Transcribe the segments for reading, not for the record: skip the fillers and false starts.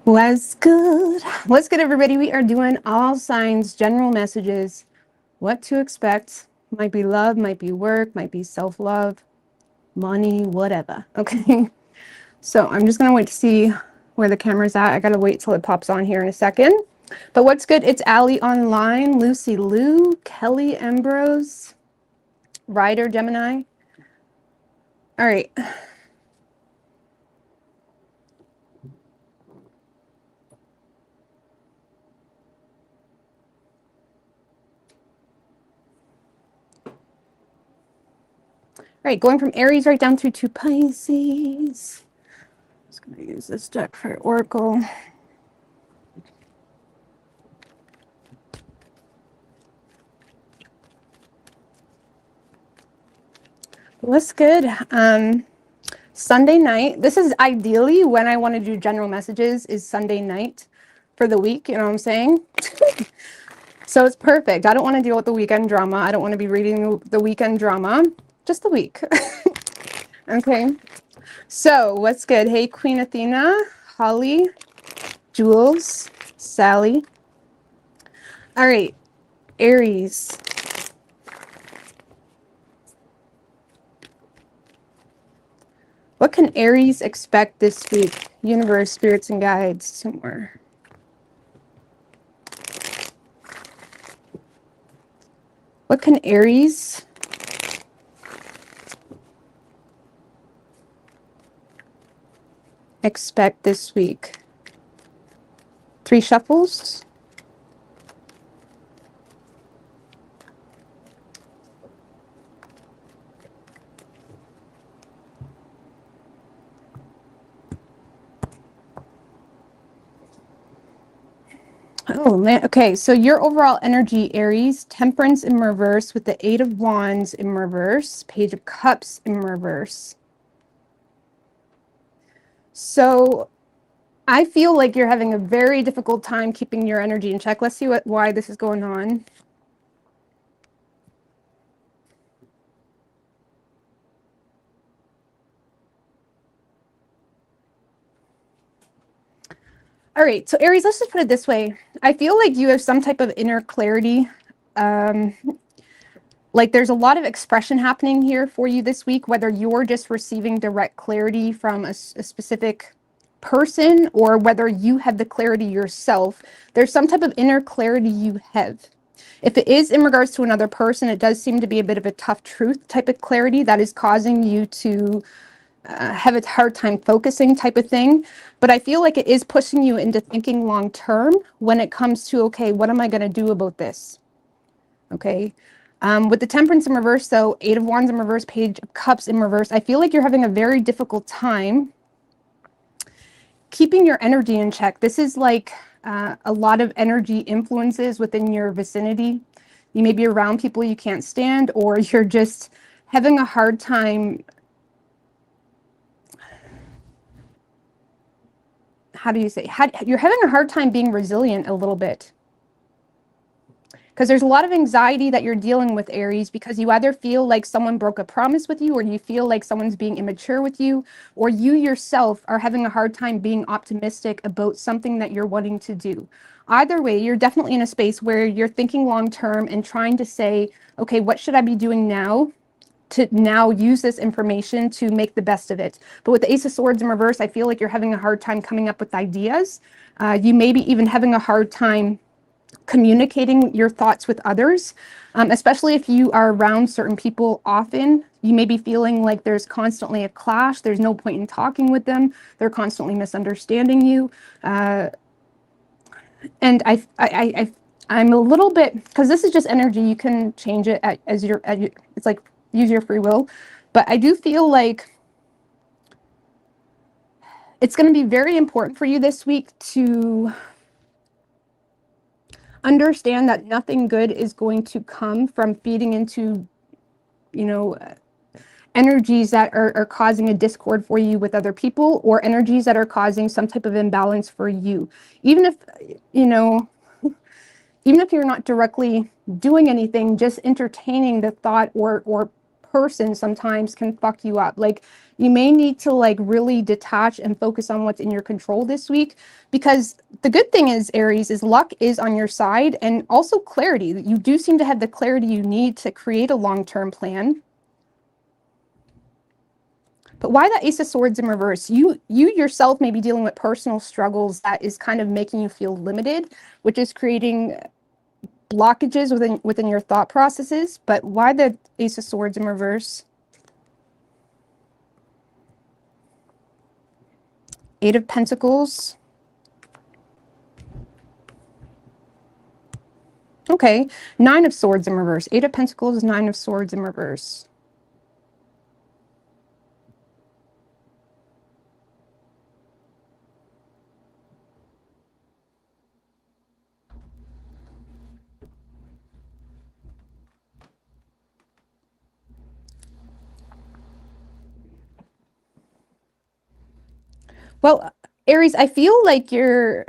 What's good? What's good, everybody? We are doing all signs, general messages, what to expect. Might be love, might be work, might be self-love, money, whatever. Okay. So I'm just going to wait to see where the camera's at. I got to wait till it pops on here in a second. But what's good? It's Allie online, Lucy Lou, Kelly Ambrose, Ryder Gemini. All right. All right, going from Aries right down through to Pisces. Just going to use this deck for Oracle. What's good? Sunday night. This is ideally when I want to do general messages, is Sunday night for the week. You know what I'm saying? So it's perfect. I don't want to deal with the weekend drama. I don't want to be reading the weekend drama. Just the week. Okay. So what's good? Hey, Queen Athena, Holly, Jules, Sally. All right, Aries. What can Aries expect this week? Universe, spirits, and guides, somewhere. What can Aries expect this week? 3 shuffles. Oh man, okay, so your overall energy, Aries, Temperance in reverse with the 8 of Wands in reverse, Page of Cups in reverse. So I feel like you're having a very difficult time keeping your energy in check. Let's see why this is going on. All right, so Aries, let's just put it this way. I feel like you have some type of inner clarity. Like there's a lot of expression happening here for you this week, whether you're just receiving direct clarity from a specific person or whether you have the clarity yourself. There's some type of inner clarity you have. If it is in regards to another person, it does seem to be a bit of a tough truth type of clarity that is causing you to have a hard time focusing type of thing. But I feel like it is pushing you into thinking long term when it comes to, okay, what am I going to do about this? Okay. With the Temperance in reverse, though, 8 of Wands in reverse, Page of Cups in reverse, I feel like you're having a very difficult time keeping your energy in check. This is like a lot of energy influences within your vicinity. You may be around people you can't stand, or you're just having a hard time. How do you say? You're having a hard time being resilient a little bit. Because there's a lot of anxiety that you're dealing with, Aries, because you either feel like someone broke a promise with you, or you feel like someone's being immature with you, or you yourself are having a hard time being optimistic about something that you're wanting to do. Either way, you're definitely in a space where you're thinking long term and trying to say, okay, what should I be doing now to now use this information to make the best of it? But with the Ace of Swords in reverse, I feel like you're having a hard time coming up with ideas. You may be even having a hard time communicating your thoughts with others, especially if you are around certain people often. You may be feeling like there's constantly a clash. There's no point in talking with them. They're constantly misunderstanding you. And I'm a little bit, because this is just energy. You can change it as your, it's like use your free will. But I do feel like it's going to be very important for you this week to understand that nothing good is going to come from feeding into, energies that are causing a discord for you with other people, or energies that are causing some type of imbalance for you. Even if, even if you're not directly doing anything, just entertaining the thought or person sometimes can fuck you up. Like, you may need to like really detach and focus on what's in your control this week, because the good thing is, Aries, is luck is on your side, and also clarity. You do seem to have the clarity you need to create a long-term plan. But why the Ace of Swords in reverse? You yourself may be dealing with personal struggles that is kind of making you feel limited, which is creating blockages within your thought processes. But why the Ace of Swords in reverse? Eight of Pentacles. Okay, Nine of Swords in reverse. Eight of Pentacles, Nine of Swords in reverse. Well, Aries, I feel like you're...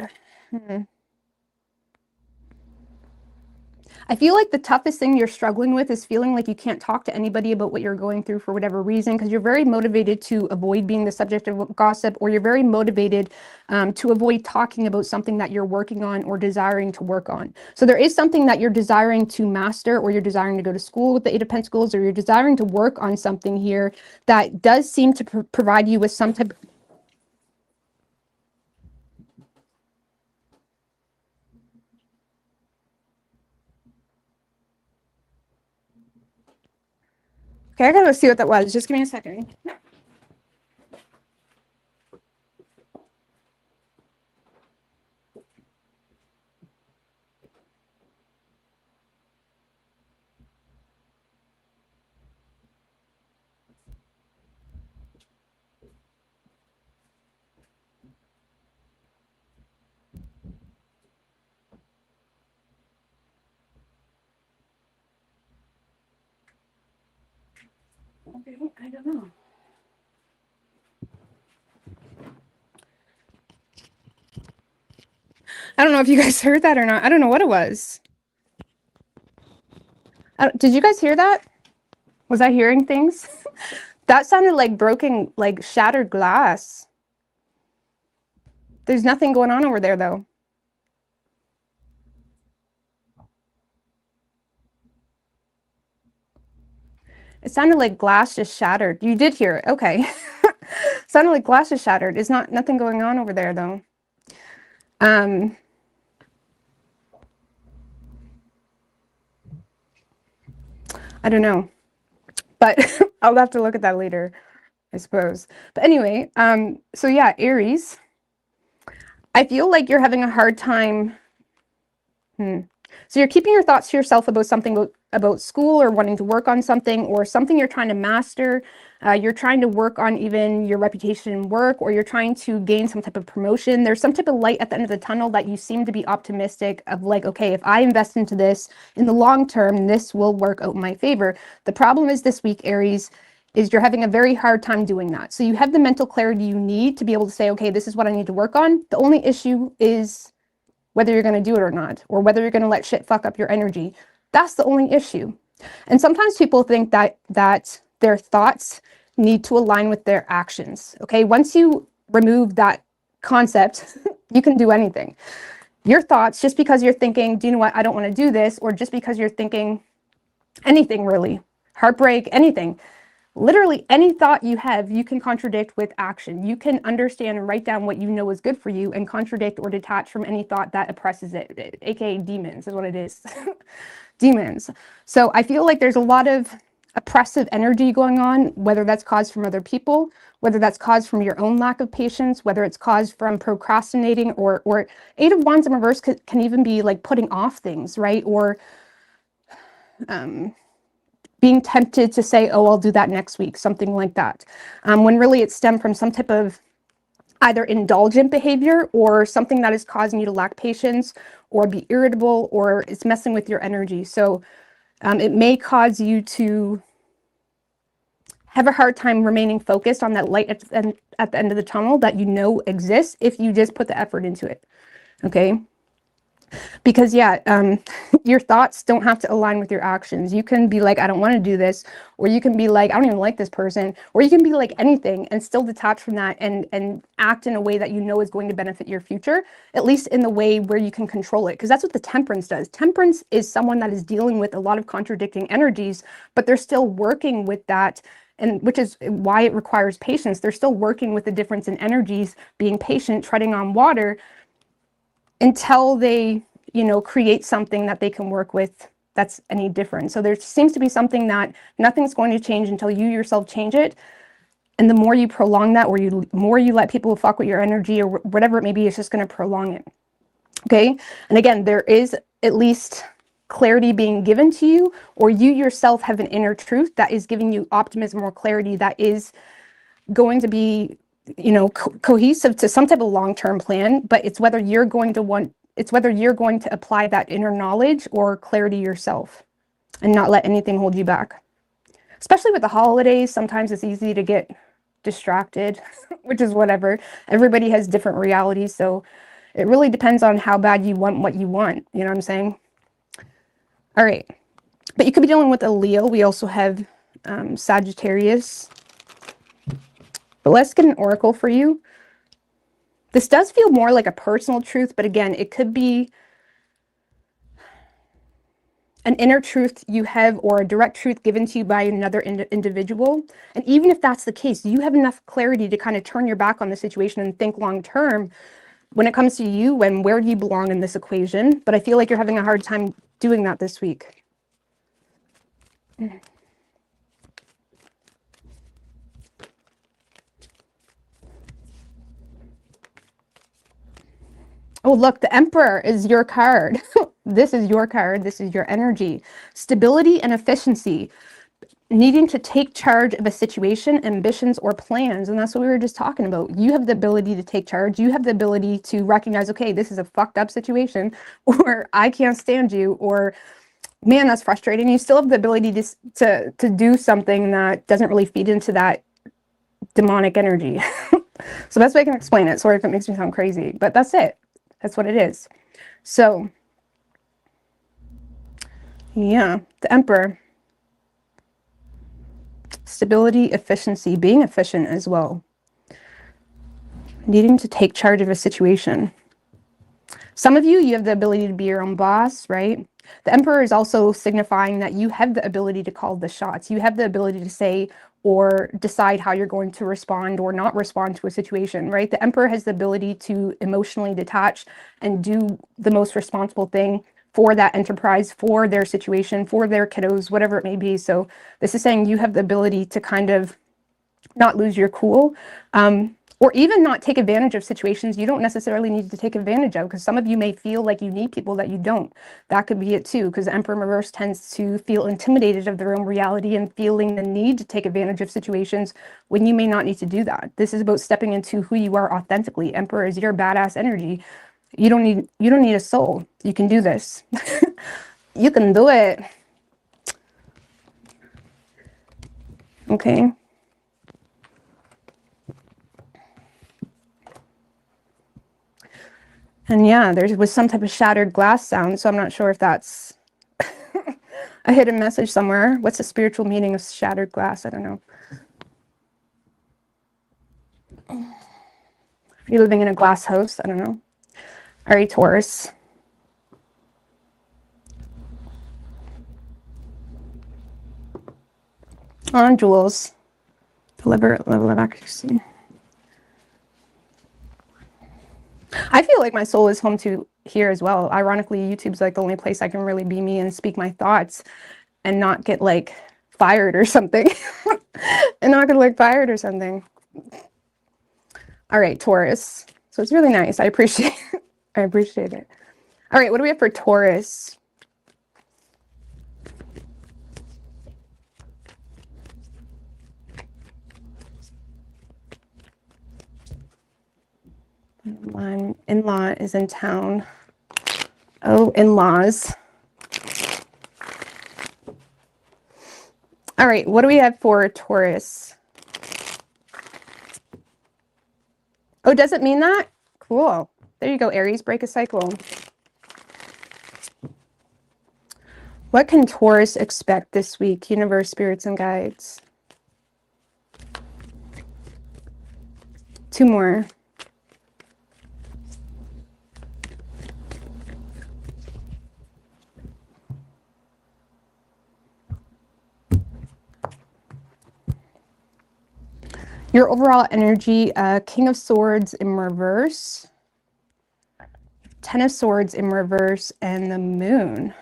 I feel like the toughest thing you're struggling with is feeling like you can't talk to anybody about what you're going through for whatever reason, because you're very motivated to avoid being the subject of gossip, or you're very motivated to avoid talking about something that you're working on or desiring to work on. So there is something that you're desiring to master, or you're desiring to go to school with the Eight of Pentacles, or you're desiring to work on something here that does seem to provide you with some type. Okay, I gotta go see what that was. Just give me a second. I don't know. I don't know if you guys heard that or not. I don't know what it was. Did you guys hear that? Was I hearing things? That sounded like broken, like shattered glass. There's nothing going on over there, though. It sounded like glass just shattered. You did hear it. Okay. Sounded like glass just shattered. It's nothing going on over there, though. I don't know. But I'll have to look at that later, I suppose. But anyway, so yeah, Aries, I feel like you're having a hard time. So you're keeping your thoughts to yourself about something about school, or wanting to work on something, or something you're trying to master. You're trying to work on even your reputation in work, or you're trying to gain some type of promotion. There's some type of light at the end of the tunnel that you seem to be optimistic of, like, okay, if I invest into this in the long term, this will work out in my favor. The problem is this week, Aries, is you're having a very hard time doing that. So you have the mental clarity you need to be able to say, okay, this is what I need to work on. The only issue is whether you're going to do it or not, or whether you're going to let shit fuck up your energy. That's the only issue. And sometimes people think that their thoughts need to align with their actions. Okay, once you remove that concept, you can do anything. Your thoughts, just because you're thinking, do you know what, I don't want to do this, or just because you're thinking anything really, heartbreak, anything, literally any thought you have, you can contradict with action. You can understand and write down what you know is good for you, and contradict or detach from any thought that oppresses it, aka demons is what it is. Demons. So I feel like there's a lot of oppressive energy going on, whether that's caused from other people, whether that's caused from your own lack of patience, whether it's caused from procrastinating, or Eight of Wands in reverse can even be like putting off things, right? Or being tempted to say, oh, I'll do that next week, something like that. When really it stemmed from some type of either indulgent behavior, or something that is causing you to lack patience, or be irritable, or it's messing with your energy. So it may cause you to have a hard time remaining focused on that light at the end of the tunnel that you know exists, if you just put the effort into it. Okay. Because yeah, your thoughts don't have to align with your actions. You can be like, I don't want to do this, or you can be like, I don't even like this person, or you can be like anything and still detach from that and act in a way that you know is going to benefit your future, at least in the way where you can control it. Because that's what the temperance does. Temperance is someone that is dealing with a lot of contradicting energies, but they're still working with that. And which is why it requires patience. They're still working with the difference in energies, being patient, treading on water until they, you know, create something that they can work with that's any different. So there seems to be something that nothing's going to change until you yourself change it. And the more you prolong that, or more you let people fuck with your energy or whatever it may be, it's just going to prolong it. Okay. And again, there is at least clarity being given to you, or you yourself have an inner truth that is giving you optimism or clarity that is going to be, you know, cohesive to some type of long-term plan. But it's whether you're going to apply that inner knowledge or clarity yourself and not let anything hold you back. Especially with the holidays, sometimes it's easy to get distracted, which is whatever. Everybody has different realities, so it really depends on how bad you want what you want. You know what I'm saying? All right. But you could be dealing with a Leo. We also have Sagittarius. But let's get an oracle for you. This does feel more like a personal truth, but again, it could be an inner truth you have or a direct truth given to you by another individual. And even if that's the case, you have enough clarity to kind of turn your back on the situation and think long term when it comes to you and where do you belong in this equation. But I feel like you're having a hard time doing that this week. Oh, look, the Emperor is your card. This is your card. This is your energy. Stability and efficiency. Needing to take charge of a situation, ambitions, or plans. And that's what we were just talking about. You have the ability to take charge. You have the ability to recognize, okay, this is a fucked up situation, or I can't stand you, or man, that's frustrating. You still have the ability to do something that doesn't really feed into that demonic energy. So that's way I can explain it. Sorry if it makes me sound crazy, but that's it. That's what it is. So, yeah, the Emperor. Stability, efficiency, being efficient as well. Needing to take charge of a situation. Some of you have the ability to be your own boss, right? The Emperor is also signifying that you have the ability to call the shots. You have the ability to say or decide how you're going to respond or not respond to a situation, right? The Emperor has the ability to emotionally detach and do the most responsible thing for that enterprise, for their situation, for their kiddos, whatever it may be. So this is saying you have the ability to kind of not lose your cool, or even not take advantage of situations you don't necessarily need to take advantage of, because some of you may feel like you need people that you don't. That could be it too, because the Emperor in reverse tends to feel intimidated of their own reality and feeling the need to take advantage of situations when you may not need to do that. This is about stepping into who you are authentically. Emperor is your badass energy. You don't need a soul. You can do this. You can do it. Okay. And yeah, there was some type of shattered glass sound, so I'm not sure if that's a hidden message somewhere. What's the spiritual meaning of shattered glass? I don't know. Are you living in a glass house? I don't know. All right, Taurus. On jewels. Deliberate level of accuracy. I feel like my soul is home to here as well. Ironically, YouTube's like the only place I can really be me and speak my thoughts and not get like fired or something. And not get like fired or something. All right, Taurus. So it's really nice. I appreciate it. I appreciate it. All right, what do we have for Taurus? My in-law is in town. Oh, in-laws. All right, what do we have for Taurus? Oh, does it mean that? Cool. There you go, Aries, break a cycle. What can Taurus expect this week? Universe, spirits, and guides. 2 more. Your overall energy, King of Swords in reverse, 10 of Swords in reverse, and the Moon.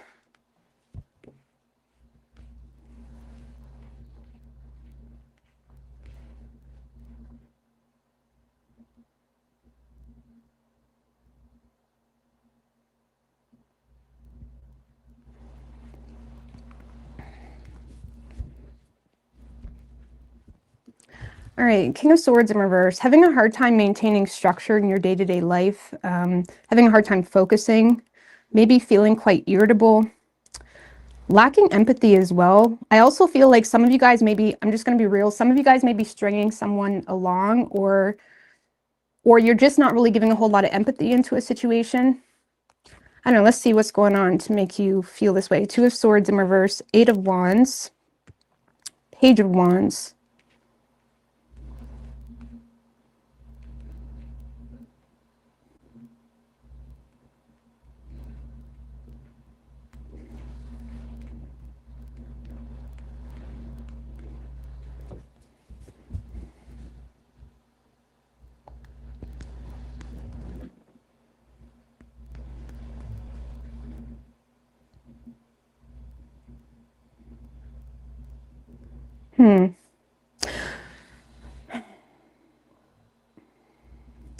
All right, King of Swords in reverse, having a hard time maintaining structure in your day-to-day life, having a hard time focusing, maybe feeling quite irritable, lacking empathy as well. I also feel like some of you guys maybe, I'm just going to be real, some of you guys may be stringing someone along, or you're just not really giving a whole lot of empathy into a situation. I don't know, let's see what's going on to make you feel this way. 2 of Swords in reverse, 8 of Wands, Page of Wands.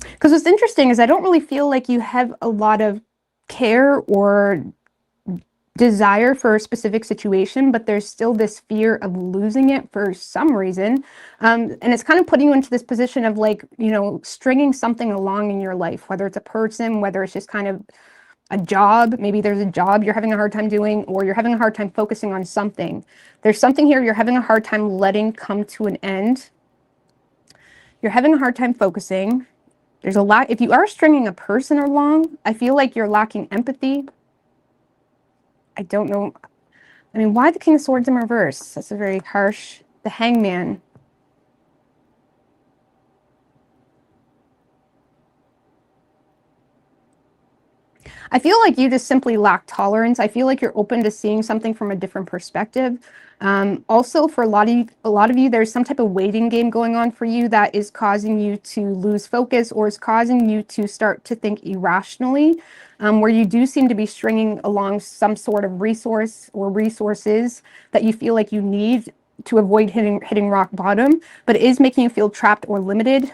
Because what's interesting is I don't really feel like you have a lot of care or desire for a specific situation, but there's still this fear of losing it for some reason. And it's kind of putting you into this position of like, you know, stringing something along in your life, whether it's a person, whether it's just kind of a job. Maybe there's a job you're having a hard time doing, or you're having a hard time focusing on something. There's something here you're having a hard time letting come to an end. You're having a hard time focusing. There's a lot. If you are stringing a person along, I feel like you're lacking empathy. I don't know. I mean, why the King of Swords in reverse? That's a very harsh. The Hangman. I feel like you just simply lack tolerance. I feel like you're open to seeing something from a different perspective. Also, for a lot of you, there's some type of waiting game going on for you that is causing you to lose focus, or is causing you to start to think irrationally, where you do seem to be stringing along some sort of resource or resources that you feel like you need to avoid hitting rock bottom, but it is making you feel trapped or limited.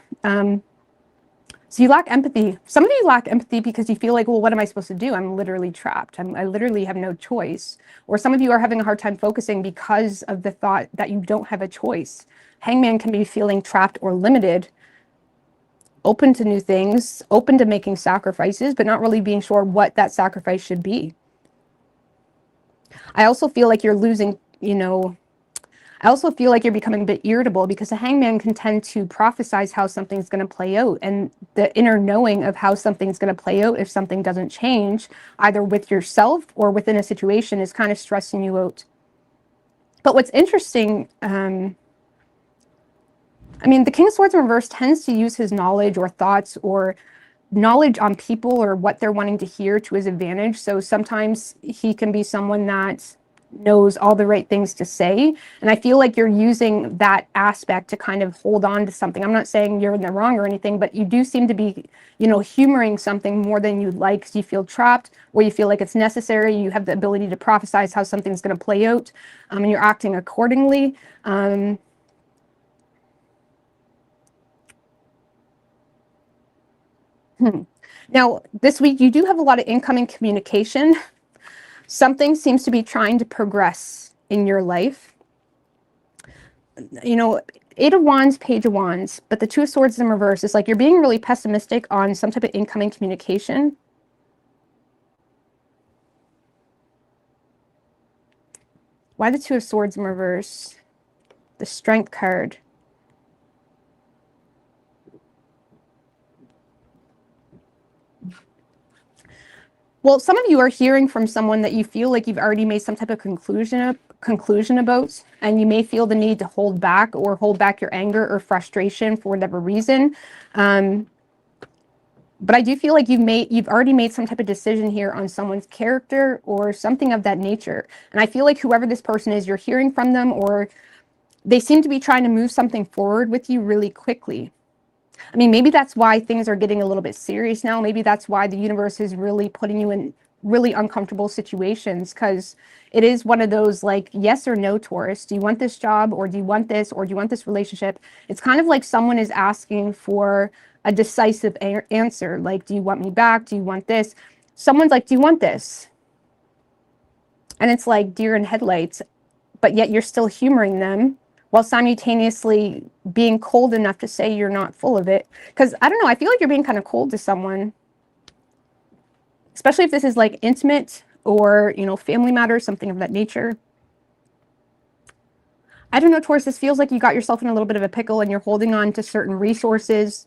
So you lack empathy. Some of you lack empathy because you feel like, well, what am I supposed to do? I'm literally trapped. I literally have no choice. Or some of you are having a hard time focusing because of the thought that you don't have a choice. Hangman can be feeling trapped or limited, open to new things, open to making sacrifices, but not really being sure what that sacrifice should be. I also feel like you're losing, I also feel like you're becoming a bit irritable because the Hangman can tend to prophesize how something's going to play out, and the inner knowing of how something's going to play out if something doesn't change, either with yourself or within a situation, is kind of stressing you out. But what's interesting, I mean, the King of Swords in reverse tends to use his knowledge or thoughts or knowledge on people or what they're wanting to hear to his advantage. So sometimes he can be someone that knows all the right things to say. And I feel like you're using that aspect to kind of hold on to something. I'm not saying you're in the wrong or anything, but you do seem to be, humoring something more than you'd like because you feel trapped, or you feel like it's necessary. You have the ability to prophesize how something's going to play out, and you're acting accordingly. Now, this week, you do have a lot of incoming communication. Something seems to be trying to progress in your life. 8 of Wands, Page of Wands, but the 2 of Swords in reverse is like you're being really pessimistic on some type of incoming communication. Why the 2 of Swords in reverse? The Strength card. Well, some of you are hearing from someone that you feel like you've already made some type of conclusion about, and you may feel the need to hold back your anger or frustration for whatever reason. But I do feel like you've already made some type of decision here on someone's character or something of that nature. And I feel like whoever this person is, you're hearing from them, or they seem to be trying to move something forward with you really quickly. I mean, maybe that's why things are getting a little bit serious now. Maybe that's why the universe is really putting you in really uncomfortable situations, because it is one of those like yes or no, Taurus. Do you want this job, or do you want this, or do you want this relationship? It's kind of like someone is asking for a decisive answer. Like, do you want me back? Do you want this? Someone's like, do you want this? And it's like deer in headlights, but yet you're still humoring them while simultaneously being cold enough to say you're not full of it. Because I don't know, I feel like you're being kind of cold to someone, especially if this is like intimate or, you know, family matters, something of that nature. I don't know, Taurus, this feels like you got yourself in a little bit of a pickle and you're holding on to certain resources,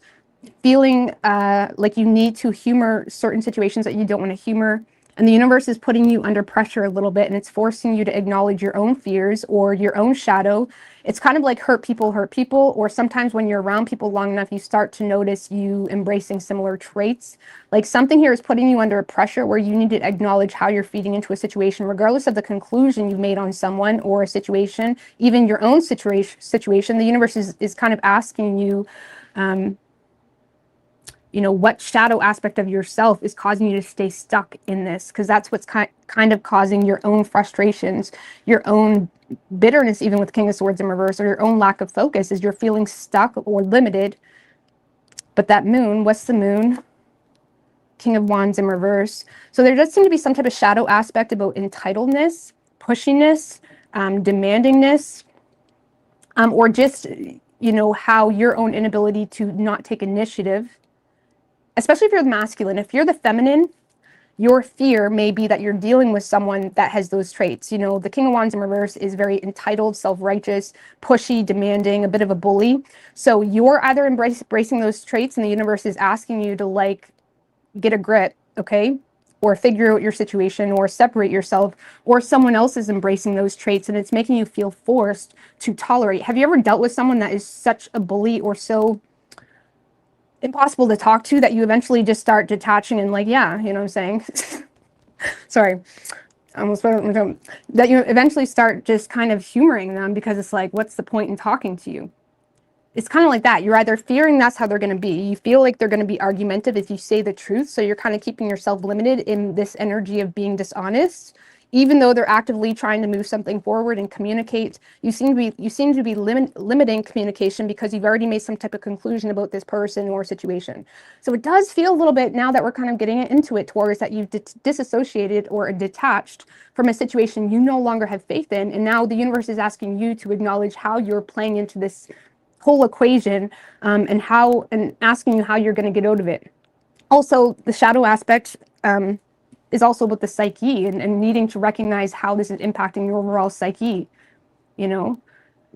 feeling like you need to humor certain situations that you don't want to humor. And the universe is putting you under pressure a little bit, and it's forcing you to acknowledge your own fears or your own shadow. It's kind of like hurt people, or sometimes when you're around people long enough, you start to notice you embracing similar traits. Like something here is putting you under pressure where you need to acknowledge how you're feeding into a situation, regardless of the conclusion you made on someone or a situation, even your own situation. The universe is kind of asking you, you know, what shadow aspect of yourself is causing you to stay stuck in this? Because that's what's kind of causing your own frustrations, your own bitterness, even with King of Swords in reverse, or your own lack of focus, is you're feeling stuck or limited. But that moon, what's the moon? King of Wands in reverse. So there does seem to be some type of shadow aspect about entitledness, pushiness, demandingness, or just, you know, how your own inability to not take initiative. Especially if you're the masculine. If you're the feminine, your fear may be that you're dealing with someone that has those traits. You know, the King of Wands in reverse is very entitled, self-righteous, pushy, demanding, a bit of a bully. So you're either embracing those traits and the universe is asking you to like get a grip, okay? Or figure out your situation or separate yourself, or someone else is embracing those traits and it's making you feel forced to tolerate. Have you ever dealt with someone that is such a bully or so impossible to talk to that you eventually just start detaching and like, yeah, you know what I'm saying? Sorry, that you eventually start just kind of humoring them because it's like, what's the point in talking to you? It's kind of like that. You're either fearing that's how they're going to be. You feel like they're going to be argumentative if you say the truth. So you're kind of keeping yourself limited in this energy of being dishonest. Even though they're actively trying to move something forward and communicate, you seem to be limiting communication because you've already made some type of conclusion about this person or situation. So it does feel a little bit, now that we're kind of getting into it, Taurus, that you've disassociated or detached from a situation you no longer have faith in, and now the universe is asking you to acknowledge how you're playing into this whole equation, and asking you how you're going to get out of it. Also, the shadow aspect is also about the psyche and needing to recognize how this is impacting your overall psyche. You know,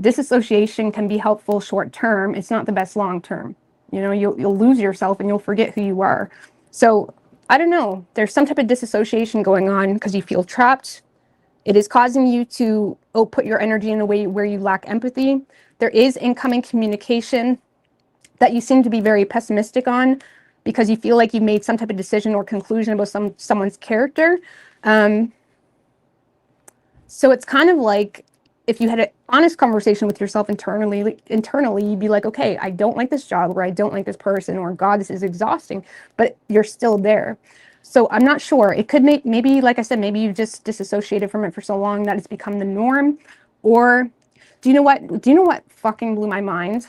disassociation can be helpful short term. It's not the best long term. You know, you'll lose yourself and you'll forget who you are. So I don't know. There's some type of disassociation going on because you feel trapped. It is causing you to put your energy in a way where you lack empathy. There is incoming communication that you seem to be very pessimistic on because you feel like you've made some type of decision or conclusion about someone's character. So it's kind of like if you had an honest conversation with yourself internally, you'd be like, okay, I don't like this job, or I don't like this person, or God, this is exhausting, but you're still there. So I'm not sure. It could maybe, like I said, maybe you just disassociated from it for so long that it's become the norm. Or do you know what fucking blew my mind?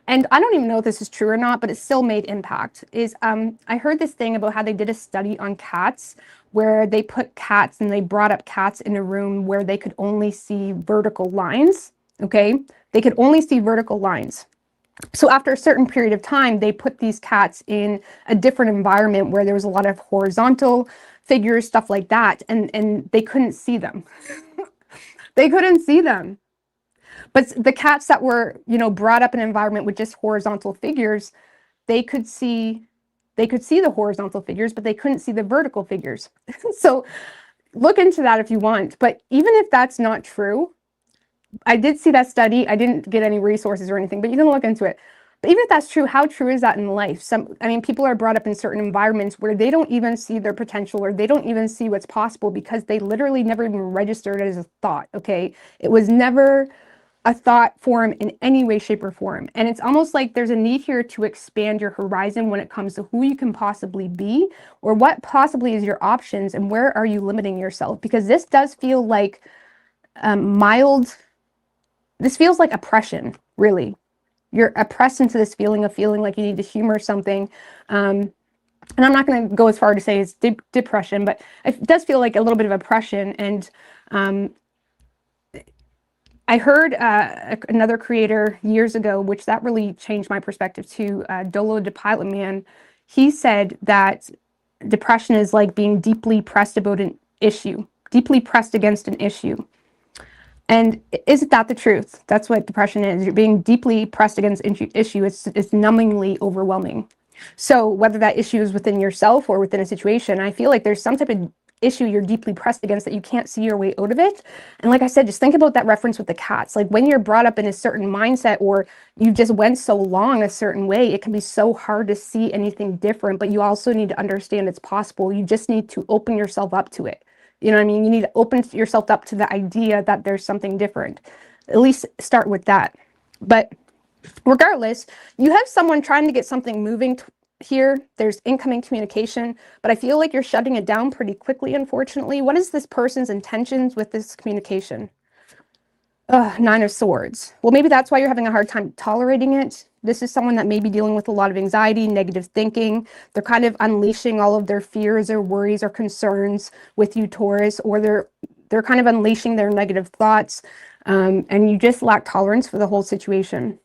And I don't even know if this is true or not, but it still made impact, is I heard this thing about how they did a study on cats where they put cats and they brought up cats in a room where they could only see vertical lines, okay? They could only see vertical lines. So after a certain period of time, they put these cats in a different environment where there was a lot of horizontal figures, stuff like that, and they couldn't see them. They couldn't see them. But the cats that were, you know, brought up in an environment with just horizontal figures, they could see They could see the horizontal figures, but they couldn't see the vertical figures. So look into that if you want. But even if that's not true, I did see that study. I didn't get any resources or anything, but you can look into it. But even if that's true, how true is that in life? I mean, people are brought up in certain environments where they don't even see their potential, or they don't even see what's possible because they literally never even registered it as a thought, okay? It was never a thought form in any way, shape, or form. And it's almost like there's a need here to expand your horizon when it comes to who you can possibly be, or what possibly is your options, and where are you limiting yourself? Because this does feel like this feels like oppression, really. You're oppressed into this feeling of feeling like you need to humor something. And I'm not going to go as far to say it's depression, but it does feel like a little bit of oppression. And I heard another creator years ago, which that really changed my perspective too, Dolo the Pilot Man. He said that depression is like being deeply pressed about an issue, deeply pressed against an issue. And isn't that the truth? That's what depression is. You're being deeply pressed against an issue. It's numbingly overwhelming. So whether that issue is within yourself or within a situation, I feel like there's some type of issue you're deeply pressed against that you can't see your way out of it. And like I said, just think about that reference with the cats. Like when you're brought up in a certain mindset, or you just went so long a certain way, it can be so hard to see anything different, but you also need to understand it's possible. You just need to open yourself up to it. You know what I mean? You need to open yourself up to the idea that there's something different. At least start with that. But regardless, you have someone trying to get something moving here. There's incoming communication, but I feel like you're shutting it down pretty quickly, unfortunately. What is this person's intentions with this communication? Nine of Swords. Well, maybe that's why you're having a hard time tolerating it. This is someone that may be dealing with a lot of anxiety, negative thinking. They're kind of unleashing all of their fears or worries or concerns with you, Taurus, or they're kind of unleashing their negative thoughts, and you just lack tolerance for the whole situation.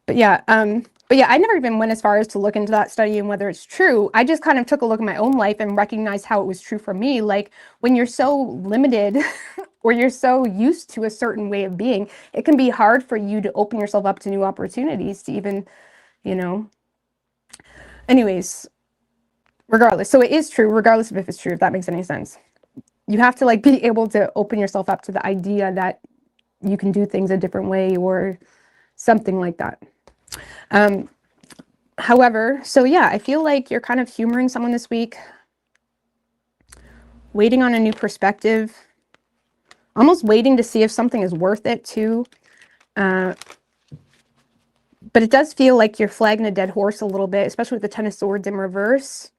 But yeah, I never even went as far as to look into that study and whether it's true. I just kind of took a look at my own life and recognized how it was true for me. Like when you're so limited or you're so used to a certain way of being, it can be hard for you to open yourself up to new opportunities to even, you know. Anyways, regardless. So it is true, regardless of if it's true, if that makes any sense. You have to like be able to open yourself up to the idea that you can do things a different way or something like that. However, so yeah, I feel like you're kind of humoring someone this week, waiting on a new perspective, almost waiting to see if something is worth it too. But it does feel like you're flagging a dead horse a little bit, especially with the Ten of Swords in reverse.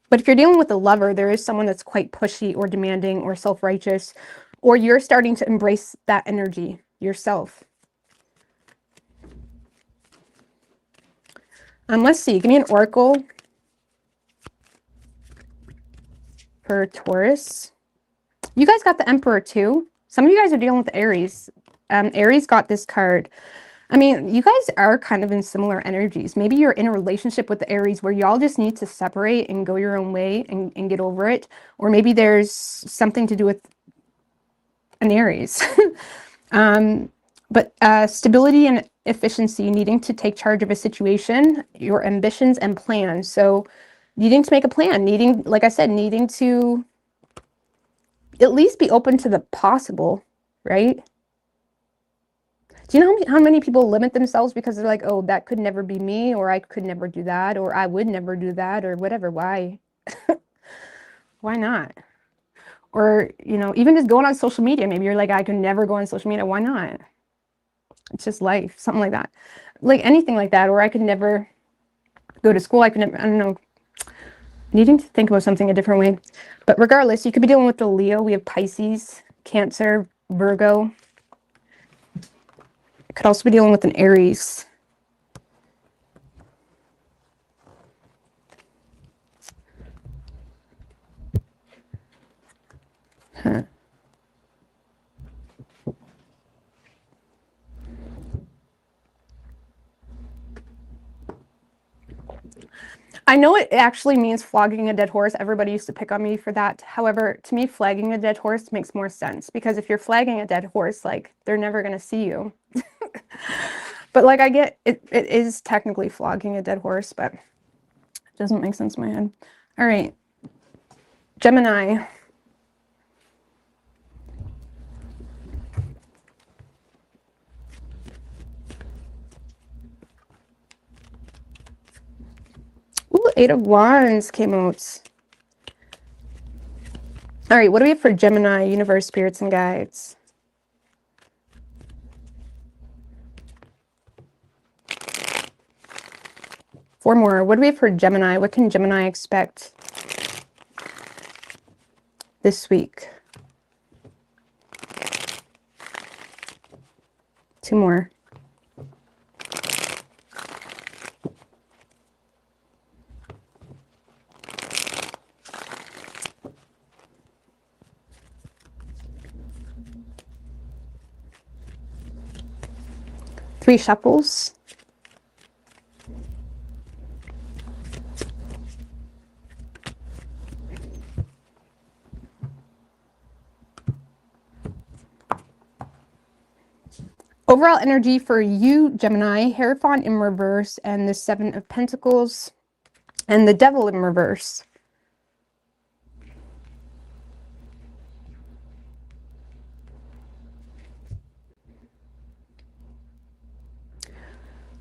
But if you're dealing with a lover, there is someone that's quite pushy or demanding or self-righteous, or you're starting to embrace that energy yourself. Let's see, give me an oracle for Taurus. You guys got the Emperor too. Some of you guys are dealing with Aries. Aries got this card. I mean, you guys are kind of in similar energies. Maybe you're in a relationship with the Aries where y'all just need to separate and go your own way and get over it. Or maybe there's something to do with an Aries. But stability and efficiency, needing to take charge of a situation, your ambitions and plans. So needing to make a plan, needing, like I said, needing to at least be open to the possible, right? Do you know how many people limit themselves because they're like, oh, that could never be me, or I could never do that, or I would never do that, or whatever. Why? Why not? Or, you know, even just going on social media, maybe you're like, I could never go on social media. Why not? It's just life, something like that. Like anything like that, or I could never go to school. I could never, I don't know, needing to think about something a different way. But regardless, you could be dealing with the Leo. We have Pisces, Cancer, Virgo. Could also be dealing with an Aries. Huh. I know it actually means flogging a dead horse. Everybody used to pick on me for that. However, to me, flagging a dead horse makes more sense, because if you're flagging a dead horse, like, they're never going to see you. But like, I get it, it is technically flogging a dead horse, but it doesn't make sense in my head. All right, Gemini. Ooh, Eight of Wands came out. All right, what do we have for Gemini, universe, spirits, and guides? Four more. What do we have for Gemini? What can Gemini expect this week? Two more. Three shuffles. Overall energy for you, Gemini, Hierophant in reverse, and the Seven of Pentacles, and the Devil in reverse.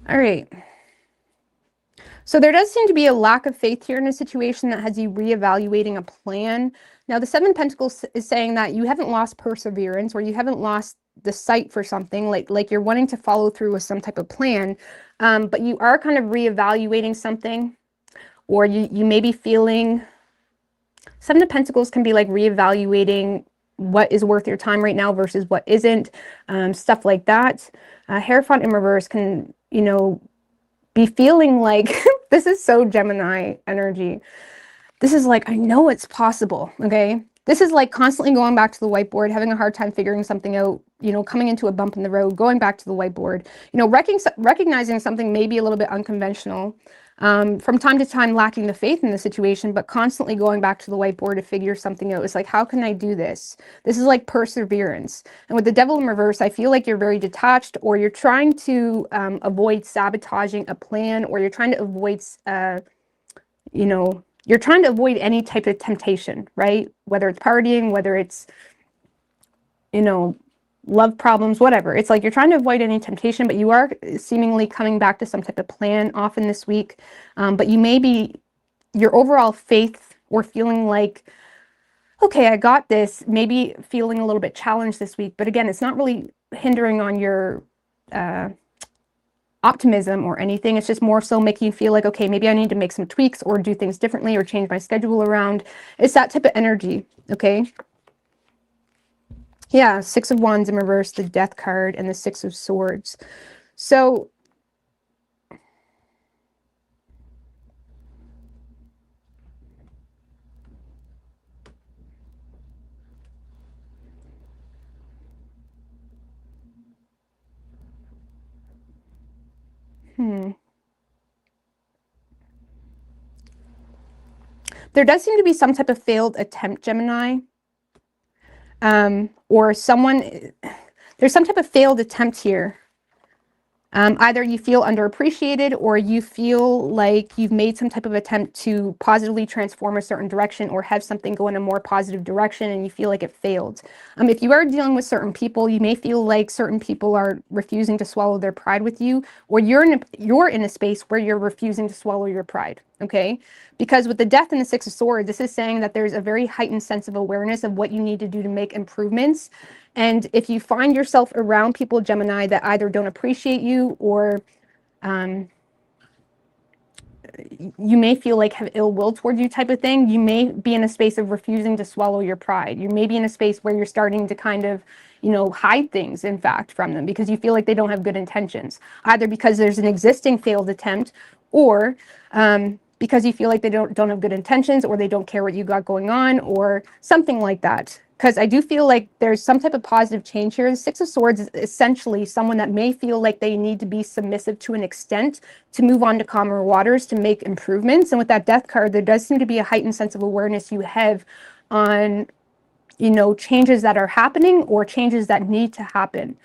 All right. So there does seem to be a lack of faith here in a situation that has you reevaluating a plan. Now, the Seven of Pentacles is saying that you haven't lost perseverance, or you haven't lost the sight for something, like you're wanting to follow through with some type of plan, but you are kind of reevaluating something, or you may be feeling, Seven of Pentacles can be like reevaluating what is worth your time right now versus what isn't, stuff like that. Hierophant in reverse can, you know, be feeling like, this is so Gemini energy. This is like, I know it's possible, okay? This is like constantly going back to the whiteboard, having a hard time figuring something out, you know, coming into a bump in the road, going back to the whiteboard, you know, recognizing something may be a little bit unconventional, from time to time lacking the faith in the situation, but constantly going back to the whiteboard to figure something out. It's like, how can I do this? This is like perseverance. And with the Devil in reverse, I feel like you're very detached, or you're trying to avoid sabotaging a plan, or you're trying to avoid, you know, you're trying to avoid any type of temptation, right? Whether it's partying, whether it's, you know, love problems, whatever. It's like you're trying to avoid any temptation, but you are seemingly coming back to some type of plan often this week. But you may be, your overall faith or feeling like, okay, I got this, maybe feeling a little bit challenged this week. But again, it's not really hindering on your optimism or anything. It's just more so making you feel like, okay, maybe I need to make some tweaks or do things differently or change my schedule around. It's that type of energy, okay? Yeah, Six of Wands in reverse, the Death card, and the Six of Swords. So there does seem to be some type of failed attempt, Gemini. Or someone, there's some type of failed attempt here. Either you feel underappreciated, or you feel like you've made some type of attempt to positively transform a certain direction or have something go in a more positive direction, and you feel like it failed. If you are dealing with certain people, you may feel like certain people are refusing to swallow their pride with you, or you're in a space where you're refusing to swallow your pride, okay? Because with the Death and the Six of Swords, this is saying that there's a very heightened sense of awareness of what you need to do to make improvements. And if you find yourself around people, Gemini, that either don't appreciate you, or you may feel like have ill will towards you type of thing, you may be in a space of refusing to swallow your pride. You may be in a space where you're starting to kind of, you know, hide things, in fact, from them, because you feel like they don't have good intentions, either because there's an existing failed attempt, or because you feel like they don't have good intentions, or they don't care what you got going on, or something like that. Because I do feel like there's some type of positive change here. The Six of Swords is essentially someone that may feel like they need to be submissive to an extent to move on to calmer waters, to make improvements. And with that Death card, there does seem to be a heightened sense of awareness you have on, you know, changes that are happening or changes that need to happen.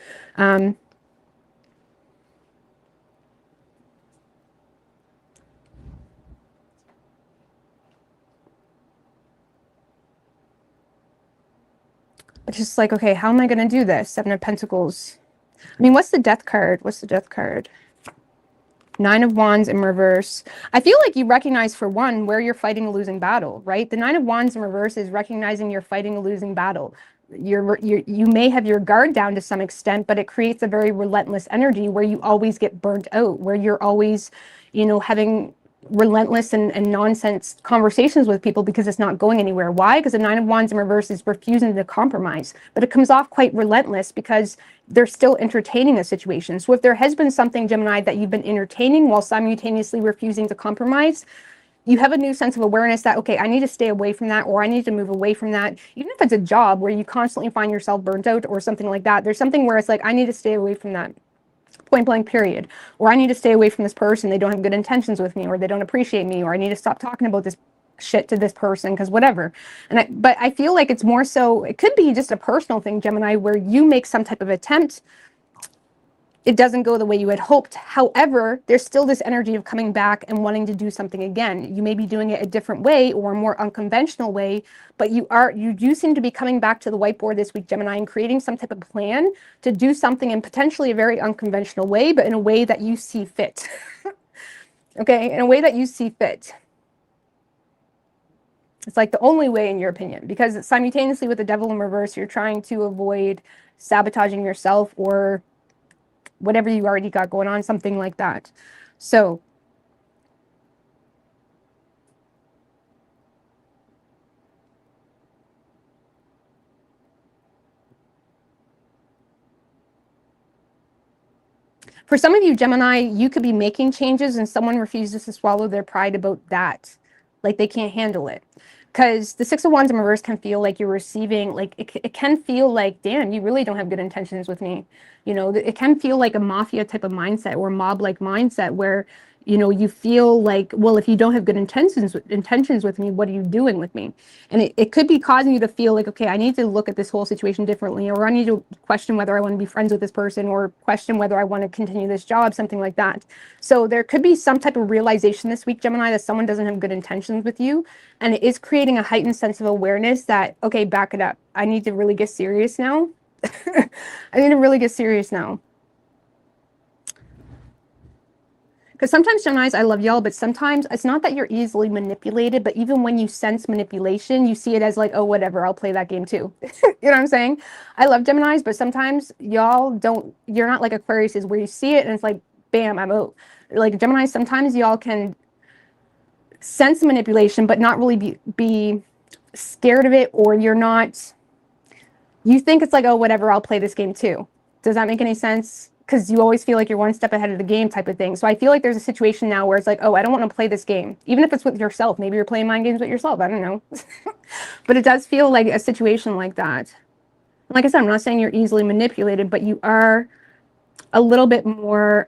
It's just like, okay, how am I going to do this? Seven of Pentacles. I mean, what's the Death card? What's the Death card? Nine of Wands in reverse. I feel like you recognize, for one, where you're fighting a losing battle, right? The Nine of Wands in reverse is recognizing you're fighting a losing battle. You may have your guard down to some extent, but it creates a very relentless energy where you always get burnt out, where you're always, you know, having relentless and nonsense conversations with people because it's not going anywhere. Why? Because the Nine of Wands in reverse is refusing to compromise, but it comes off quite relentless because they're still entertaining a situation. So if there has been something, Gemini, that you've been entertaining while simultaneously refusing to compromise, you have a new sense of awareness that, okay, I need to stay away from that, or I need to move away from that. Even if it's a job where you constantly find yourself burnt out or something like that, there's something where it's like, I need to stay away from that. Point blank, period. Or I need to stay away from this person. They don't have good intentions with me, or they don't appreciate me, or I need to stop talking about this shit to this person, because whatever. But I feel like it's more so, it could be just a personal thing, Gemini, where you make some type of attempt. It doesn't go the way you had hoped. However, there's still this energy of coming back and wanting to do something again. You may be doing it a different way or a more unconventional way, but you do seem to be coming back to the whiteboard this week, Gemini, and creating some type of plan to do something in potentially a very unconventional way, but in a way that you see fit. Okay, in a way that you see fit. It's like the only way, in your opinion, because simultaneously with the Devil in reverse, you're trying to avoid sabotaging yourself or whatever you already got going on, something like that. So for some of you, Gemini, you could be making changes and someone refuses to swallow their pride about that. Like they can't handle it. Because the Six of Wands in reverse can feel like you're receiving, like it can feel like, damn, you really don't have good intentions with me. You know, it can feel like a mafia type of mindset or mob-like mindset where, you know, you feel like, well, if you don't have good intentions with me, what are you doing with me? And it could be causing you to feel like, okay, I need to look at this whole situation differently, or I need to question whether I want to be friends with this person, or question whether I want to continue this job, something like that. So there could be some type of realization this week, Gemini, that someone doesn't have good intentions with you. And it is creating a heightened sense of awareness that, okay, back it up. I need to really get serious now. I need to really get serious now. Because sometimes, Geminis, I love y'all, but sometimes it's not that you're easily manipulated, but even when you sense manipulation, you see it as like, oh, whatever, I'll play that game too. You know what I'm saying? I love Geminis, but sometimes y'all don't, you're not like Aquarius is, where you see it and it's like, bam, I'm out. Like Geminis, sometimes y'all can sense manipulation, but not really be scared of it, or you're not, you think it's like, oh, whatever, I'll play this game too. Does that make any sense? Because you always feel like you're one step ahead of the game type of thing. So I feel like there's a situation now where it's like, oh, I don't want to play this game. Even if it's with yourself. Maybe you're playing mind games with yourself. I don't know. But it does feel like a situation like that. Like I said, I'm not saying you're easily manipulated, but you are a little bit more,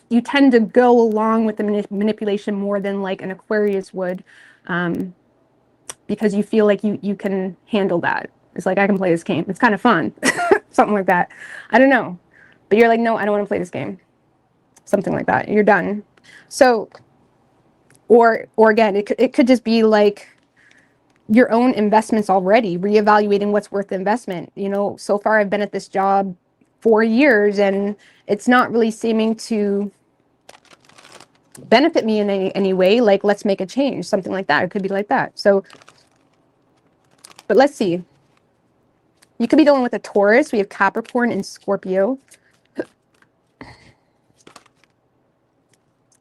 you tend to go along with the manipulation more than like an Aquarius would, because you feel like you can handle that. It's like, I can play this game. It's kind of fun. Something like that. I don't know. But you're like, no, I don't want to play this game. Something like that. You're done. So, or again, it could just be like your own investments already, reevaluating what's worth the investment. You know, so far I've been at this job 4 years and it's not really seeming to benefit me in any way. Like, let's make a change. Something like that. It could be like that. So, but let's see. You could be dealing with a Taurus. We have Capricorn and Scorpio.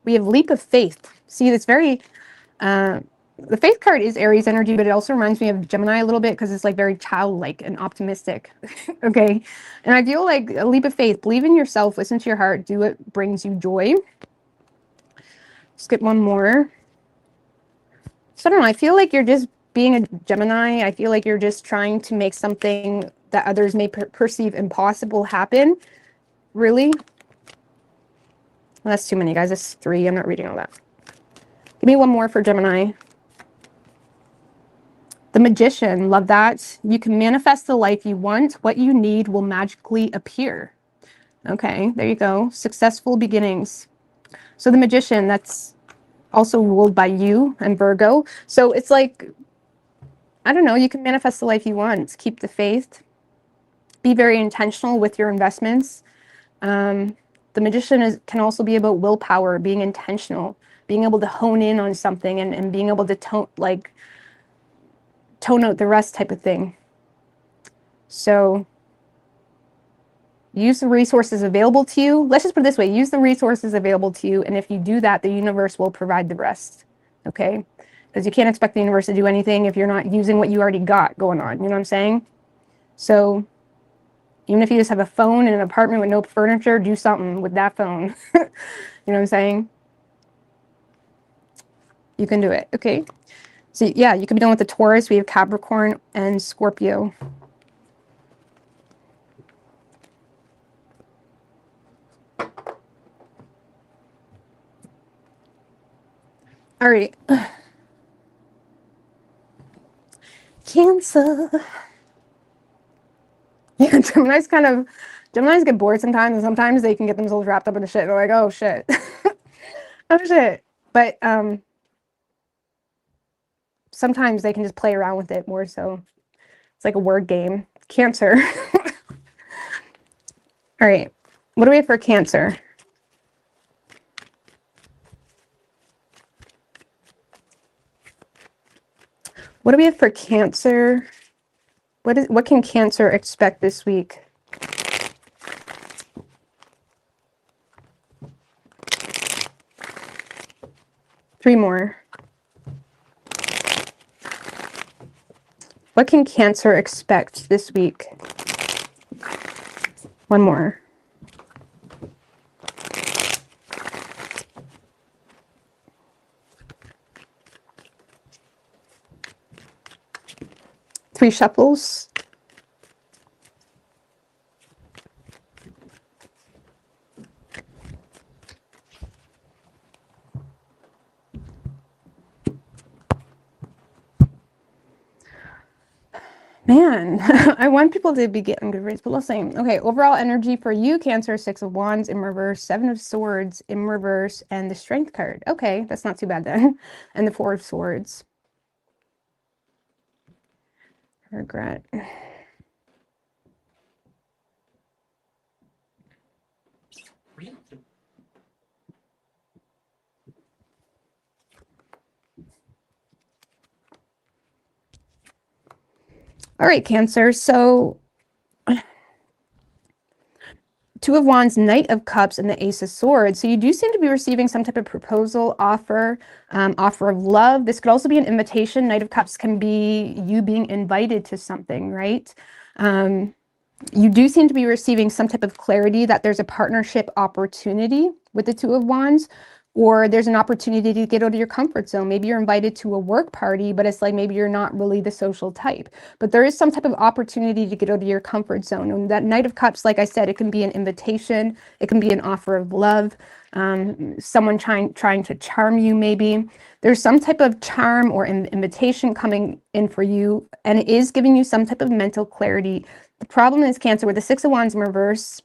We have Leap of Faith. See, it's very, the Faith card is Aries energy, but it also reminds me of Gemini a little bit because it's like very childlike and optimistic. Okay. And I feel like a leap of faith, believe in yourself, listen to your heart, do what brings you joy. Skip one more. So I don't know. I feel like you're just being a Gemini. I feel like you're just trying to make something that others may perceive impossible happen. Really? Well, that's too many, guys. That's 3. I'm not reading all that. Give me one more for Gemini. The Magician. Love that. You can manifest the life you want. What you need will magically appear. Okay, there you go. Successful beginnings. So the Magician, that's also ruled by you and Virgo. So it's like, I don't know, you can manifest the life you want. Keep the faith. Be very intentional with your investments. The Magician can also be about willpower, being intentional, being able to hone in on something and being able to tone out the rest type of thing. So use the resources available to you. Let's just put it this way. Use the resources available to you. And if you do that, the universe will provide the rest. Okay? Because you can't expect the universe to do anything if you're not using what you already got going on. You know what I'm saying? So even if you just have a phone in an apartment with no furniture, do something with that phone. You know what I'm saying? You can do it. Okay? So yeah, you could be done with the Taurus. We have Capricorn and Scorpio. All right. Cancer. Yeah, Geminis get bored sometimes, and sometimes they can get themselves wrapped up in the shit. They're like, oh shit. Oh shit. But sometimes they can just play around with it more so. It's like a word game. Cancer. All right. What do we have for Cancer? What do we have for Cancer? What can Cancer expect this week? Three more. What can Cancer expect this week? One more. Three shuffles. Man, I want people to be getting good rates, but let's see. Okay, overall energy for you, Cancer, 6 of Wands in reverse, 7 of Swords in reverse, and the Strength card. Okay, that's not too bad then. And the 4 of Swords. Regret. All right, Cancer. So 2 of Wands, Knight of Cups, and the Ace of Swords. So you do seem to be receiving some type of proposal, offer, offer of love. This could also be an invitation. Knight of Cups can be you being invited to something, right? You do seem to be receiving some type of clarity that there's a partnership opportunity with the 2 of Wands, or there's an opportunity to get out of your comfort zone. Maybe you're invited to a work party, but it's like maybe you're not really the social type. But there is some type of opportunity to get out of your comfort zone. And that Knight of Cups, like I said, it can be an invitation. It can be an offer of love. Someone trying to charm you, maybe. There's some type of charm or invitation coming in for you, and it is giving you some type of mental clarity. The problem is, Cancer, with the 6 of Wands in reverse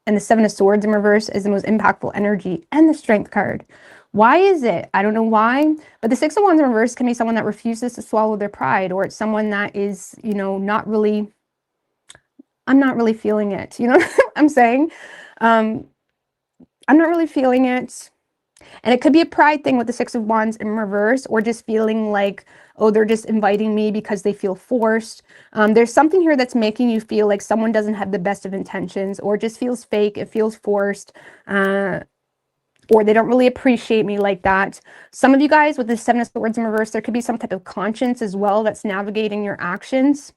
and the 7 of Swords in reverse is the most impactful energy, and the Strength card. Why is it? I don't know why, but the 6 of Wands in reverse can be someone that refuses to swallow their pride, or it's someone that is, you know, I'm not really feeling it. You know what I'm saying? I'm not really feeling it. And it could be a pride thing with the 6 of Wands in reverse, or just feeling like, oh, they're just inviting me because they feel forced. There's something here that's making you feel like someone doesn't have the best of intentions, or just feels fake, it feels forced, or they don't really appreciate me like that. Some of you guys with the 7 of Swords in reverse, there could be some type of conscience as well that's navigating your actions.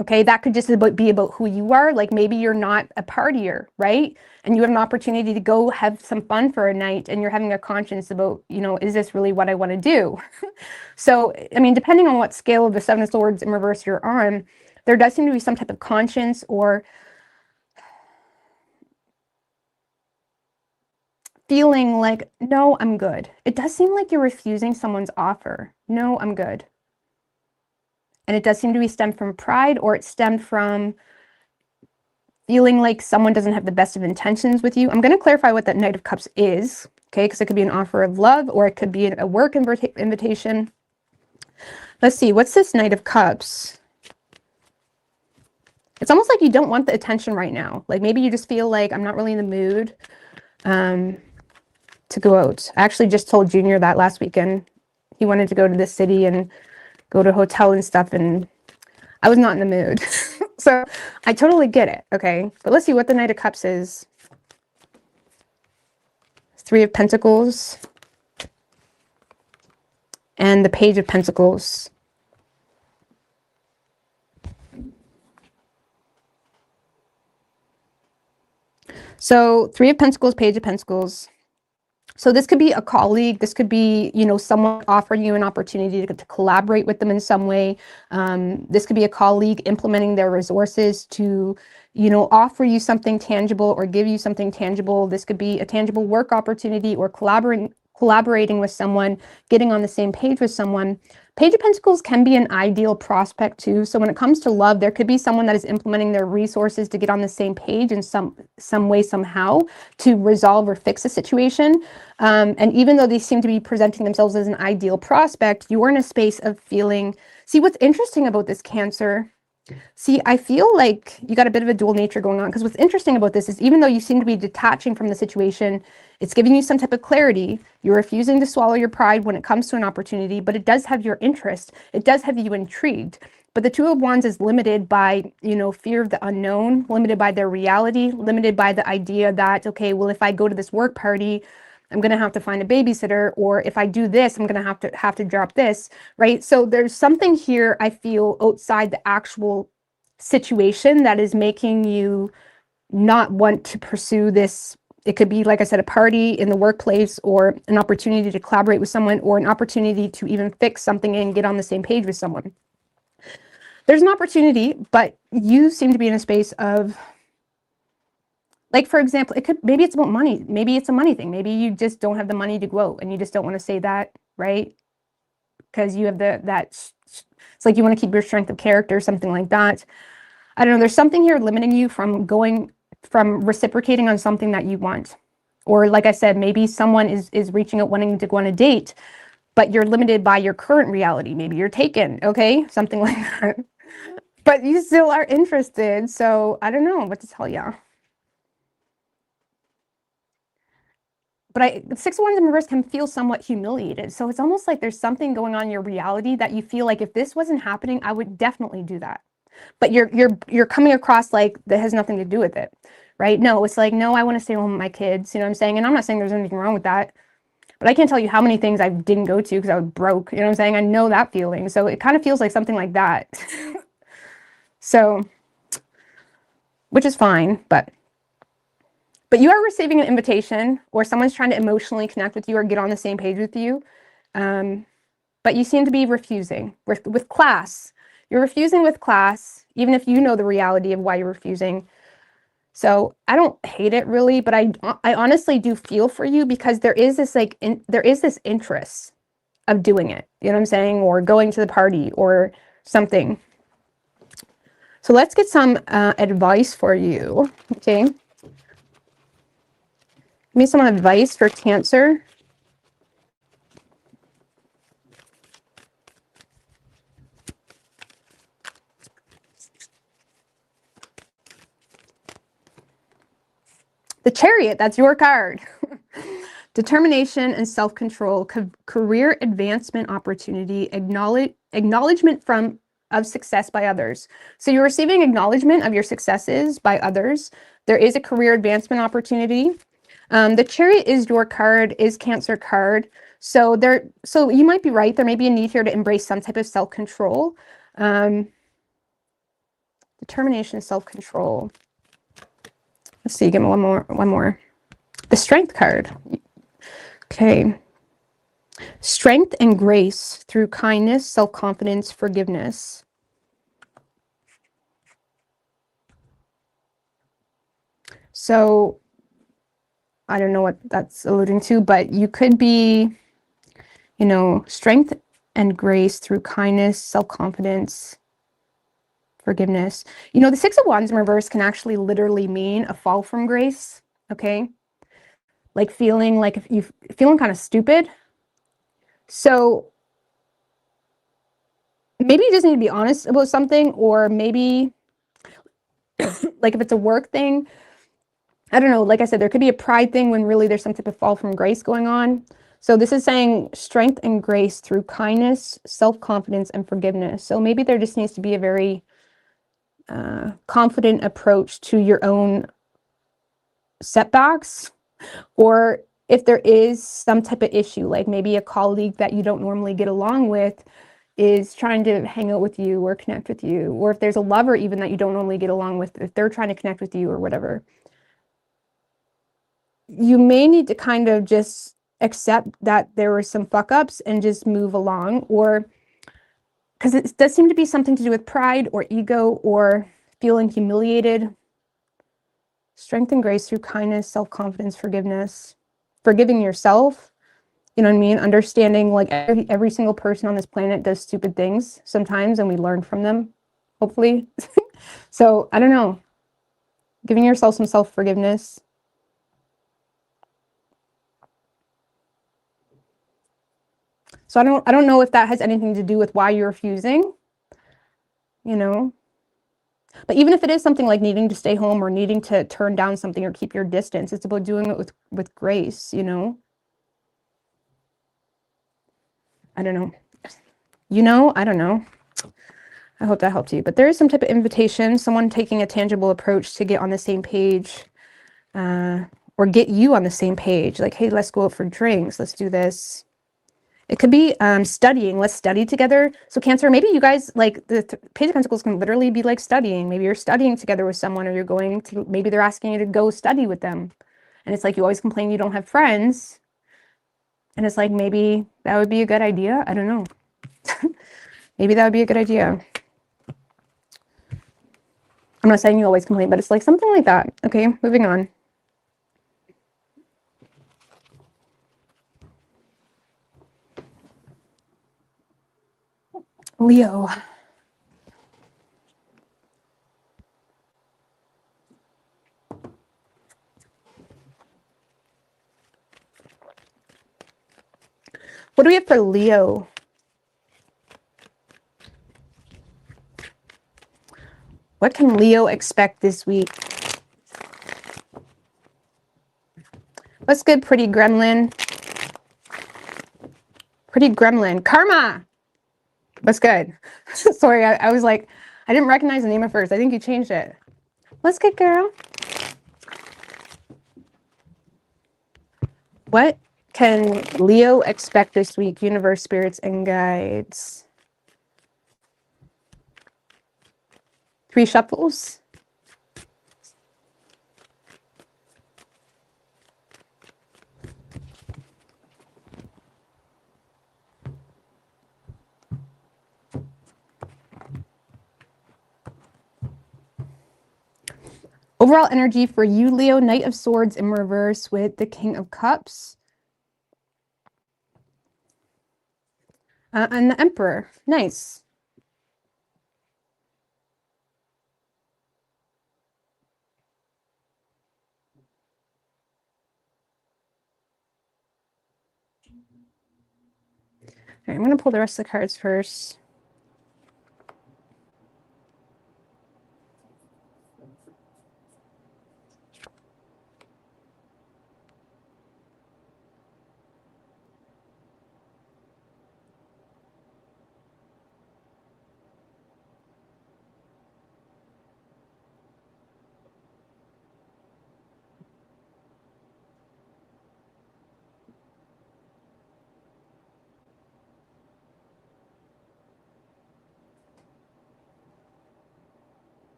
Okay, that could just be about who you are. Like maybe you're not a partier, right? And you have an opportunity to go have some fun for a night and you're having a conscience about, is this really what I want to do? So, I mean, depending on what scale of the Seven of Swords in reverse you're on, there does seem to be some type of conscience or feeling like, no, I'm good. It does seem like you're refusing someone's offer. No, I'm good. And it does seem to be stemmed from pride, or it stemmed from feeling like someone doesn't have the best of intentions with you. I'm going to clarify what that Knight of Cups is, okay? Because it could be an offer of love, or it could be a work invitation. Let's see, what's this Knight of Cups? It's almost like you don't want the attention right now. Like maybe you just feel like I'm not really in the mood to go out. I actually just told Junior that last weekend. He wanted to go to this city and go to a hotel and stuff, and I was not in the mood. So I totally get it, okay? But let's see what the Knight of Cups is. Three of Pentacles and the Page of Pentacles. So Three of Pentacles, Page of Pentacles. So this could be a colleague. This could be, someone offering you an opportunity to collaborate with them in some way. This could be a colleague implementing their resources to, offer you something tangible or give you something tangible. This could be a tangible work opportunity or collaborating with someone, getting on the same page with someone. Page of Pentacles can be an ideal prospect too. So when it comes to love, there could be someone that is implementing their resources to get on the same page in some way, somehow, to resolve or fix a situation. And even though they seem to be presenting themselves as an ideal prospect, you are in a space of feeling. See, what's interesting about this, Cancer, see, I feel like you got a bit of a dual nature going on, because what's interesting about this is even though you seem to be detaching from the situation, it's giving you some type of clarity. You're refusing to swallow your pride when it comes to an opportunity, but it does have your interest. It does have you intrigued. But the Two of Wands is limited by, fear of the unknown, limited by their reality, limited by the idea that, okay, well, if I go to this work party, I'm going to have to find a babysitter, or if I do this, I'm going to have to drop this, right? So there's something here, I feel, outside the actual situation that is making you not want to pursue this. It could be, like I said, a party in the workplace, or an opportunity to collaborate with someone, or an opportunity to even fix something and get on the same page with someone. There's an opportunity, but you seem to be in a space of, like, for example, maybe it's about money. Maybe it's a money thing. Maybe you just don't have the money to go out and you just don't want to say that, right? Because you have it's like you want to keep your strength of character or something like that. I don't know. There's something here limiting you from reciprocating on something that you want. Or like I said, maybe someone is reaching out wanting to go on a date, but you're limited by your current reality. Maybe you're taken, okay? Something like that. But you still are interested. So I don't know what to tell you. But the Six of Wands in reverse can feel somewhat humiliated. So it's almost like there's something going on in your reality that you feel like, if this wasn't happening, I would definitely do that. But you're coming across like that has nothing to do with it, right? No, it's like, no, I want to stay home with my kids. You know what I'm saying? And I'm not saying there's anything wrong with that, but I can't tell you how many things I didn't go to because I was broke. You know what I'm saying? I know that feeling. So it kind of feels like something like that. So, which is fine, but you are receiving an invitation, or someone's trying to emotionally connect with you or get on the same page with you. But you seem to be refusing with class. You're refusing with class, even if you know the reality of why you're refusing. So I don't hate it really, but I honestly do feel for you, because there is this there is this interest of doing it. You know what I'm saying? Or going to the party or something. So let's get some advice for you. Okay. Give me some advice for Cancer. The Chariot, that's your card. Determination and self-control, career advancement opportunity, acknowledgement of success by others. So you're receiving acknowledgement of your successes by others. There is a career advancement opportunity. The Chariot is your card, is Cancer card. So you might be right. There may be a need here to embrace some type of self-control. Determination, self-control. Let's see, give me one more. The Strength card. Okay. Strength and grace through kindness, self-confidence, forgiveness. So, I don't know what that's alluding to, but you could be, you know, strength and grace through kindness, self-confidence, forgiveness. You know, the Six of Wands in reverse can actually literally mean a fall from grace, okay? Like feeling like if you feeling kind of stupid. So maybe you just need to be honest about something, or maybe like if it's a work thing, I don't know, like I said, there could be a pride thing when really there's some type of fall from grace going on. So this is saying strength and grace through kindness, self-confidence, and forgiveness. So maybe there just needs to be a very confident approach to your own setbacks, or if there is some type of issue, like maybe a colleague that you don't normally get along with is trying to hang out with you or connect with you, or if there's a lover even that you don't normally get along with, if they're trying to connect with you or whatever, you may need to kind of just accept that there were some fuck ups and just move along, or because it does seem to be something to do with pride or ego or feeling humiliated. Strength and grace through kindness, self-confidence, forgiveness, forgiving yourself. You know what I mean? Understanding like every single person on this planet does stupid things sometimes, and we learn from them, hopefully. So I don't know. Giving yourself some self-forgiveness. So I don't know if that has anything to do with why you're refusing, you know. But even if it is something like needing to stay home or needing to turn down something or keep your distance, it's about doing it with grace, you know. I don't know. You know, I don't know. I hope that helped you. But there is some type of invitation, someone taking a tangible approach to get on the same page, or get you on the same page. Like, hey, let's go out for drinks. Let's do this. It could be studying. Let's study together. So Cancer, maybe you guys, like the Page of Pentacles can literally be like studying. Maybe you're studying together with someone, or you're going to, maybe they're asking you to go study with them. And it's like, you always complain you don't have friends. And it's like, maybe that would be a good idea. I don't know. Maybe that would be a good idea. I'm not saying you always complain, but it's like something like that. Okay, moving on. Leo. What do we have for Leo? What can Leo expect this week? What's good, pretty gremlin? Pretty gremlin. Karma! What's good? Sorry, I was like, I didn't recognize the name at first. I think you changed it. What's good, girl? What can Leo expect this week? Universe, spirits, and guides. 3 shuffles. Overall energy for you, Leo. Knight of Swords in reverse with the King of Cups. And the Emperor. Nice. All right, I'm going to pull the rest of the cards first.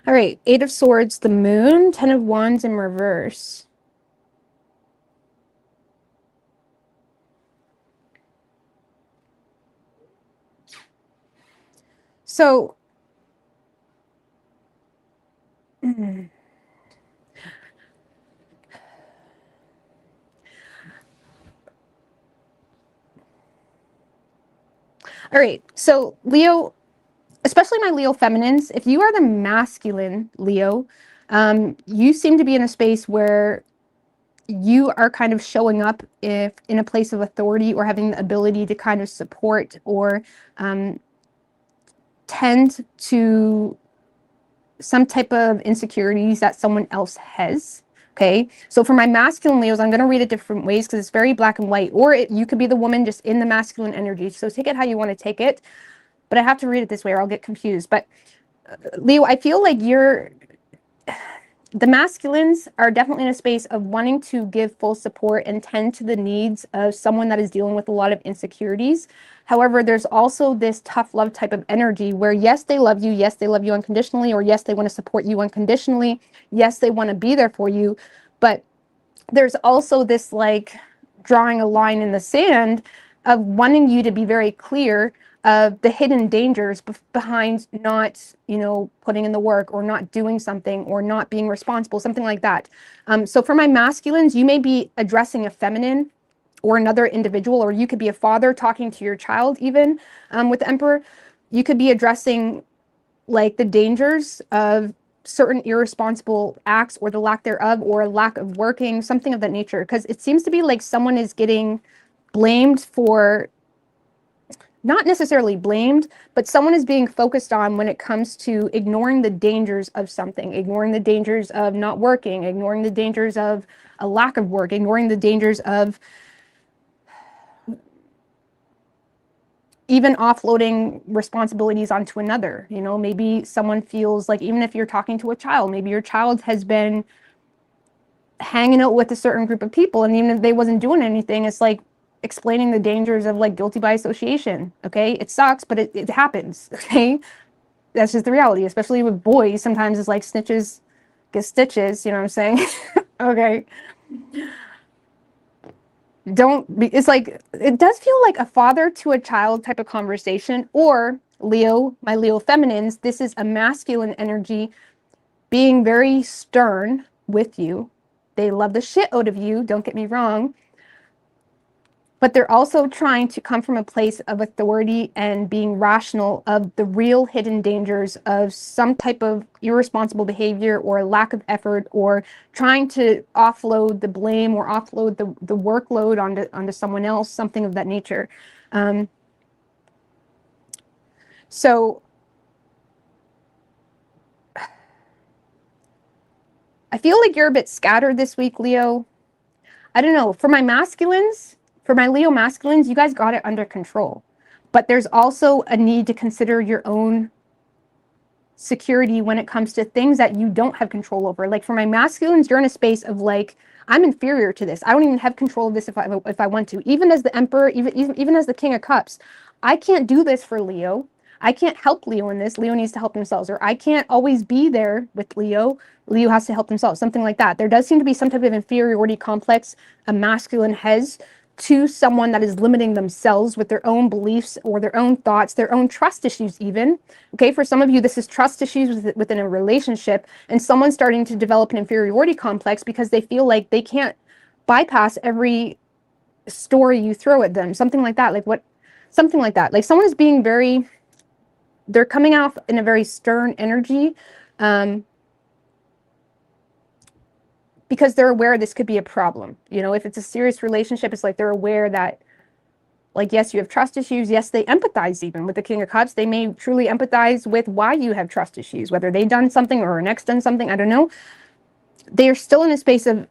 All right, Eight of Swords, the Moon, Ten of Wands in reverse. So, all right, so Leo, especially my Leo feminines, if you are the masculine Leo, you seem to be in a space where you are kind of showing up if in a place of authority or having the ability to kind of support or tend to some type of insecurities that someone else has. Okay, so for my masculine Leos, I'm going to read it different ways because it's very black and white, or you could be the woman just in the masculine energy. So take it how you want to take it, but I have to read it this way or I'll get confused. But Leo, I feel like the masculines are definitely in a space of wanting to give full support and tend to the needs of someone that is dealing with a lot of insecurities. However, there's also this tough love type of energy where, yes, they love you. Yes, they love you unconditionally, or yes, they want to support you unconditionally. Yes, they want to be there for you. But there's also this like drawing a line in the sand of wanting you to be very clear of the hidden dangers behind not, putting in the work or not doing something or not being responsible, something like that. So for my masculines, you may be addressing a feminine or another individual, or you could be a father talking to your child even with the Emperor. You could be addressing like the dangers of certain irresponsible acts or the lack thereof or lack of working, something of that nature. Because it seems to be like someone is getting blamed for, not necessarily blamed, but someone is being focused on when it comes to ignoring the dangers of something, ignoring the dangers of not working, ignoring the dangers of a lack of work, ignoring the dangers of even offloading responsibilities onto another. Maybe someone feels like, even if you're talking to a child, maybe your child has been hanging out with a certain group of people, and even if they wasn't doing anything, it's like explaining the dangers of like guilty by association. Okay, it sucks, but it happens. Okay, that's just the reality, especially with boys. Sometimes it's like snitches get stitches, you know what I'm saying? Okay, don't be, it's like, it does feel like a father to a child type of conversation. Or Leo, my Leo feminines, this is a masculine energy being very stern with you. They love the shit out of you, don't get me wrong, but they're also trying to come from a place of authority and being rational of the real hidden dangers of some type of irresponsible behavior or lack of effort, or trying to offload the blame or offload the workload onto someone else, something of that nature. So I feel like you're a bit scattered this week, Leo. I don't know. For my masculines, for my Leo masculines, you guys got it under control. But there's also a need to consider your own security when it comes to things that you don't have control over. Like for my masculines, you're in a space of like, I'm inferior to this. I don't even have control of this if I want to. Even as the Emperor, even as the King of Cups, I can't do this for Leo. I can't help Leo in this. Leo needs to help themselves. Or I can't always be there with Leo. Leo has to help themselves. Something like that. There does seem to be some type of inferiority complex a masculine has to someone that is limiting themselves with their own beliefs or their own thoughts, their own trust issues even. Okay, for some of you, this is trust issues within a relationship, and someone's starting to develop an inferiority complex because they feel like they can't bypass every story you throw at them. Something like that. Something like that. Like someone is being very, they're coming off in a very stern energy. Because they're aware this could be a problem. If it's a serious relationship, it's like they're aware that, like, yes, you have trust issues. Yes, they empathize even with the King of Cups. They may truly empathize with why you have trust issues, whether they've done something or an ex done something. I don't know. They're still in a space of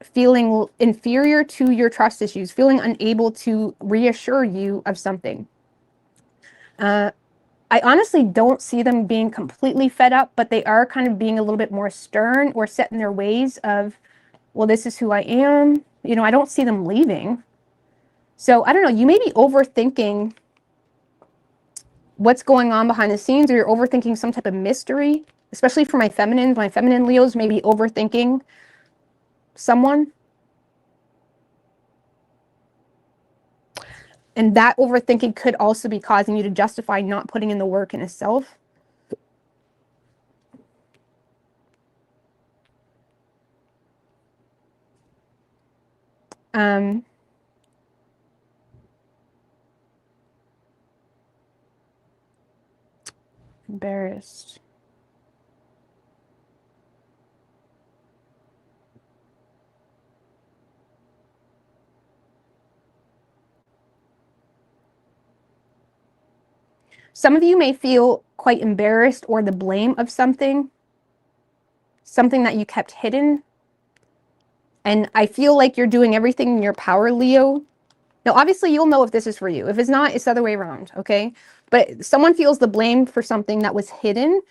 feeling inferior to your trust issues, feeling unable to reassure you of something. I honestly don't see them being completely fed up, but they are kind of being a little bit more stern or set in their ways of, well, this is who I am. I don't see them leaving. So I don't know, you may be overthinking what's going on behind the scenes, or you're overthinking some type of mystery especially for my feminine Leos may be overthinking someone. And that overthinking could also be causing you to justify not putting in the work in itself. Embarrassed. Some of you may feel quite embarrassed or the blame of something that you kept hidden. And I feel like you're doing everything in your power, Leo. Now, obviously, you'll know if this is for you. If it's not, it's the other way around, okay? But someone feels the blame for something that was hidden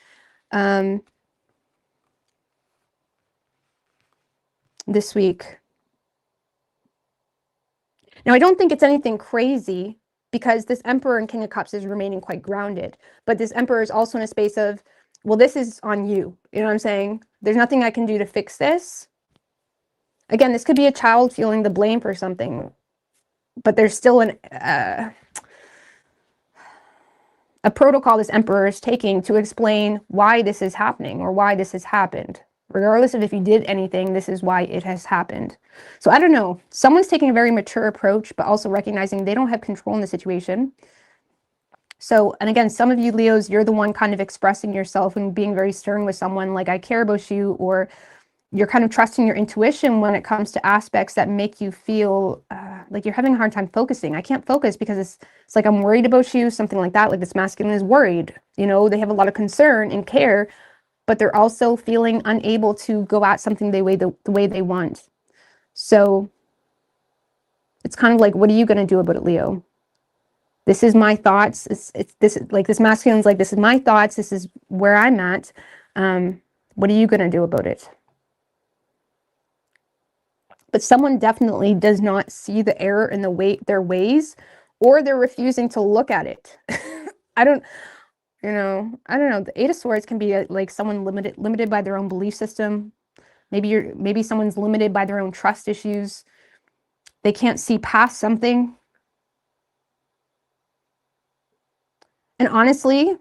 this week. Now, I don't think it's anything crazy because this Emperor and King of Cups is remaining quite grounded. But this Emperor is also in a space of, well, this is on you. You know what I'm saying? There's nothing I can do to fix this. Again, this could be a child feeling the blame for something, but there's still a protocol this Emperor is taking to explain why this is happening or why this has happened. Regardless of if you did anything, this is why it has happened. So I don't know. Someone's taking a very mature approach, but also recognizing they don't have control in the situation. So, and again, some of you Leos, you're the one kind of expressing yourself and being very stern with someone like, I care about you, or you're kind of trusting your intuition when it comes to aspects that make you feel like you're having a hard time focusing. I can't focus because it's like I'm worried about you, something like that. Like this masculine is worried. You know, they have a lot of concern and care, but they're also feeling unable to go at something the way they want. So it's kind of like, what are you going to do about it, Leo? This is my thoughts. It's this, like this masculine's like, this is my thoughts. This is where I'm at. What are you going to do about it? But someone definitely does not see the error in their ways, or they're refusing to look at it. I don't know. The Eight of Swords can be like someone limited by their own belief system. Maybe someone's limited by their own trust issues. They can't see past something. And honestly,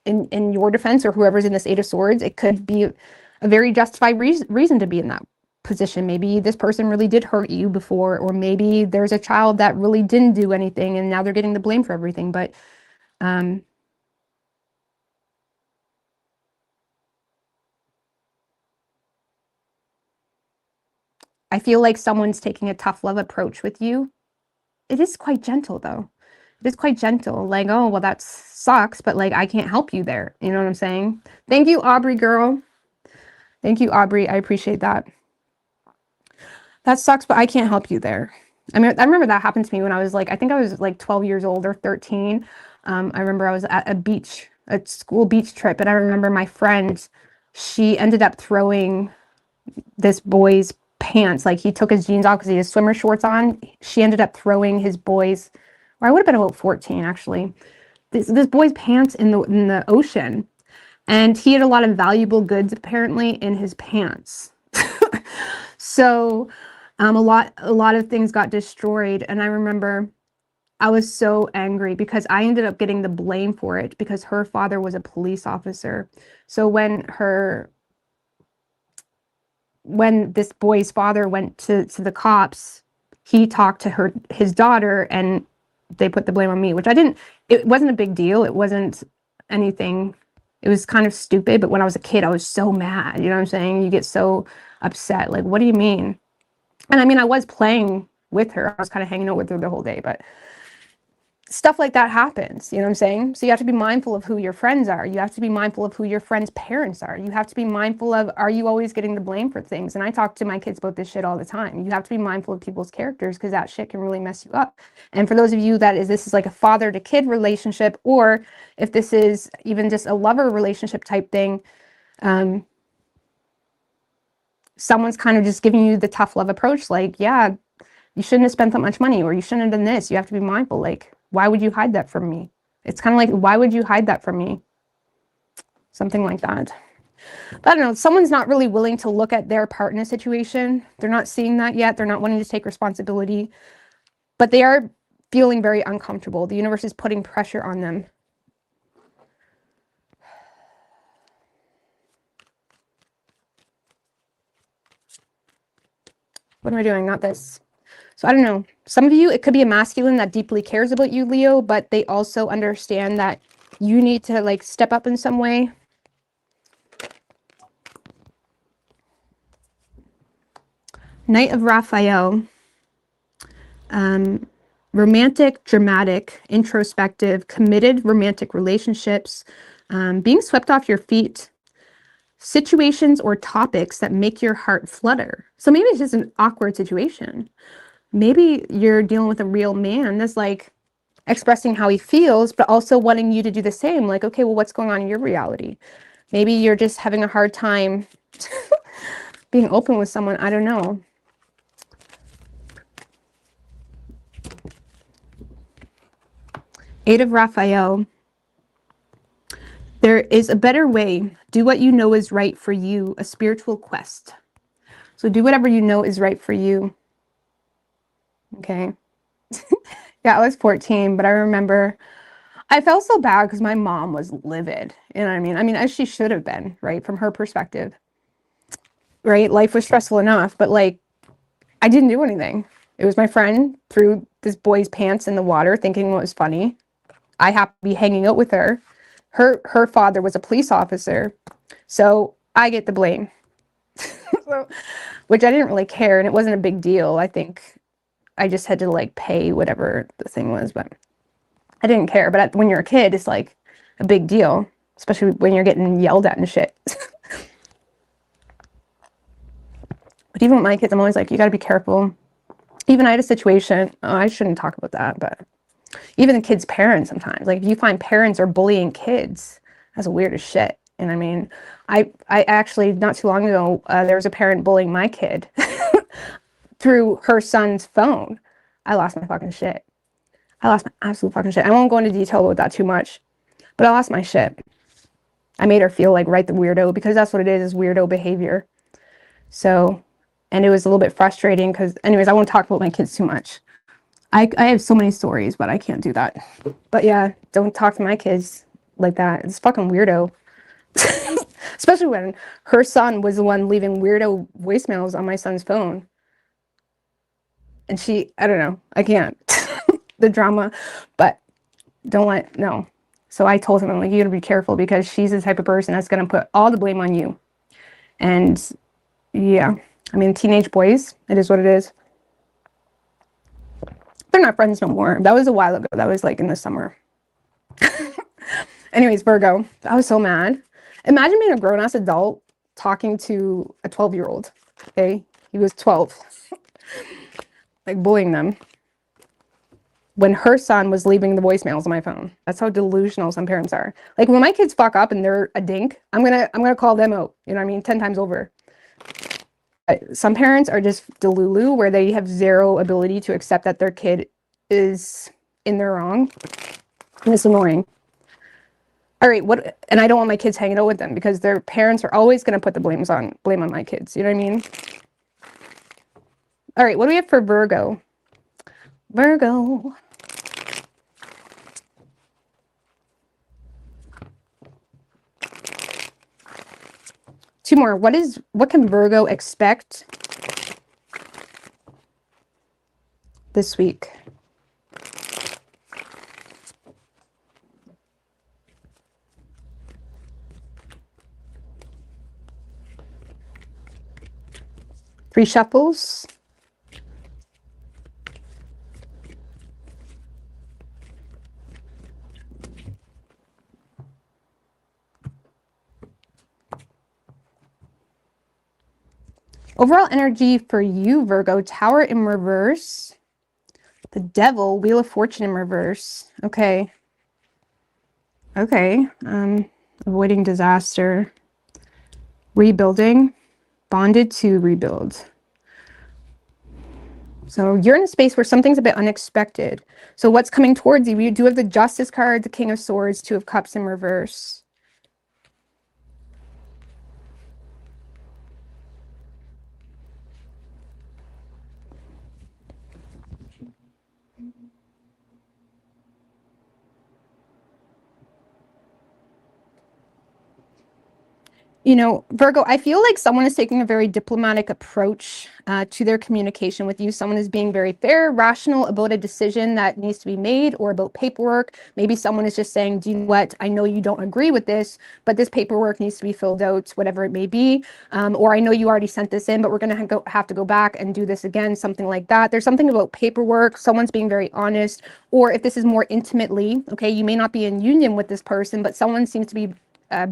in your defense or whoever's in this Eight of Swords, it could be a very justified reason to be in that position. Maybe this person really did hurt you before, or maybe there's a child that really didn't do anything and now they're getting the blame for everything. But I feel like someone's taking a tough love approach with you. It is quite gentle though. It is quite gentle. Like, oh, well, that sucks, but like, I can't help you there. You know what I'm saying? Thank you, Aubrey girl. Thank you, Aubrey. I appreciate that. That sucks, but I can't help you there. I mean, I remember that happened to me when I was like, I think I was like 12 years old or 13. I remember I was at a school beach trip, and I remember my friend, she ended up throwing this boy's pants. Like he took his jeans off because he had swimmer shorts on. She ended up throwing his boy's, or I would have been about 14 actually, this boy's pants in the ocean. And he had a lot of valuable goods apparently in his pants. So a lot of things got destroyed. And I remember I was so angry because I ended up getting the blame for it because her father was a police officer. So when this boy's father went to the cops, he talked to his daughter, and they put the blame on me, which it wasn't a big deal. It wasn't anything. It was kind of stupid, but when I was a kid, I was so mad. You know what I'm saying? You get so upset. Like, what do you mean? And I mean, I was playing with her. I was kind of hanging out with her the whole day, but stuff like that happens. You know what I'm saying? So you have to be mindful of who your friends are. You have to be mindful of who your friends' parents are. You have to be mindful of, are you always getting the blame for things? And I talk to my kids about this shit all the time. You have to be mindful of people's characters because that shit can really mess you up. And for those of you this is like a father to kid relationship, or if this is even just a lover relationship type thing, someone's kind of just giving you the tough love approach. Like, yeah, you shouldn't have spent that much money, or you shouldn't have done this. You have to be mindful. Like, why would you hide that from me? It's kind of like, why would you hide that from me? Something like that. But I don't know, someone's not really willing to look at their part in a situation. They're not seeing that yet. They're not wanting to take responsibility, but they are feeling very uncomfortable. The universe is putting pressure on them. What am I doing? Not this. So I don't know. Some of you, it could be a masculine that deeply cares about you, Leo, but they also understand that you need to like step up in some way. Knight of Raphael. Romantic, dramatic, introspective, committed romantic relationships, being swept off your feet, situations or topics that make your heart flutter. So maybe it's just an awkward situation. Maybe you're dealing with a real man that's like expressing how he feels, but also wanting you to do the same. Like, okay, well, what's going on in your reality? Maybe you're just having a hard time being open with someone. I don't know. Eight of Raphael. There is a better way. Do what you know is right for you, a spiritual quest. So do whatever you know is right for you. Okay. Yeah, I was 14, but I remember I felt so bad because my mom was livid. You know what I mean? I mean, as she should have been, right? From her perspective, right? Life was stressful enough, but like, I didn't do anything. It was my friend threw this boy's pants in the water thinking it was funny. I happened to be hanging out with her. Her father was a police officer, so I get the blame. So, which I didn't really care, and it wasn't a big deal. I think I just had to like pay whatever the thing was, but I didn't care. But when you're a kid, it's like a big deal, especially when you're getting yelled at and shit. But even with my kids, I'm always like, you got to be careful. Even I had a situation, I shouldn't talk about that, but even the kids' parents sometimes, like if you find parents are bullying kids, that's weird as shit. And I mean, I actually, not too long ago, there was a parent bullying my kid through her son's phone. I lost my fucking shit. I lost my absolute fucking shit. I won't go into detail about that too much, but I lost my shit. I made her feel like the weirdo, because that's what it is weirdo behavior. So, and it was a little bit frustrating because, anyways, I won't talk about my kids too much. I have so many stories, but I can't do that. But yeah, don't talk to my kids like that. It's fucking weirdo. Especially when her son was the one leaving weirdo voicemails on my son's phone. And I don't know, I can't. The drama, but no. So I told him, I'm like, you gotta be careful because she's the type of person that's gonna put all the blame on you. And yeah, I mean, teenage boys, it is what it is. They're not friends no more. That was a while ago. That was like in the summer. Anyways, Virgo, I was so mad. Imagine being a grown-ass adult talking to a 12-year-old. Okay, he was 12. Like bullying them. When her son was leaving the voicemails on my phone. That's how delusional some parents are. Like when my kids fuck up and they're a dink, I'm gonna call them out. You know what I mean? 10 times over. Some parents are just delulu, where they have zero ability to accept that their kid is in their wrong. And it's annoying. All right, and I don't want my kids hanging out with them because their parents are always going to put the blame on my kids. You know what I mean? All right, what do we have for Virgo? Virgo. Two more. What can Virgo expect this week? Three shuffles. Overall energy for you, Virgo. Tower in reverse. The Devil, Wheel of Fortune in reverse. Okay. Okay. Avoiding disaster. Rebuilding. Bonded to rebuild. So you're in a space where something's a bit unexpected. So what's coming towards you? You do have the Justice card, the King of Swords, Two of Cups in reverse. You know, Virgo, I feel like someone is taking a very diplomatic approach to their communication with you. Someone is being very fair, rational about a decision that needs to be made or about paperwork. Maybe someone is just saying, do you know what? I know you don't agree with this, but this paperwork needs to be filled out, whatever it may be. Or I know you already sent this in, but we're going to have to go back and do this again, something like that. There's something about paperwork. Someone's being very honest. Or if this is more intimately, okay, you may not be in union with this person, but someone seems to be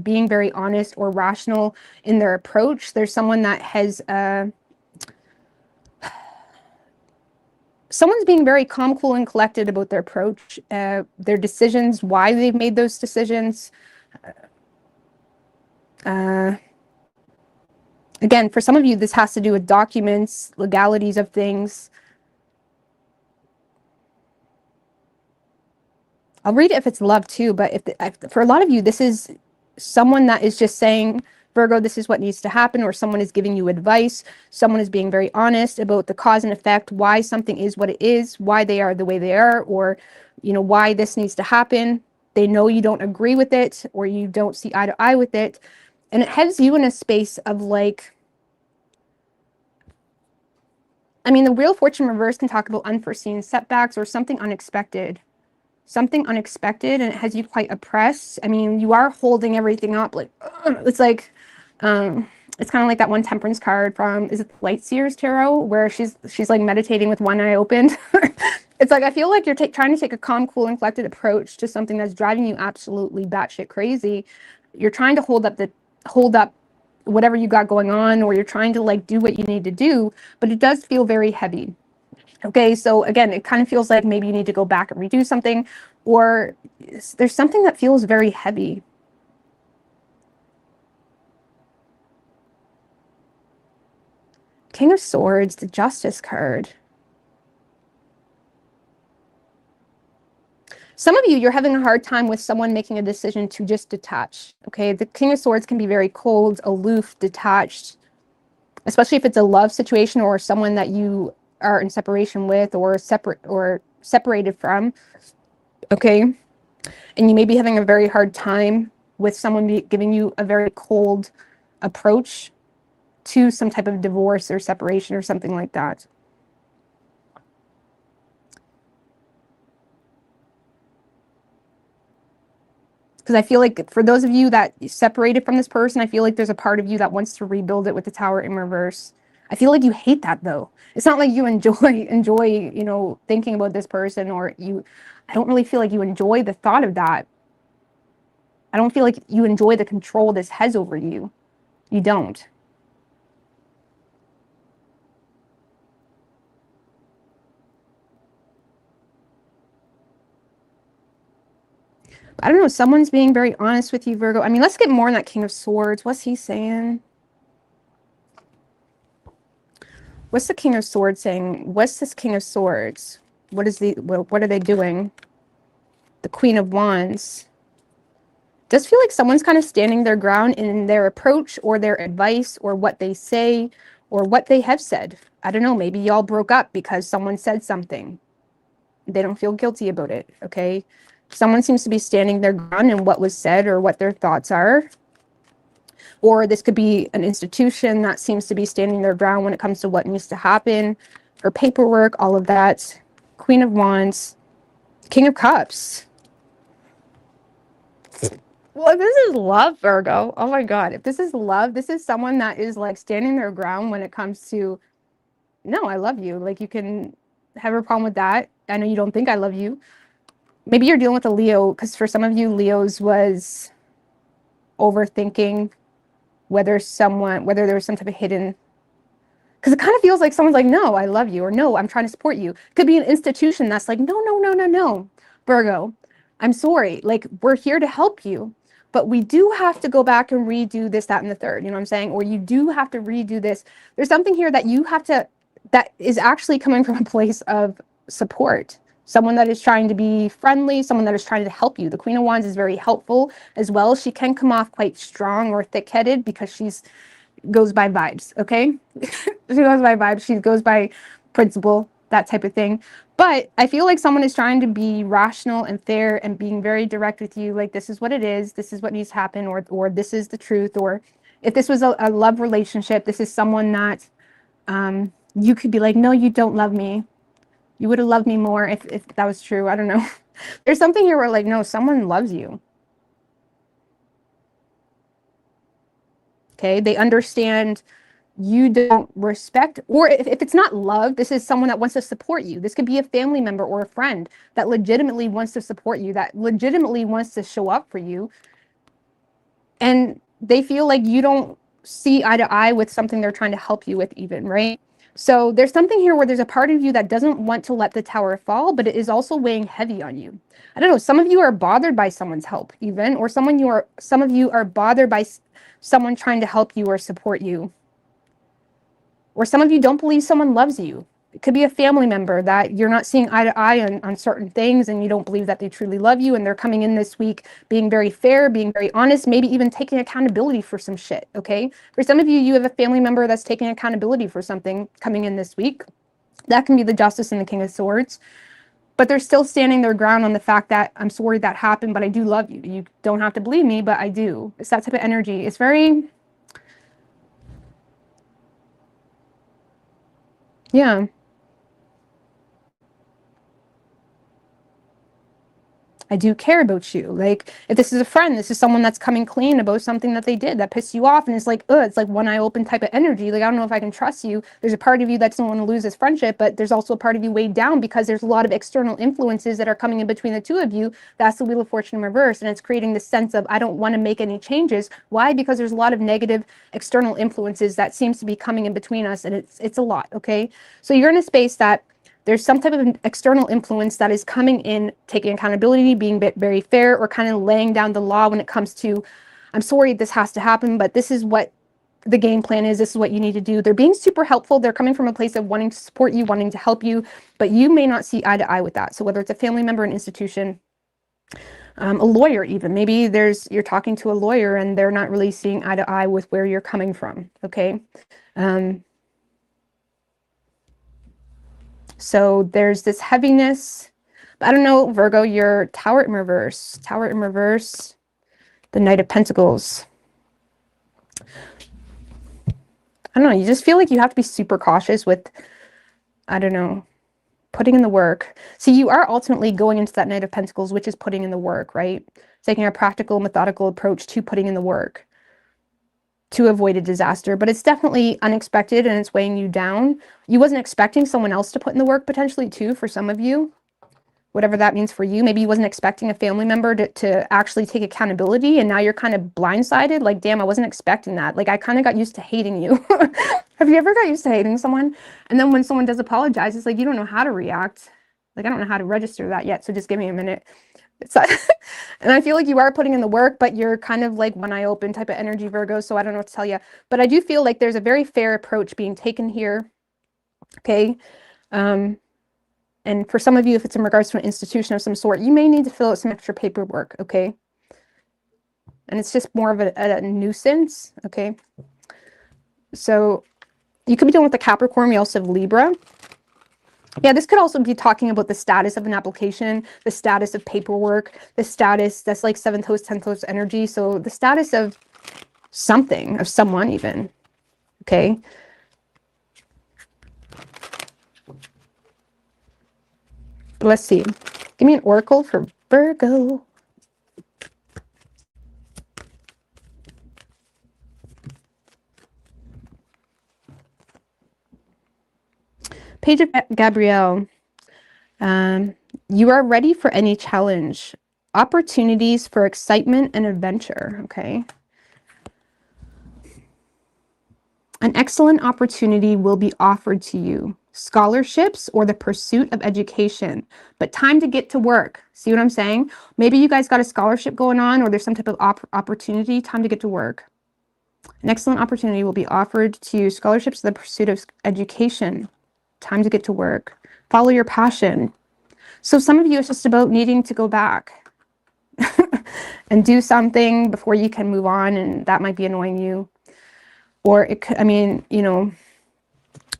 being very honest or rational in their approach. There's someone that has someone's being very calm, cool, and collected about their approach, their decisions, why they've made those decisions. Again, for some of you, this has to do with documents, legalities of things. I'll read it if it's love too, but for a lot of you, this is someone that is just saying, Virgo, this is what needs to happen, or someone is giving you advice. Someone is being very honest about the cause and effect, why something is what it is, why they are the way they are, or, you know, why this needs to happen. They know you don't agree with it, or you don't see eye to eye with it. And it has you in a space of like, I mean, the Wheel of Fortune reverse can talk about unforeseen setbacks or something unexpected. Something unexpected, and it has you quite oppressed. I mean, you are holding everything up. Like, it's like, it's kind of like that one Temperance card from, is it Lightseers Tarot, where she's like meditating with one eye open. It's like, I feel like you're trying to take a calm, cool, and collected approach to something that's driving you absolutely batshit crazy. You're trying to hold up whatever you got going on, or you're trying to like do what you need to do, but it does feel very heavy. Okay, so again, it kind of feels like maybe you need to go back and redo something, or there's something that feels very heavy. King of Swords, the Justice card. Some of you, you're having a hard time with someone making a decision to just detach. Okay, the King of Swords can be very cold, aloof, detached, especially if it's a love situation or someone that you are in separation with or separated from. Okay, and you may be having a very hard time with someone giving you a very cold approach to some type of divorce or separation or something like that. Because I feel like for those of you that separated from this person, I feel like there's a part of you that wants to rebuild it with the Tower in reverse. I feel like you hate that though. It's not like you enjoy, you know, thinking about this person, or I don't really feel like you enjoy the thought of that. I don't feel like you enjoy the control this has over you. You don't. I don't know. Someone's being very honest with you, Virgo. I mean, let's get more on that King of Swords. What's he saying? What's the King of Swords saying? What's this King of Swords? What are they doing? The Queen of Wands. Does feel like someone's kind of standing their ground in their approach or their advice or what they say or what they have said. I don't know. Maybe y'all broke up because someone said something. They don't feel guilty about it. Okay. Someone seems to be standing their ground in what was said or what their thoughts are. Or this could be an institution that seems to be standing their ground when it comes to what needs to happen, or paperwork, all of that. Queen of Wands, King of Cups. Well, if this is love, Virgo, oh my God, if this is love, this is someone that is like standing their ground when it comes to, no, I love you. Like, you can have a problem with that. I know you don't think I love you. Maybe you're dealing with a Leo, because for some of you, Leo's was overthinking whether there was some type of hidden, because it kind of feels like someone's like, no, I love you, or no, I'm trying to support you. Could be an institution that's like, no, Virgo, I'm sorry. Like, we're here to help you, but we do have to go back and redo this, that, and the third. You know what I'm saying? Or you do have to redo this. There's something here that you have to, that is actually coming from a place of support. Someone that is trying to be friendly, someone that is trying to help you. The Queen of Wands is very helpful as well. She can come off quite strong or thick-headed because she's goes by vibes, okay? She goes by vibes. She goes by principle, that type of thing. But I feel like someone is trying to be rational and fair and being very direct with you. Like, this is what it is. This is what needs to happen, or this is the truth, or, If this was a love relationship, this is someone that you could be like, no, you don't love me. You would have loved me more if that was true. I don't know. There's something here where like, no, someone loves you. Okay. They understand you don't respect, or if it's not love, this is someone that wants to support you. This could be a family member or a friend that legitimately wants to support you, that legitimately wants to show up for you. And they feel like you don't see eye to eye with something they're trying to help you with even, right? So there's something here where there's a part of you that doesn't want to let the tower fall, but it is also weighing heavy on you. I don't know, some of you are bothered by someone's help even, or some of you are bothered by someone trying to help you or support you. Or some of you don't believe someone loves you. It could be a family member that you're not seeing eye to eye on certain things, and you don't believe that they truly love you, and they're coming in this week being very fair, being very honest, maybe even taking accountability for some shit, okay? For some of you, you have a family member that's taking accountability for something coming in this week. That can be the Justice and the King of Swords. But they're still standing their ground on the fact that I'm sorry that happened, but I do love you. You don't have to believe me, but I do. It's that type of energy. It's very... yeah. I do care about you. Like, if this is a friend, this is someone that's coming clean about something that they did that pissed you off, and it's like, it's like one eye open type of energy. Like, I don't know if I can trust you. There's a part of you that doesn't want to lose this friendship, but there's also a part of you weighed down because there's a lot of external influences that are coming in between the two of you. That's the Wheel of Fortune in reverse, and it's creating this sense of, I don't want to make any changes. Why? Because there's a lot of negative external influences that seems to be coming in between us, and it's a lot, okay? So you're in a space that there's some type of external influence that is coming in, taking accountability, being very fair, or kind of laying down the law when it comes to, I'm sorry this has to happen, but this is what the game plan is. This is what you need to do. They're being super helpful. They're coming from a place of wanting to support you, wanting to help you, but you may not see eye to eye with that. So whether it's a family member, an institution, a lawyer even, maybe you're talking to a lawyer and they're not really seeing eye to eye with where you're coming from, okay? So there's this heaviness. I don't know, Virgo, your Tower in reverse. Tower in reverse, the Knight of Pentacles. I don't know, you just feel like you have to be super cautious with, I don't know, putting in the work. See, you are ultimately going into that Knight of Pentacles, which is putting in the work, right? Taking a practical, methodical approach to putting in the work to avoid a disaster, but it's definitely unexpected and it's weighing you down. You wasn't expecting someone else to put in the work potentially too, for some of you, whatever that means for you. Maybe you wasn't expecting a family member to actually take accountability, and now you're kind of blindsided. Like, damn, I wasn't expecting that. Like, I kind of got used to hating you. Have you ever got used to hating someone? And then when someone does apologize, it's like, you don't know how to react. Like, I don't know how to register that yet, so just give me a minute. And I feel like you are putting in the work, but you're kind of like one eye open type of energy, Virgo, so I don't know what to tell you. But I do feel like there's a very fair approach being taken here, okay? And for some of you, if it's in regards to an institution of some sort, you may need to fill out some extra paperwork, okay? And it's just more of a nuisance, okay? So you could be dealing with the Capricorn. We also have Libra. Yeah, this could also be talking about the status of an application, the status of paperwork, the status that's like 7th house, 10th house energy. So the status of something, of someone even, okay? But let's see. Give me an oracle for Virgo. Page of Gabrielle. You are ready for any challenge. Opportunities for excitement and adventure, okay? An excellent opportunity will be offered to you. Scholarships or the pursuit of education, but time to get to work. See what I'm saying? Maybe you guys got a scholarship going on, or there's some type of opportunity, time to get to work. An excellent opportunity will be offered to you. Scholarships, the pursuit of education, time to get to work. Follow your passion. So some of you, it's just about needing to go back and do something before you can move on, and that might be annoying you. Or it could, I mean, you know,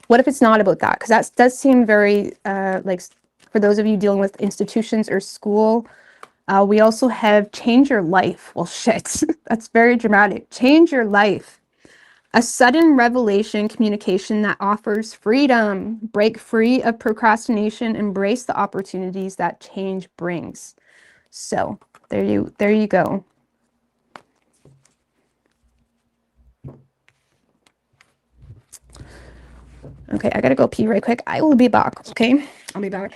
what if it's not about that? Because that does seem very, like, for those of you dealing with institutions or school, we also have change your life. Well, shit, that's very dramatic. Change your life. A sudden revelation communication that offers freedom. Break free of procrastination, embrace the opportunities that change brings. So there you go. Okay, I gotta go pee right quick. I will be back, okay? I'll be back.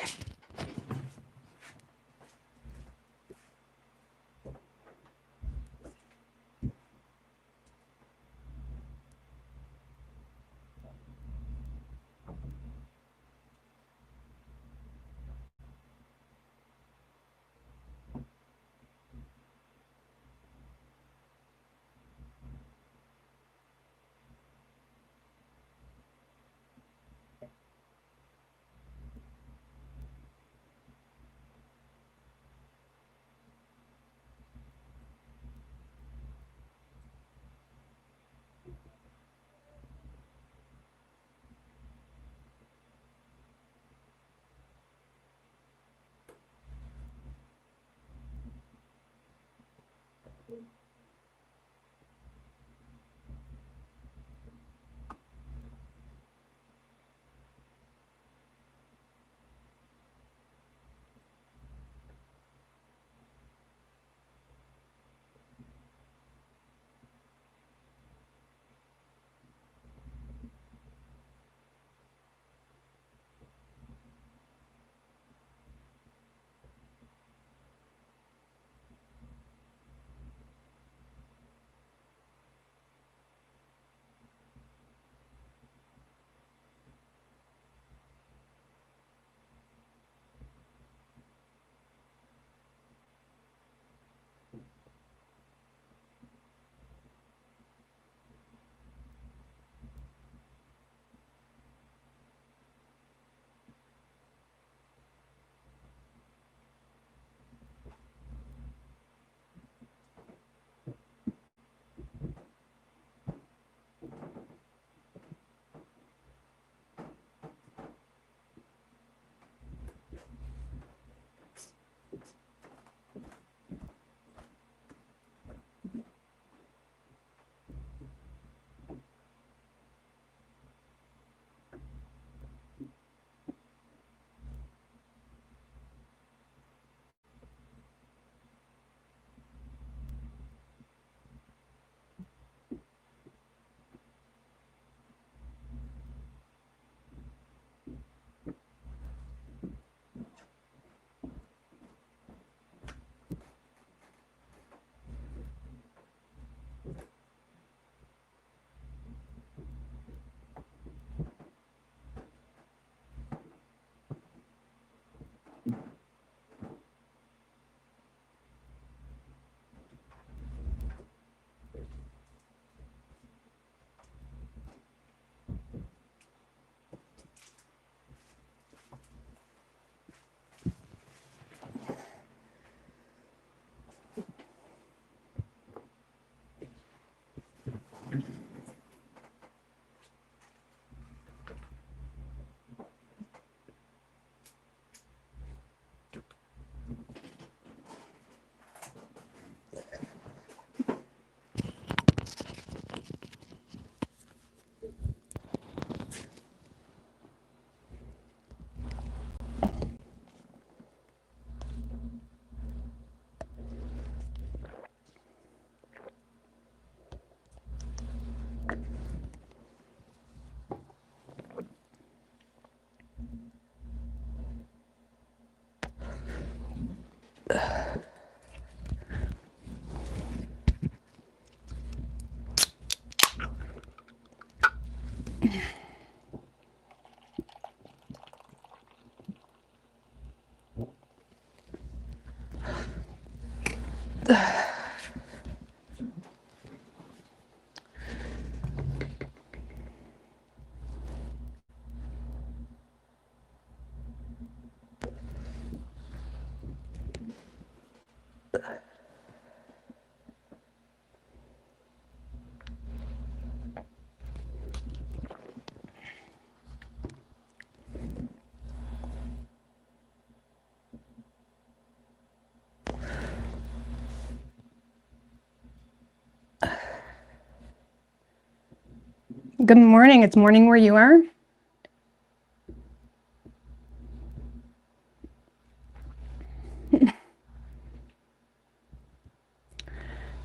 Good morning. It's morning where you are.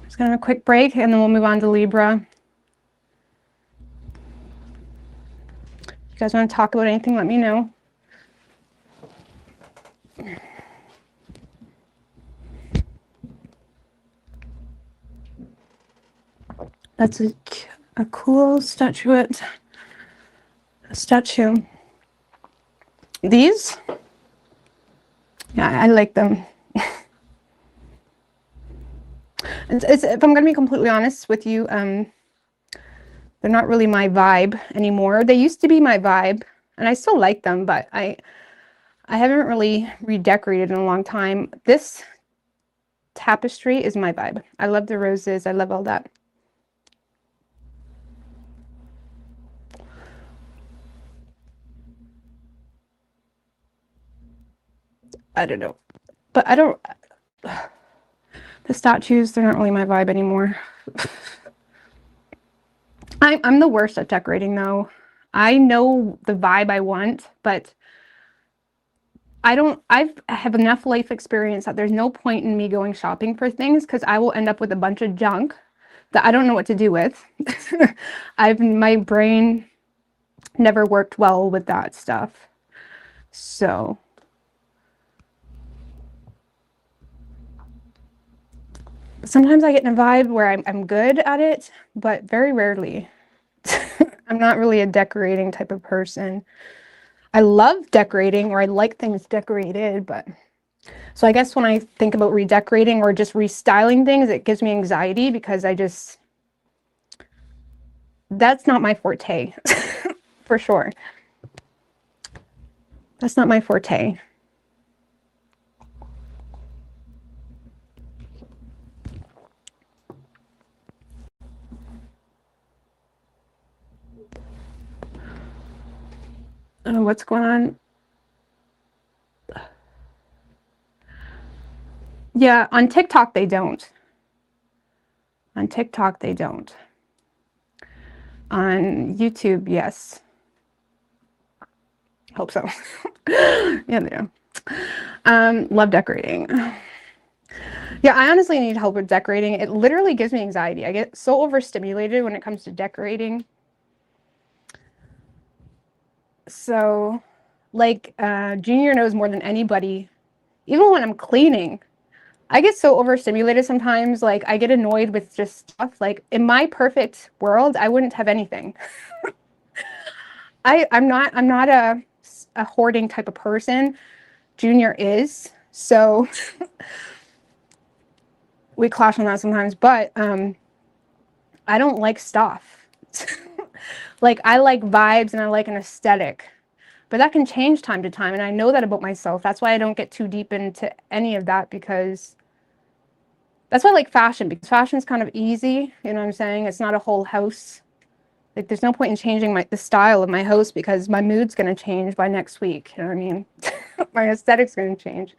Just gonna have a quick break and then we'll move on to Libra. If you guys want to talk about anything, let me know. That's a cool statue. These? Yeah, I like them. If I'm going to be completely honest with you, they're not really my vibe anymore. They used to be my vibe, and I still like them, but I haven't really redecorated in a long time. This tapestry is my vibe. I love the roses. I love all that. I don't know, but I don't. The statues, they're not really my vibe anymore. I'm the worst at decorating though. I know the vibe I want, but I have enough life experience that there's no point in me going shopping for things because I will end up with a bunch of junk that I don't know what to do with. My brain never worked well with that stuff. So sometimes I get in a vibe where I'm good at it, but very rarely. I'm not really a decorating type of person. I love decorating, or I like things decorated, but so I guess when I think about redecorating or just restyling things, it gives me anxiety because that's not my forte. For sure. That's not my forte. What's going on? Yeah, on TikTok they don't. On TikTok they don't. On YouTube, yes. Hope so. Yeah, they do. Love decorating. Yeah, I honestly need help with decorating. It literally gives me anxiety. I get so overstimulated when it comes to decorating. So, like, Junior knows more than anybody. Even when I'm cleaning, I get so overstimulated sometimes. Like, I get annoyed with just stuff. Like, in my perfect world, I wouldn't have anything. I'm not a hoarding type of person. Junior is. So we clash on that sometimes, but I don't like stuff. Like, I like vibes and I like an aesthetic, but that can change time to time, and I know that about myself. That's why I don't get too deep into any of that, because that's why I like fashion, because fashion's kind of easy, you know what I'm saying? It's not a whole house. Like, there's no point in changing the style of my house because my mood's going to change by next week, you know what I mean? My aesthetic's going to change.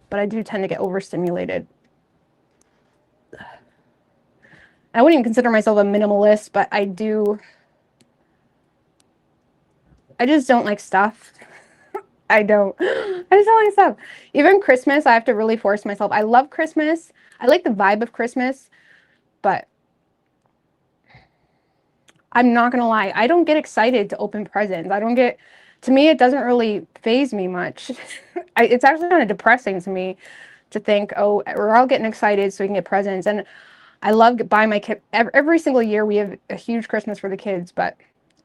But I do tend to get overstimulated. I wouldn't even consider myself a minimalist, but I just don't like stuff. I just don't like stuff. Even Christmas, I have to really force myself. I love Christmas. I like the vibe of Christmas, but I'm not gonna lie, I don't get excited to open presents. To me, it doesn't really faze me much. It's actually kind of depressing to me to think, oh, we're all getting excited so we can get presents. And I love buying my kid. Every single year we have a huge Christmas for the kids, but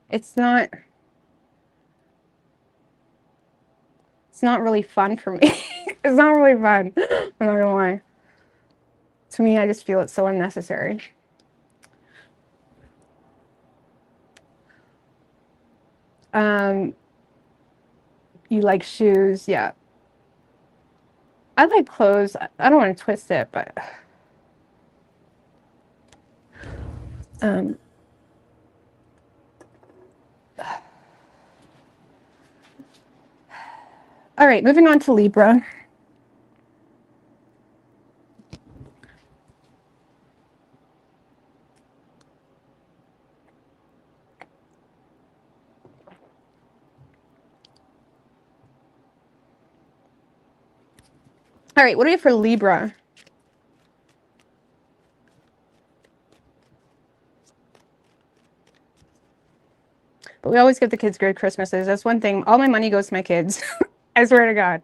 it's not really fun for me. It's not really fun. I'm not gonna lie. To me, I just feel it's so unnecessary. You like shoes, yeah. I like clothes. I don't want to twist it, but all right, moving on to Libra. All right, what do we have for Libra? But we always give the kids good Christmases. That's one thing. All my money goes to my kids. I swear to God.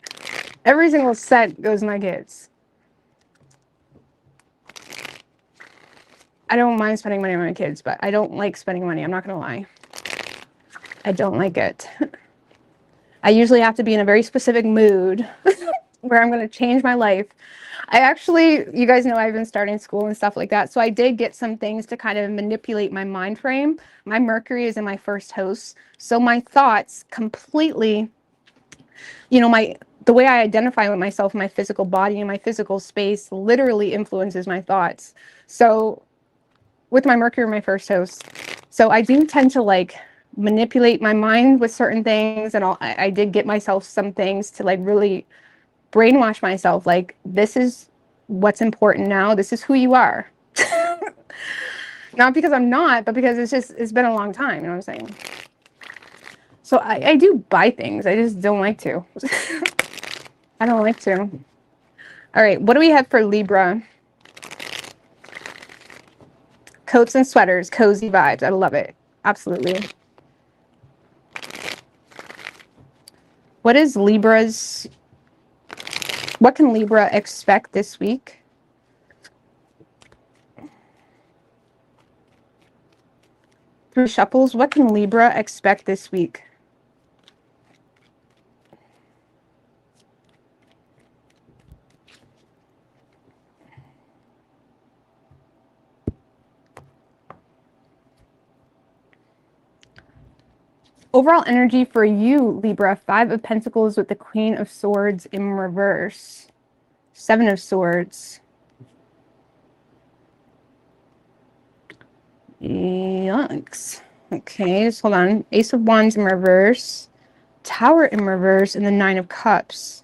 Every single cent goes to my kids. I don't mind spending money on my kids, but I don't like spending money. I'm not going to lie. I don't like it. I usually have to be in a very specific mood where I'm going to change my life. I actually, you guys know I've been starting school and stuff like that. So I did get some things to kind of manipulate my mind frame. My Mercury is in my first house. So my thoughts completely, you know, the way I identify with myself, my physical body and my physical space literally influences my thoughts. So with my Mercury in my first house. So I do tend to like manipulate my mind with certain things. And I did get myself some things to like really brainwash myself. Like, this is what's important now. This is who you are. Not because I'm not, but because it's been a long time. You know what I'm saying? So I do buy things. I just don't like to. I don't like to. All right. What do we have for Libra? Coats and sweaters, cozy vibes. I love it. Absolutely. What is Libra's, what can Libra expect this week? Three shuffles. What can Libra expect this week? Overall energy for you, Libra. 5 of Pentacles with the Queen of Swords in reverse. 7 of Swords. Yikes. Okay, just hold on. Ace of Wands in reverse. Tower in reverse. And the 9 of Cups.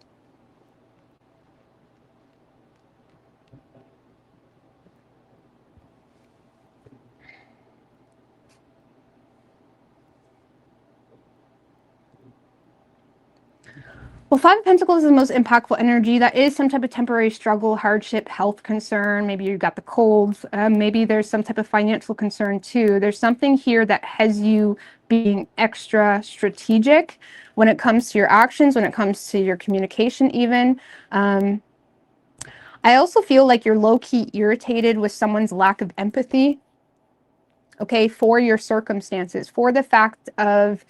Well, 5 of Pentacles is the most impactful energy. That is some type of temporary struggle, hardship, health concern. Maybe you got the colds. Maybe there's some type of financial concern too. There's something here that has you being extra strategic when it comes to your actions, when it comes to your communication even. I also feel like you're low-key irritated with someone's lack of empathy, okay, for your circumstances, for the fact of,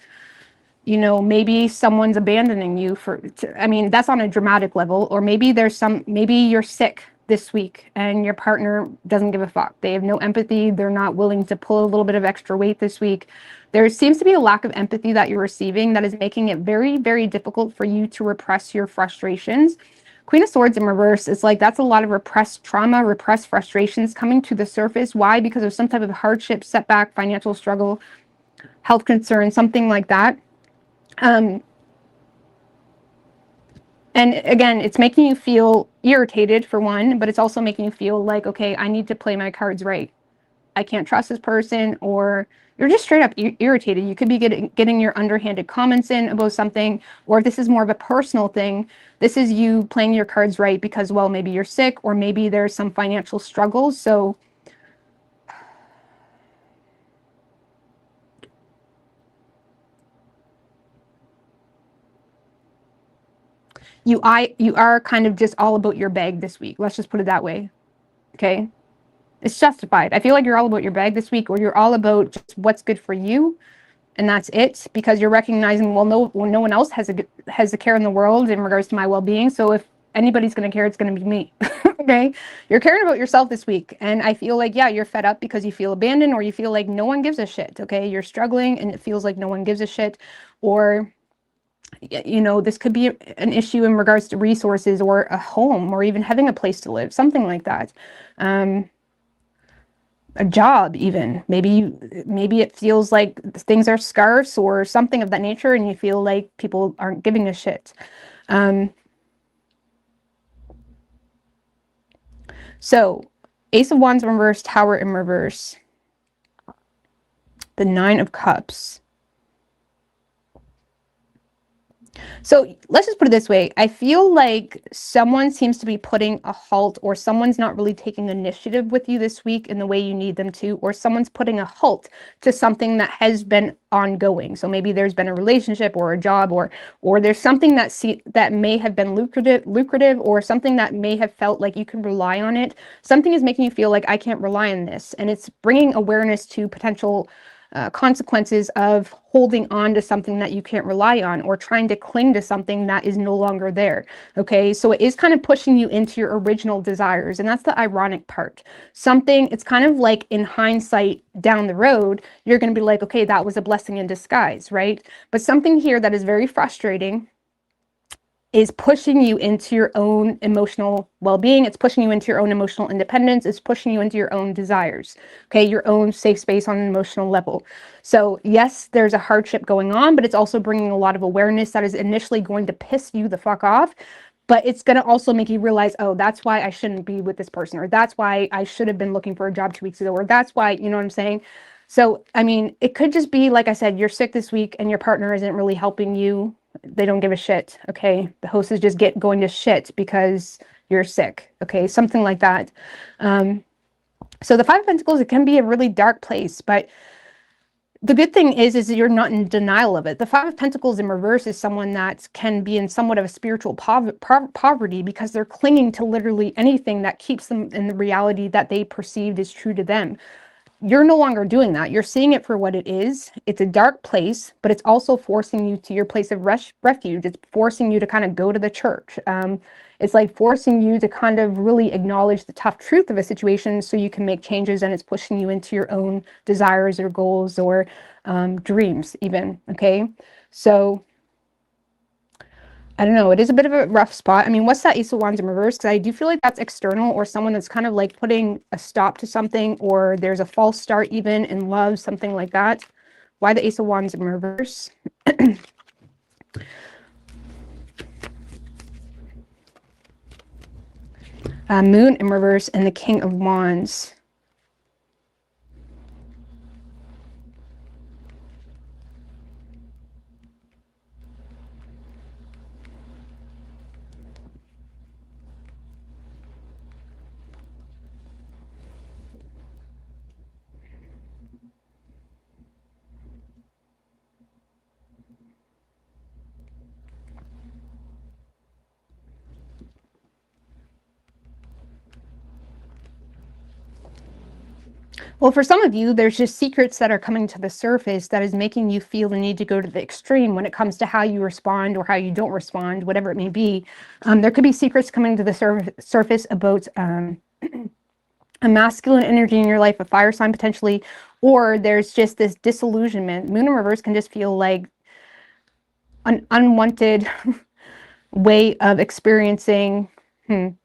you know, maybe someone's abandoning you I mean, that's on a dramatic level. Or maybe maybe you're sick this week and your partner doesn't give a fuck. They have no empathy. They're not willing to pull a little bit of extra weight this week. There seems to be a lack of empathy that you're receiving that is making it very, very difficult for you to repress your frustrations. Queen of Swords in reverse is like, that's a lot of repressed trauma, repressed frustrations coming to the surface. Why? Because of some type of hardship, setback, financial struggle, health concern, something like that. And again, it's making you feel irritated for one, but it's also making you feel like, okay, I need to play my cards right. I can't trust this person, or you're just straight up irritated. You could be getting your underhanded comments in about something, or if this is more of a personal thing, this is you playing your cards right because, well, maybe you're sick, or maybe there's some financial struggles. So you are kind of just all about your bag this week. Let's just put it that way. Okay. It's justified. I feel like you're all about your bag this week, or you're all about just what's good for you, and that's it. Because you're recognizing, well, no one else has a care in the world in regards to my well-being. So if anybody's going to care, it's going to be me. Okay, you're caring about yourself this week, and I feel like, yeah, you're fed up because you feel abandoned, or you feel like no one gives a shit. Okay, you're struggling, and it feels like no one gives a shit, or you know, this could be an issue in regards to resources, or a home, or even having a place to live, something like that. A job even. Maybe it feels like things are scarce or something of that nature, and you feel like people aren't giving a shit. So Ace of Wands in reverse, Tower in reverse, the 9 of Cups, So let's just put it this way. I feel like someone seems to be putting a halt, or someone's not really taking initiative with you this week in the way you need them to, or someone's putting a halt to something that has been ongoing. So maybe there's been a relationship or a job, or there's something that may have been lucrative, or something that may have felt like you can rely on it. Something is making you feel like I can't rely on this, and it's bringing awareness to potential consequences of holding on to something that you can't rely on, or trying to cling to something that is no longer there. Okay, so it is kind of pushing you into your original desires, and that's the ironic part. It's kind of like in hindsight down the road, you're going to be like, okay, that was a blessing in disguise, right? But something here that is very frustrating is pushing you into your own emotional well-being. It's pushing you into your own emotional independence. It's pushing you into your own desires, okay? Your own safe space on an emotional level. So yes, there's a hardship going on, but it's also bringing a lot of awareness that is initially going to piss you the fuck off, but it's going to also make you realize, oh, that's why I shouldn't be with this person, or that's why I should have been looking for a job 2 weeks ago, or that's why, you know what I'm saying? So, I mean, it could just be, like I said, you're sick this week and your partner isn't really helping you. They don't give a shit, okay? The host is just going to shit because you're sick, okay? Something like that. So the Five of Pentacles, it can be a really dark place, but the good thing is that you're not in denial of it. The Five of Pentacles in reverse is someone that can be in somewhat of a spiritual poverty because they're clinging to literally anything that keeps them in the reality that they perceived is true to them. You're no longer doing that. You're seeing it for what it is. It's a dark place, but it's also forcing you to your place of refuge. It's forcing you to kind of go to the church. It's like forcing you to kind of really acknowledge the tough truth of a situation so you can make changes, and it's pushing you into your own desires or goals or dreams even, okay? So I don't know. It is a bit of a rough spot. I mean, what's that Ace of Wands in reverse? Because I do feel like that's external, or someone that's kind of like putting a stop to something, or there's a false start even in love, something like that. Why the Ace of Wands in reverse? Moon in reverse and the King of Wands. Well, for some of you, there's just secrets that are coming to the surface that is making you feel the need to go to the extreme when it comes to how you respond or how you don't respond, whatever it may be. There could be secrets coming to the surface about a masculine energy in your life, a fire sign potentially, or there's just this disillusionment. Moon in reverse can just feel like an unwanted way of experiencing, an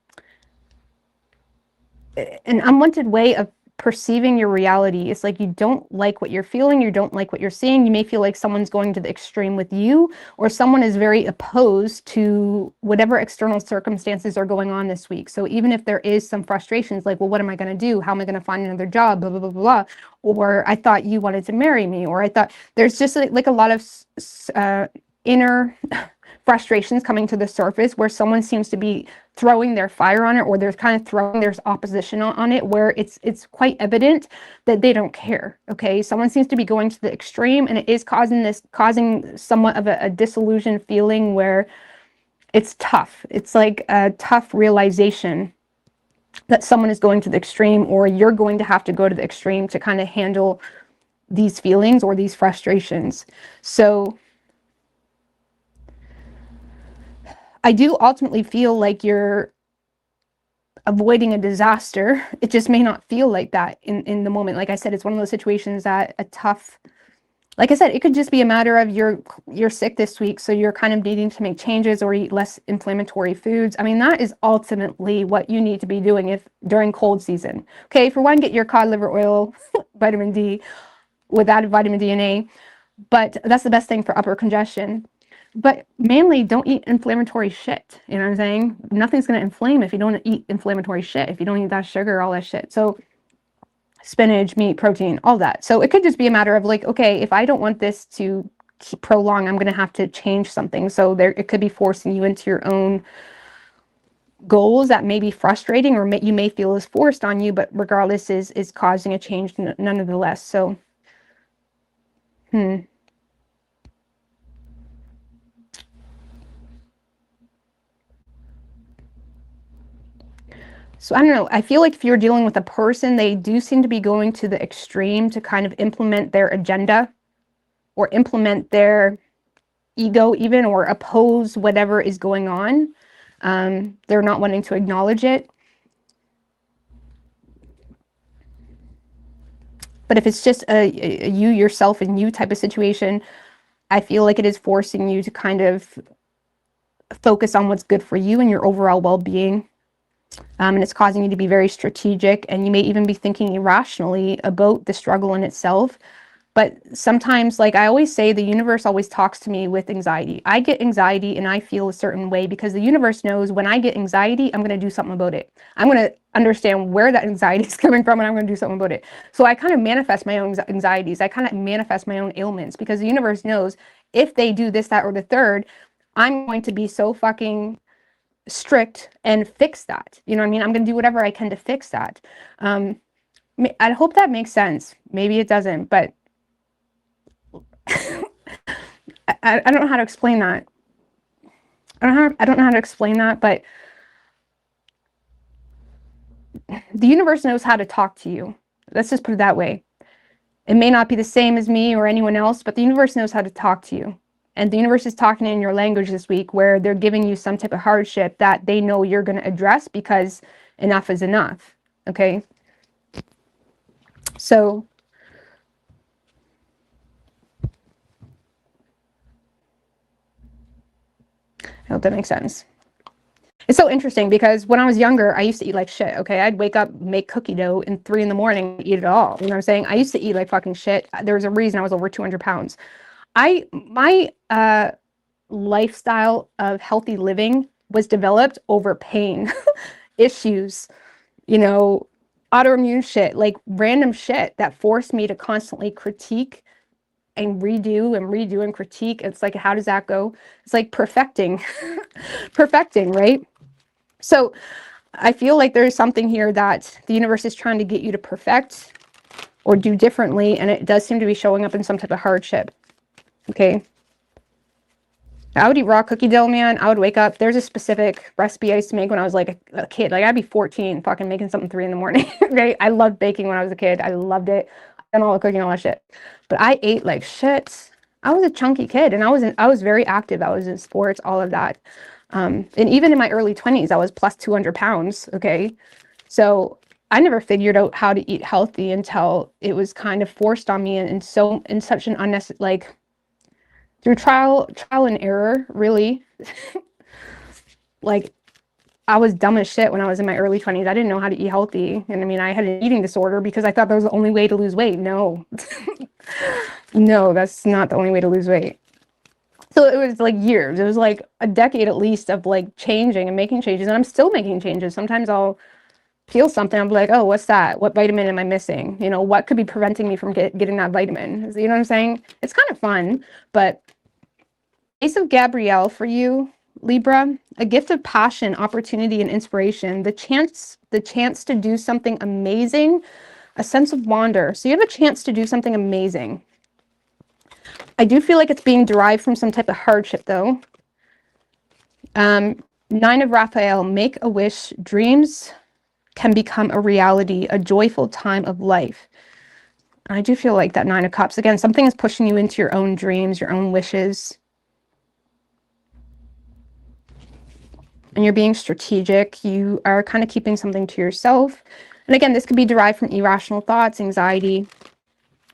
unwanted way of perceiving your reality. It's like you don't like what you're feeling, you don't like what you're seeing. You may feel like someone's going to the extreme with you, or someone is very opposed to whatever external circumstances are going on this week. So even if there is some frustrations, like, well, what am I going to do? How am I going to find another job? Blah, blah, blah, blah. Or I thought you wanted to marry me, or I thought there's just like a lot of inner frustrations coming to the surface where someone seems to be throwing their fire on it, or they're kind of throwing their opposition on it, where it's quite evident that they don't care. Okay, someone seems to be going to the extreme, and it is causing somewhat of a disillusioned feeling where it's tough. It's like a tough realization that someone is going to the extreme, or you're going to have to go to the extreme to kind of handle these feelings or these frustrations. So I do ultimately feel like you're avoiding a disaster. It just may not feel like that in the moment. Like I said, it's one of those situations that like I said, it could just be a matter of you're sick this week, so you're kind of needing to make changes or eat less inflammatory foods. I mean, that is ultimately what you need to be doing during cold season. Okay, for one, get your cod liver oil, vitamin D, with added vitamin D and A, but that's the best thing for upper congestion. But mainly, don't eat inflammatory shit. You know what I'm saying? Nothing's going to inflame if you don't eat inflammatory shit, if you don't eat that sugar, all that shit. So spinach, meat, protein, all that. So it could just be a matter of like, okay, if I don't want this to prolong. I'm going to have to change something. So there, it could be forcing you into your own goals that may be frustrating, or you may feel is forced on you, but regardless is causing a change nonetheless. So, So I don't know. I feel like if you're dealing with a person, they do seem to be going to the extreme to kind of implement their agenda or implement their ego even, or oppose whatever is going on. They're not wanting to acknowledge it. But if it's just a you, yourself, and you type of situation, I feel like it is forcing you to kind of focus on what's good for you and your overall well-being. And it's causing you to be very strategic, and you may even be thinking irrationally about the struggle in itself. But sometimes, like I always say, the universe always talks to me with anxiety. I get anxiety and I feel a certain way because the universe knows when I get anxiety, I'm going to do something about it. I'm going to understand where that anxiety is coming from, and I'm going to do something about it. So I kind of manifest my own anxieties. I kind of manifest my own ailments because the universe knows if they do this, that, or the third, I'm going to be so fucking strict and fix that. You know what I mean? I'm going to do whatever I can to fix that. I hope that makes sense. Maybe it doesn't, but I don't know how to explain that. I don't know how to explain that, but the universe knows how to talk to you. Let's just put it that way. It may not be the same as me or anyone else, but the universe knows how to talk to you. And the universe is talking in your language this week, where they're giving you some type of hardship that they know you're going to address because enough is enough. Okay. So I hope that makes sense. It's so interesting because when I was younger, I used to eat like shit. Okay. I'd wake up, make cookie dough in 3 a.m, eat it all. You know what I'm saying? I used to eat like fucking shit. There was a reason I was over 200 pounds. My lifestyle of healthy living was developed over pain, issues, autoimmune shit, like random shit that forced me to constantly critique and redo and critique. It's like, how does that go? It's like perfecting, perfecting, right? So I feel like there's something here that the universe is trying to get you to perfect or do differently, and it does seem to be showing up in some type of hardship. Okay. I would eat raw cookie dough, man. I would wake up. There's a specific recipe I used to make when I was like a kid. Like I'd be 14, fucking making something 3 a.m. Right? I loved baking when I was a kid. I loved it. And all the cooking, all that shit. But I ate like shit. I was a chunky kid, and I was very active. I was in sports, all of that. And even in my early 20s, I was plus 200 pounds. Okay. So I never figured out how to eat healthy until it was kind of forced on me, and so in such an unnecessary, like, through trial and error, really. Like, I was dumb as shit when I was in my early 20s. I didn't know how to eat healthy. And I mean, I had an eating disorder because I thought that was the only way to lose weight. No, no, that's not the only way to lose weight. So it was like years. It was like a decade at least of like changing and making changes. And I'm still making changes. Sometimes I'll feel something. I'm like, oh, what's that? What vitamin am I missing? What could be preventing me from getting that vitamin? You know what I'm saying? It's kind of fun, but Ace of Gabrielle for you, Libra, a gift of passion, opportunity, and inspiration, the chance to do something amazing, a sense of wonder. So you have a chance to do something amazing. I do feel like it's being derived from some type of hardship though. 9 of Raphael, make a wish, dreams can become a reality, a joyful time of life. I do feel like that 9 of Cups, again, something is pushing you into your own dreams, your own wishes. And you're being strategic. You are kind of keeping something to yourself. And again, this could be derived from irrational thoughts, anxiety,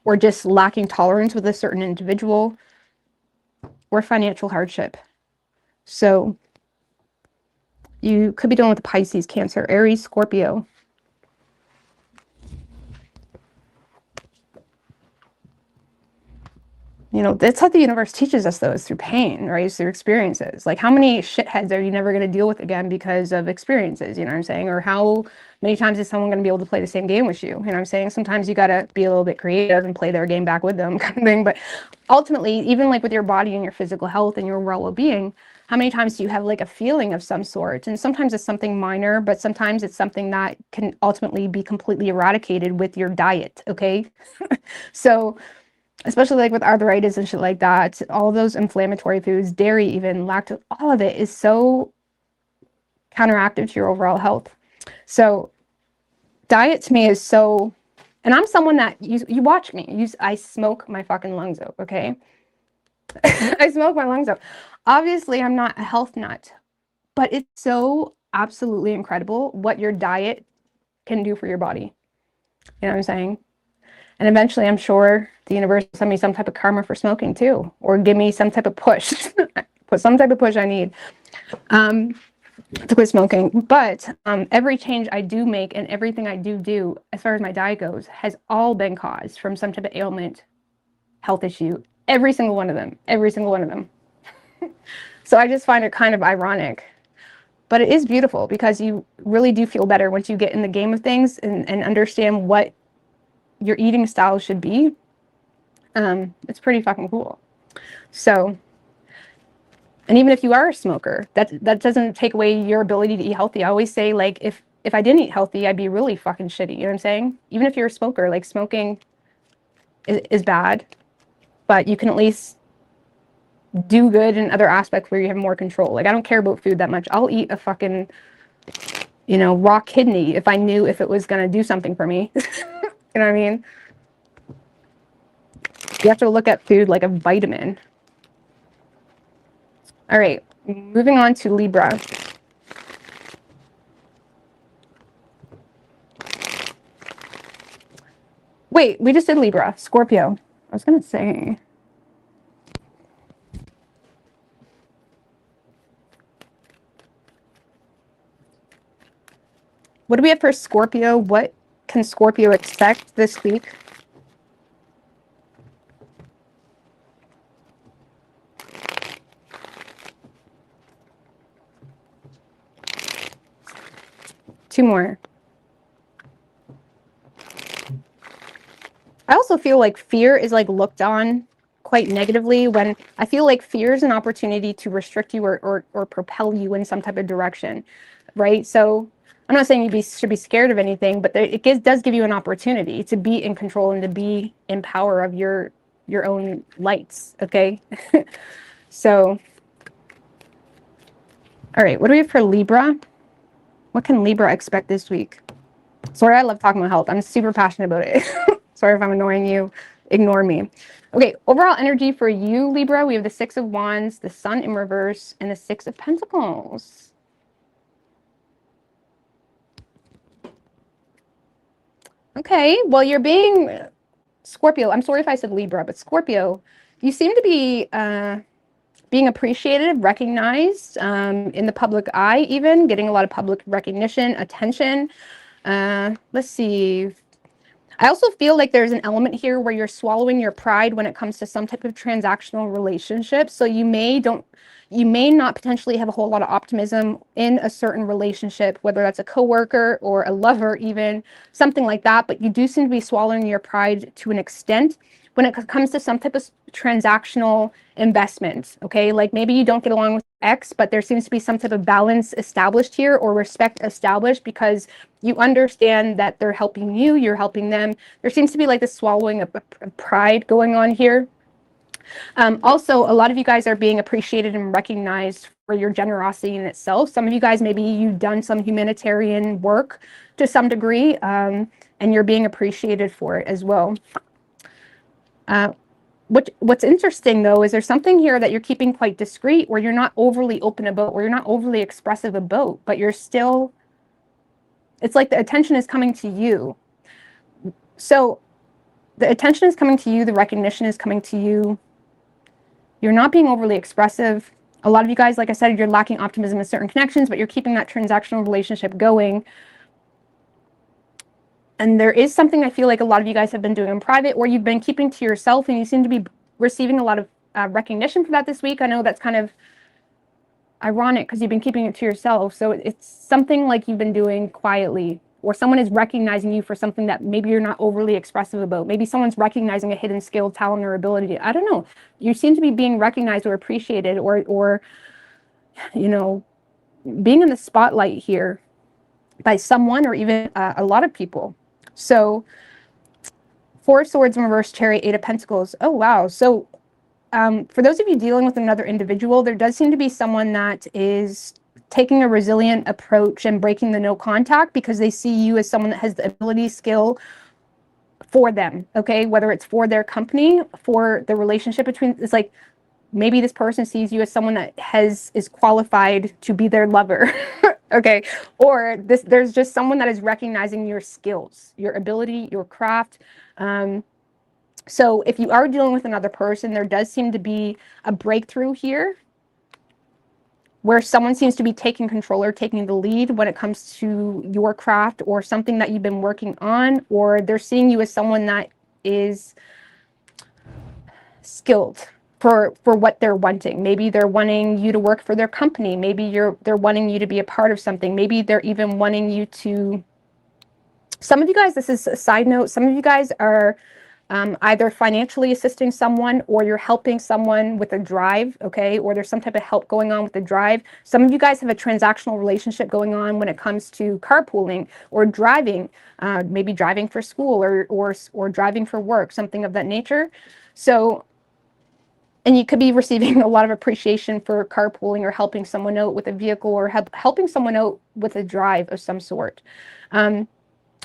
or just lacking tolerance with a certain individual, or financial hardship. So you could be dealing with Pisces, Cancer, Aries, Scorpio. You know, that's how the universe teaches us, though, is through pain, right? It's through experiences. Like, how many shitheads are you never going to deal with again because of experiences? You know what I'm saying? Or how many times is someone going to be able to play the same game with you? You know what I'm saying? Sometimes you got to be a little bit creative and play their game back with them, kind of thing. But ultimately, even like with your body and your physical health and your overall well-being, how many times do you have like a feeling of some sort? And sometimes it's something minor, but sometimes it's something that can ultimately be completely eradicated with your diet, okay? So, especially like with arthritis and shit like that, all those inflammatory foods, dairy, even lactose, all of it is so counteractive to your overall health. So diet to me is so, and I'm someone that you watch me, I smoke my fucking lungs out, okay? I smoke my lungs out. Obviously, I'm not a health nut, but it's so absolutely incredible what your diet can do for your body. You know what I'm saying? And eventually, I'm sure the universe will send me some type of karma for smoking too, or give me some type of push, put some type of push I need to quit smoking. But every change I do make and everything I do, as far as my diet goes, has all been caused from some type of ailment, health issue. Every single one of them. Every single one of them. So I just find it kind of ironic. But it is beautiful because you really do feel better once you get in the game of things and understand what your eating style should be. It's pretty fucking cool. So, and even if you are a smoker, that doesn't take away your ability to eat healthy. I always say, like, if I didn't eat healthy, I'd be really fucking shitty. You know what I'm saying? Even if you're a smoker, like, smoking is bad, but you can at least do good in other aspects where you have more control. Like, I don't care about food that much. I'll eat a fucking, you know, raw kidney if I knew if it was gonna do something for me. You know what I mean? You have to look at food like a vitamin. All right, moving on to Libra. Wait, we just did Libra. Scorpio. I was gonna say. What do we have for Scorpio? What can Scorpio expect this week? Two more. I also feel like fear is like looked on quite negatively when I feel like fear is an opportunity to restrict you or propel you in some type of direction, right? So I'm not saying you should be scared of anything, but does give you an opportunity to be in control and to be in power of your own lights, okay? So, all right, what do we have for Libra? What can Libra expect this week? Sorry, I love talking about health. I'm super passionate about it. Sorry if I'm annoying you. Ignore me. Okay, overall energy for you, Libra, we have the Six of Wands, the Sun in reverse, and the Six of Pentacles. Okay, well, you're being Scorpio. I'm sorry if I said Libra, but Scorpio, you seem to be being appreciated, recognized in the public eye, even getting a lot of public recognition, attention. Let's see. I also feel like there's an element here where you're swallowing your pride when it comes to some type of transactional relationship. So you may not potentially have a whole lot of optimism in a certain relationship, whether that's a coworker or a lover, even something like that. But you do seem to be swallowing your pride to an extent when it comes to some type of transactional investment. Okay, like maybe you don't get along with X, but there seems to be some type of balance established here or respect established because you understand that they're helping you, you're helping them. There seems to be like this swallowing of pride going on here. Also, a lot of you guys are being appreciated and recognized for your generosity in itself. Some of you guys, maybe you've done some humanitarian work to some degree, and you're being appreciated for it as well. What's interesting, though, is there's something here that you're keeping quite discreet, where you're not overly open about, where you're not overly expressive about, but you're still, it's like the attention is coming to you. So the attention is coming to you, the recognition is coming to you. You're not being overly expressive. A lot of you guys, like I said, you're lacking optimism in certain connections, but you're keeping that transactional relationship going. And there is something I feel like a lot of you guys have been doing in private, or you've been keeping to yourself, and you seem to be receiving a lot of recognition for that this week. I know that's kind of ironic because you've been keeping it to yourself. So it's something like you've been doing quietly, or someone is recognizing you for something that maybe you're not overly expressive about. Maybe someone's recognizing a hidden skill, talent, or ability. I don't know. You seem to be being recognized or appreciated, or you know, being in the spotlight here by someone or even a lot of people. So 4 of Swords in reverse, Chariot, 8 of Pentacles. Oh, wow. So for those of you dealing with another individual, there does seem to be someone that is taking a resilient approach and breaking the no contact because they see you as someone that has the ability, skill for them, okay? Whether it's for their company, for the relationship between, it's like maybe this person sees you as someone that is qualified to be their lover, okay? Or there's just someone that is recognizing your skills, your ability, your craft. So if you are dealing with another person, there does seem to be a breakthrough here where someone seems to be taking control or taking the lead when it comes to your craft or something that you've been working on, or they're seeing you as someone that is skilled for what they're wanting. Maybe they're wanting you to work for their company. Maybe they're wanting you to be a part of something. Maybe they're even wanting you to, some of you guys, this is a side note, some of you guys are either financially assisting someone or you're helping someone with a drive, okay? Or there's some type of help going on with a drive. Some of you guys have a transactional relationship going on when it comes to carpooling or driving, maybe driving for school or driving for work, something of that nature. So, and you could be receiving a lot of appreciation for carpooling or helping someone out with a vehicle or helping someone out with a drive of some sort.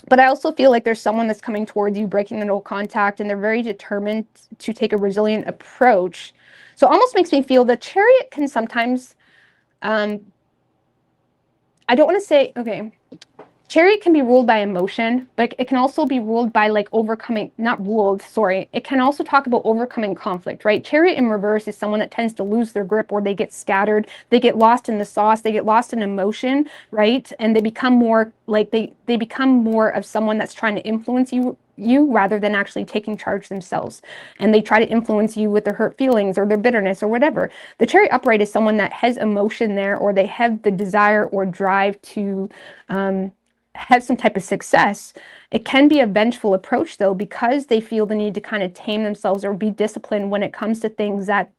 But I also feel like there's someone that's coming towards you, breaking the no contact, and they're very determined to take a resilient approach. So it almost makes me feel the Chariot can sometimes, I don't want to say, okay, Chariot can be ruled by emotion, but it can also be ruled by like overcoming, not ruled, sorry. It can also talk about overcoming conflict, right? Chariot in reverse is someone that tends to lose their grip or they get scattered. They get lost in the sauce. They get lost in emotion, right? And they become more like, they become more of someone that's trying to influence you rather than actually taking charge themselves. And they try to influence you with their hurt feelings or their bitterness or whatever. The Chariot upright is someone that has emotion there, or they have the desire or drive to, have some type of success. It can be a vengeful approach though, because they feel the need to kind of tame themselves or be disciplined when it comes to things that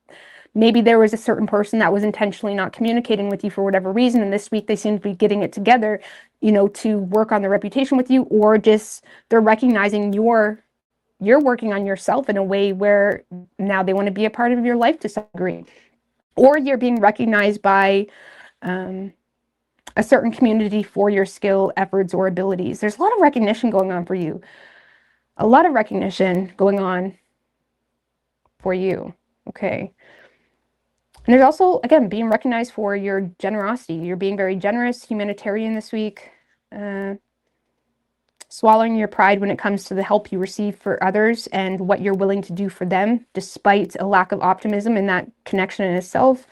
maybe there was a certain person that was intentionally not communicating with you for whatever reason, and this week they seem to be getting it together, you know, to work on their reputation with you, or just they're recognizing you're working on yourself in a way where now they want to be a part of your life to some degree, or you're being recognized by a certain community for your skill, efforts, or abilities. There's a lot of recognition going on for you. A lot of recognition going on for you, okay? And there's also, again, being recognized for your generosity. You're being very generous, humanitarian this week. Swallowing your pride when it comes to the help you receive for others and what you're willing to do for them, despite a lack of optimism in that connection in itself.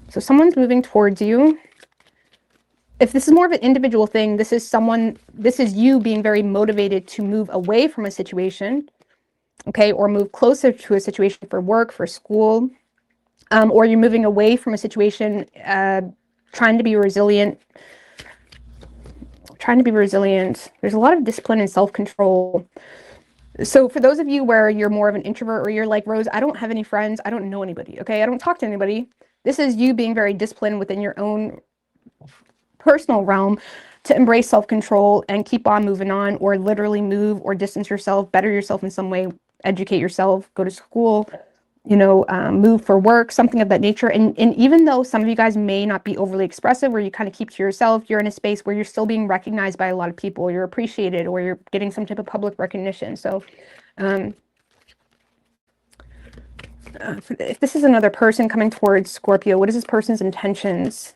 So someone's moving towards you. If this is more of an individual thing, this is you being very motivated to move away from a situation, okay, or move closer to a situation for work, for school, or you're moving away from a situation, trying to be resilient. There's a lot of discipline and self-control. So for those of you where you're more of an introvert, or you're like, Rose, I don't have any friends, I don't know anybody, okay, I don't talk to anybody. This is you being very disciplined within your own personal realm to embrace self-control and keep on moving on, or literally move or distance yourself, better yourself in some way, educate yourself, go to school, you know, move for work, something of that nature. And even though some of you guys may not be overly expressive, where you kind of keep to yourself, you're in a space where you're still being recognized by a lot of people, you're appreciated, or you're getting some type of public recognition. So if this is another person coming towards Scorpio, what is this person's intentions?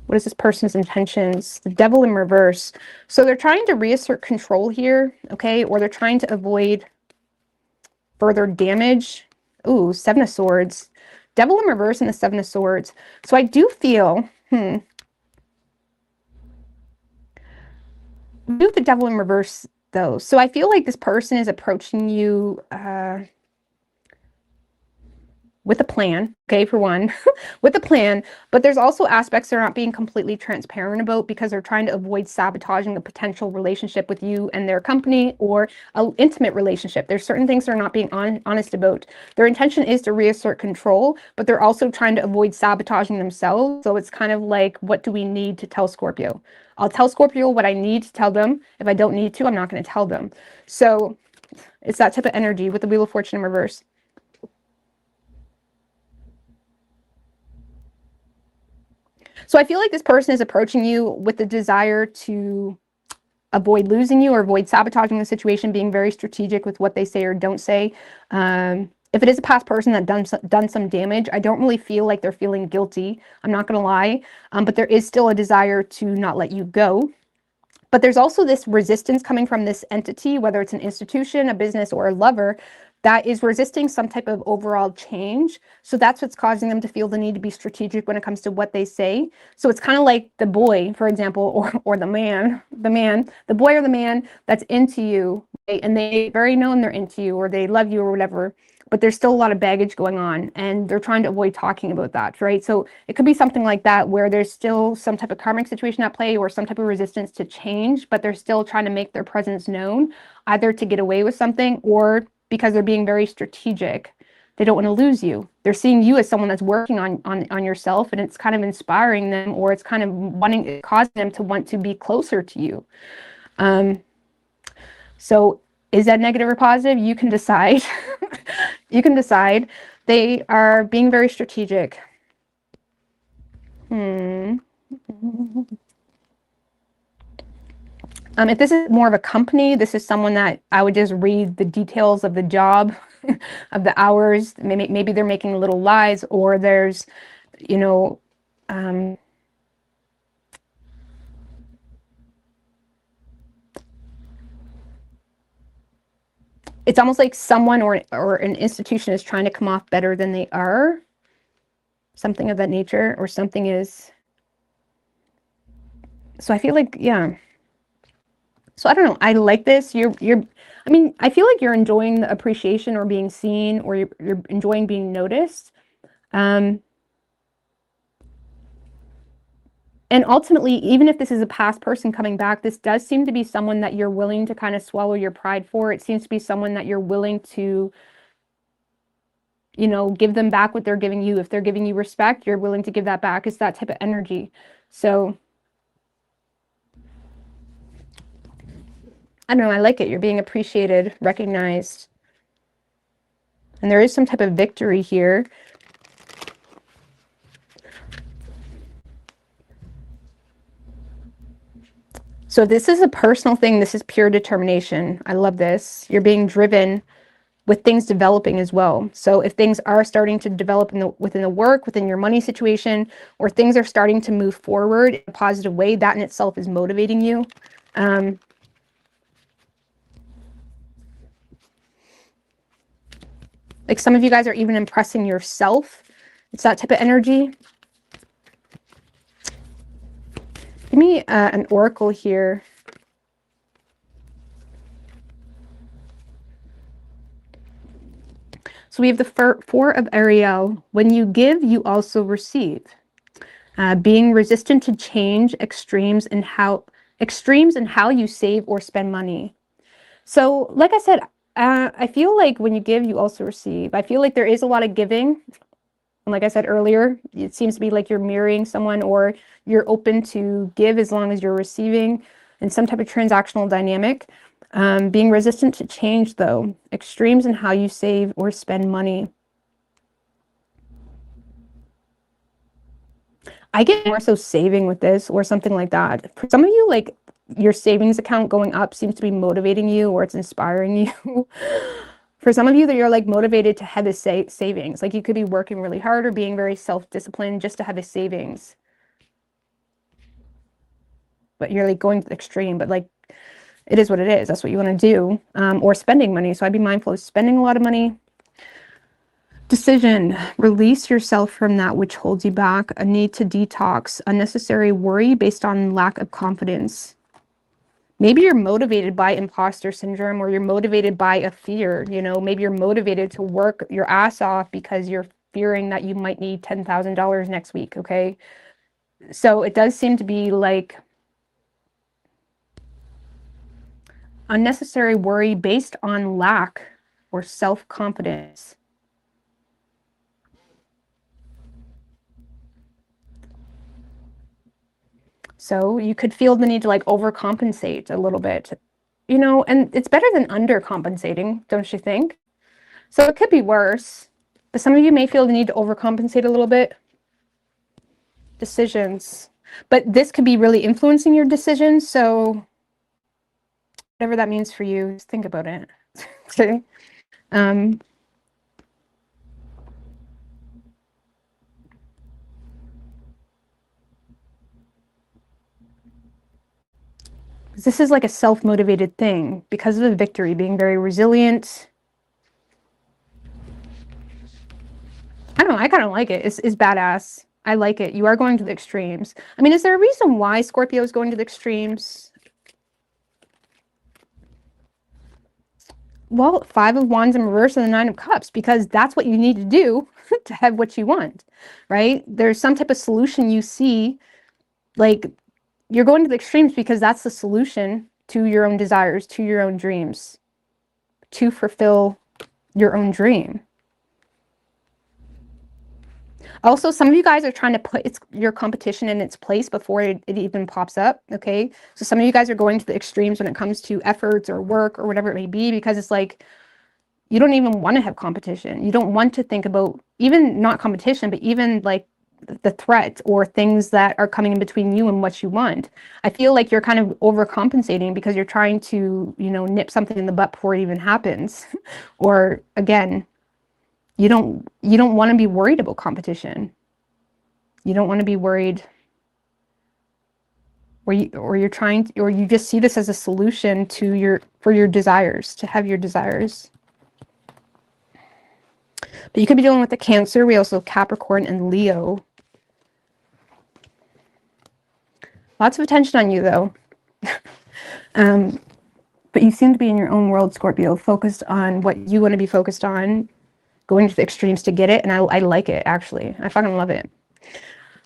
What is this person's intentions? The Devil in reverse. So they're trying to reassert control here, okay? Or they're trying to avoid further damage. Ooh, 7 of Swords. Devil in reverse and the 7 of Swords. So I do feel, We do the Devil in reverse, though. So I feel like this person is approaching you with a plan, okay, for one, with a plan, but there's also aspects they're not being completely transparent about because they're trying to avoid sabotaging a potential relationship with you and their company, or an intimate relationship. There's certain things they're not being honest about. Their intention is to reassert control, but they're also trying to avoid sabotaging themselves. So it's kind of like, what do we need to tell Scorpio? I'll tell Scorpio what I need to tell them. If I don't need to, I'm not going to tell them. So it's that type of energy with the Wheel of Fortune in reverse. So I feel like this person is approaching you with the desire to avoid losing you or avoid sabotaging the situation, being very strategic with what they say or don't say. If it is a past person that done some damage, I don't really feel like they're feeling guilty. I'm not going to lie, but there is still a desire to not let you go. But there's also this resistance coming from this entity, whether it's an institution, a business, or a lover, that is resisting some type of overall change. So that's what's causing them to feel the need to be strategic when it comes to what they say. So it's kind of like the boy, for example, or the boy or the man that's into you, and they very known they're into you or they love you or whatever, but there's still a lot of baggage going on and they're trying to avoid talking about that, right? So it could be something like that where there's still some type of karmic situation at play or some type of resistance to change, but they're still trying to make their presence known, either to get away with something or because they're being very strategic. They don't want to lose you. They're seeing you as someone that's working on yourself, and it's kind of inspiring them, or it's kind of causing them to want to be closer to you. So is that negative or positive? You can decide. You can decide. They are being very strategic. If this is more of a company, this is someone that I would just read the details of the job, of the hours. Maybe they're making little lies, or there's, you know, it's almost like someone or an institution is trying to come off better than they are. Something of that nature, or something is. So I feel like, yeah. So I don't know. I like this. I mean, I feel like you're enjoying the appreciation or being seen, or you're enjoying being noticed. And ultimately, even if this is a past person coming back, this does seem to be someone that you're willing to kind of swallow your pride for. It seems to be someone that you're willing to, give them back what they're giving you. If they're giving you respect, you're willing to give that back. It's that type of energy. So I don't know. I like it. You're being appreciated, recognized. And there is some type of victory here. So if this is a personal thing, this is pure determination. I love this. You're being driven with things developing as well. So if things are starting to develop within the work, within your money situation, or things are starting to move forward in a positive way, that in itself is motivating you. Like some of you guys are even impressing yourself. It's that type of energy. Give me an oracle here. So we have the Four of Ariel. When you give, you also receive. Being resistant to change, extremes in how you save or spend money. So like I said, I feel like when you give, you also receive. I feel like there is a lot of giving. And like I said earlier, it seems to be like you're mirroring someone, or you're open to give as long as you're receiving in some type of transactional dynamic. Being resistant to change, though. Extremes in how you save or spend money. I get more so saving with this or something like that. For some of you, like your savings account going up seems to be motivating you, or it's inspiring you. For some of you, that you're like motivated to have a savings. Like you could be working really hard or being very self-disciplined just to have a savings. But you're like going to the extreme, but like it is what it is. That's what you want to do. Or spending money. So I'd be mindful of spending a lot of money. Decision. Release yourself from that which holds you back. A need to detox. Unnecessary worry based on lack of confidence. Maybe you're motivated by imposter syndrome, or you're motivated by a fear, you know, maybe you're motivated to work your ass off because you're fearing that you might need $10,000 next week, okay? So it does seem to be like unnecessary worry based on lack or self-confidence. So you could feel the need to like overcompensate a little bit, you know, and it's better than undercompensating, don't you think? So it could be worse, but some of you may feel the need to overcompensate a little bit. Decisions, but this could be really influencing your decisions. So whatever that means for you, just think about it. Okay. This is like a self-motivated thing because of the victory, being very resilient. I don't know, I kind of like it. It's badass. I like it. You are going to the extremes. I mean, is there a reason why Scorpio is going to the extremes? Well, 5 of Wands in reverse and the 9 of Cups, because that's what you need to do to have what you want, right? There's some type of solution you see, like you're going to the extremes because that's the solution to your own desires, to your own dreams, to fulfill your own dream. Also, some of you guys are trying to put your competition in its place before it even pops up, okay? So some of you guys are going to the extremes when it comes to efforts or work or whatever it may be, because it's like, you don't even want to have competition. You don't want to think about even not competition, but even like the threat or things that are coming in between you and what you want. I feel like you're kind of overcompensating because you're trying to, you know, nip something in the butt before it even happens. Or again, you don't want to be worried about competition. You don't want to be worried, or you just see this as a solution to for your desires, to have your desires. But you could be dealing with the Cancer. We also have Capricorn and Leo. Lots of attention on you, though. But you seem to be in your own world, Scorpio, focused on what you want to be focused on, going to the extremes to get it. And I like it, actually. I fucking love it.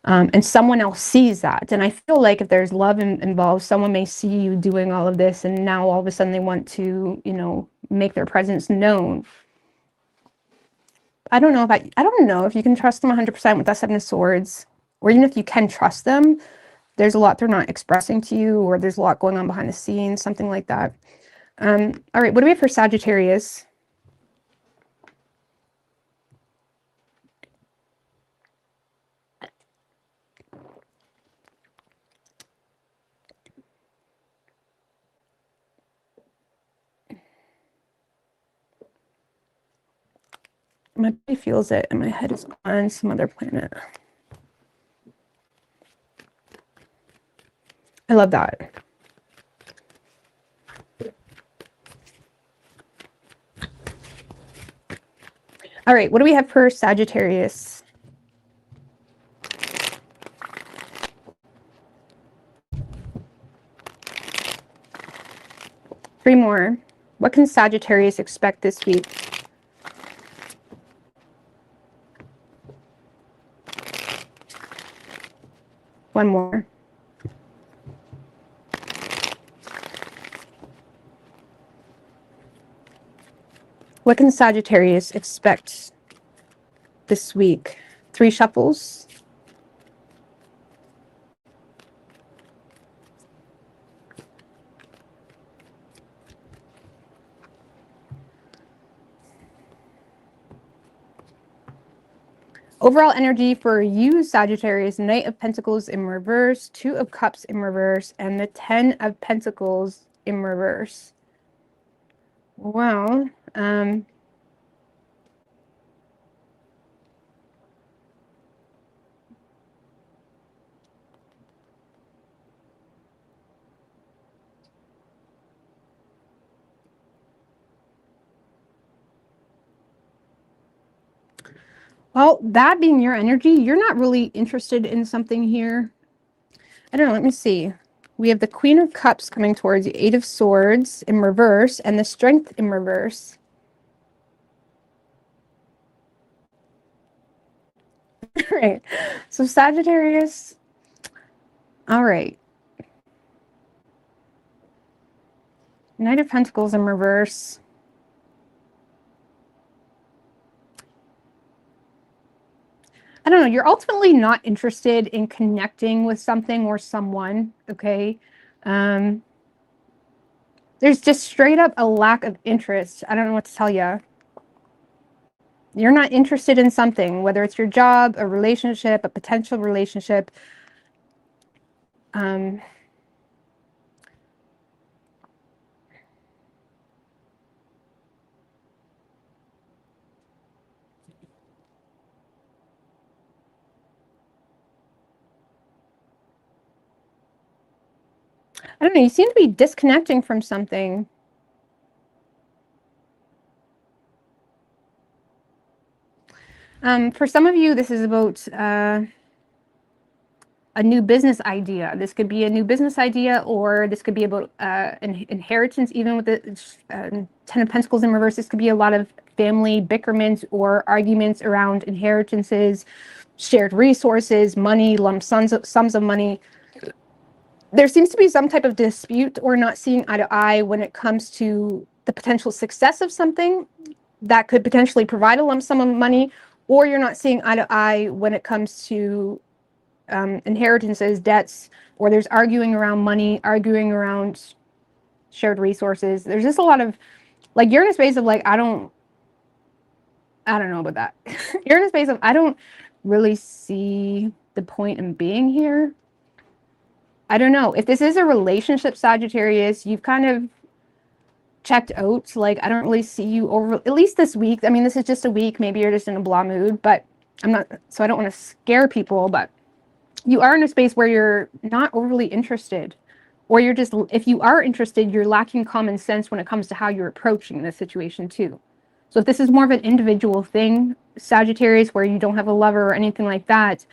And someone else sees that. And I feel like if there's love involved, someone may see you doing all of this, and now all of a sudden they want to, you know, make their presence known. I don't know if you can trust them 100% with that 7 of Swords, or even if you can trust them, there's a lot they're not expressing to you, or there's a lot going on behind the scenes, something like that. All right, what do we have for Sagittarius? My body feels it, and my head is on some other planet. I love that. All right, what do we have for Sagittarius? Three more. What can Sagittarius expect this week? One more. What can Sagittarius expect this week? 3 shuffles. Overall energy for you, Sagittarius: Knight of Pentacles in reverse, 2 of Cups in reverse, and the 10 of Pentacles in reverse. Well, that being your energy, you're not really interested in something here. I don't know, let me see. We have the Queen of Cups coming towards you, Eight of Swords in reverse, and the Strength in reverse. All right. So Sagittarius. All right. Knight of Pentacles in reverse. I don't know. You're ultimately not interested in connecting with something or someone. Okay. There's just straight up a lack of interest. I don't know what to tell you. You're not interested in something, whether it's your job, a relationship, a potential relationship. I don't know. You seem to be disconnecting from something. For some of you, this is about a new business idea. This could be a new business idea, or this could be about an inheritance. Even with the Ten of Pentacles in reverse, this could be a lot of family bickerments or arguments around inheritances, shared resources, money, lump sums of money. There seems to be some type of dispute or not seeing eye to eye when it comes to the potential success of something that could potentially provide a lump sum of money, or you're not seeing eye to eye when it comes to inheritances, debts, or there's arguing around money, arguing around shared resources. There's just a lot of, like, you're in a space of like, I don't know about that. You're in a space of, I don't really see the point in being here. I don't know. If this is a relationship, Sagittarius, you've kind of checked out. Like, I don't really see you over, at least this week. I mean, this is just a week. Maybe you're just in a blah mood, but I'm not, so I don't want to scare people, but you are in a space where you're not overly interested, or you're just, if you are interested, you're lacking common sense when it comes to how you're approaching this situation too. So if this is more of an individual thing, Sagittarius, where you don't have a lover or anything like that,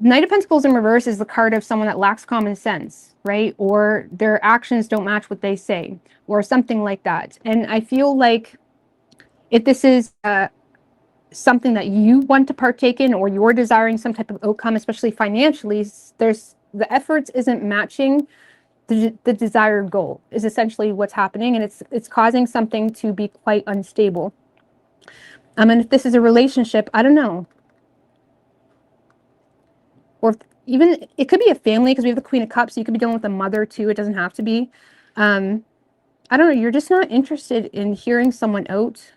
Knight of Pentacles in reverse is the card of someone that lacks common sense, right? Or their actions don't match what they say, or something like that. And I feel like if this is something that you want to partake in, or you're desiring some type of outcome, especially financially, there's the efforts isn't matching the desired goal, is essentially what's happening, and it's causing something to be quite unstable. And if this is a relationship, I don't know. Or even it could be a family, because we have the Queen of Cups. So you could be dealing with a mother too. It doesn't have to be. I don't know. You're just not interested in hearing someone out.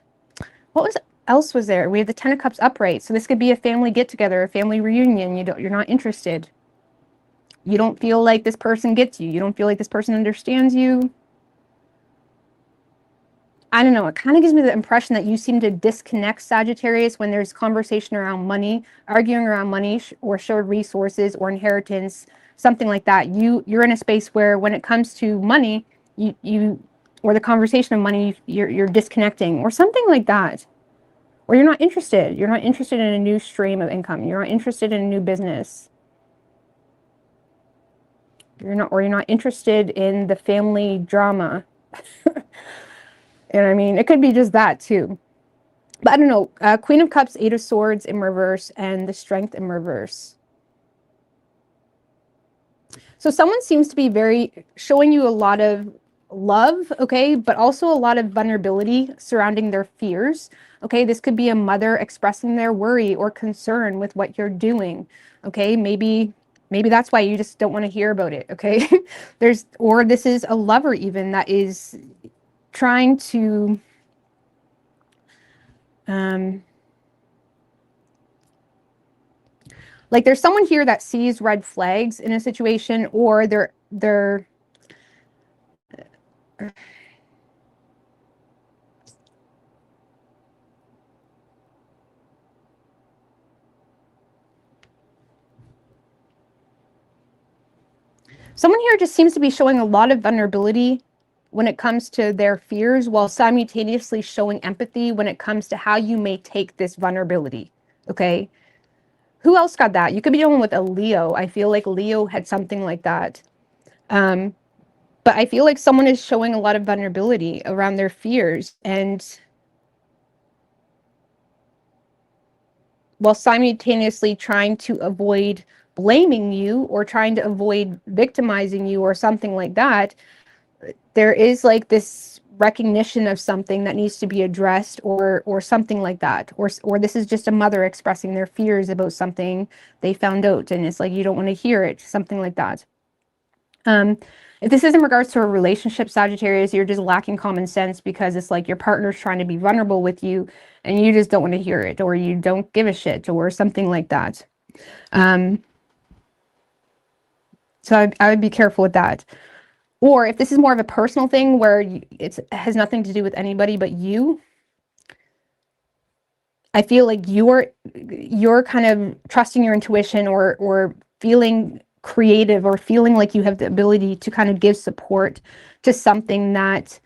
What else was there? We have the Ten of Cups upright. So this could be a family get together, a family reunion. You're not interested. You don't feel like this person gets you. You don't feel like this person understands you. I don't know. It kind of gives me the impression that you seem to disconnect, Sagittarius, when there's conversation around money, arguing around money, or shared resources or inheritance, something like that. You're in a space where when it comes to money, you or the conversation of money, you're disconnecting, or something like that. Or you're not interested. You're not interested in a new stream of income. You're not interested in a new business. You're not interested in the family drama. And I mean, it could be just that too. But I don't know. Queen of Cups, Eight of Swords in reverse, and the Strength in reverse. So someone seems to be showing you a lot of love, okay, but also a lot of vulnerability surrounding their fears. Okay, this could be a mother expressing their worry or concern with what you're doing. Okay, maybe that's why you just don't want to hear about it. Okay, or this is a lover even that is trying to like, there's someone here that sees red flags in a situation, or they're someone here just seems to be showing a lot of vulnerability when it comes to their fears, while simultaneously showing empathy when it comes to how you may take this vulnerability. Okay, who else got that? You could be dealing with a Leo. I feel like Leo had something like that. But I feel like someone is showing a lot of vulnerability around their fears, and while simultaneously trying to avoid blaming you or trying to avoid victimizing you or something like that, there is like this recognition of something that needs to be addressed, or something like that, or this is just a mother expressing their fears about something they found out, and it's like you don't want to hear it, something like that. If this is in regards to a relationship, Sagittarius, you're just lacking common sense because it's like your partner's trying to be vulnerable with you and you just don't want to hear it, or you don't give a shit, or something like that. So I would be careful with that. Or if this is more of a personal thing where it has nothing to do with anybody but you, I feel like you're kind of trusting your intuition, or feeling creative, or feeling like you have the ability to kind of give support to something that,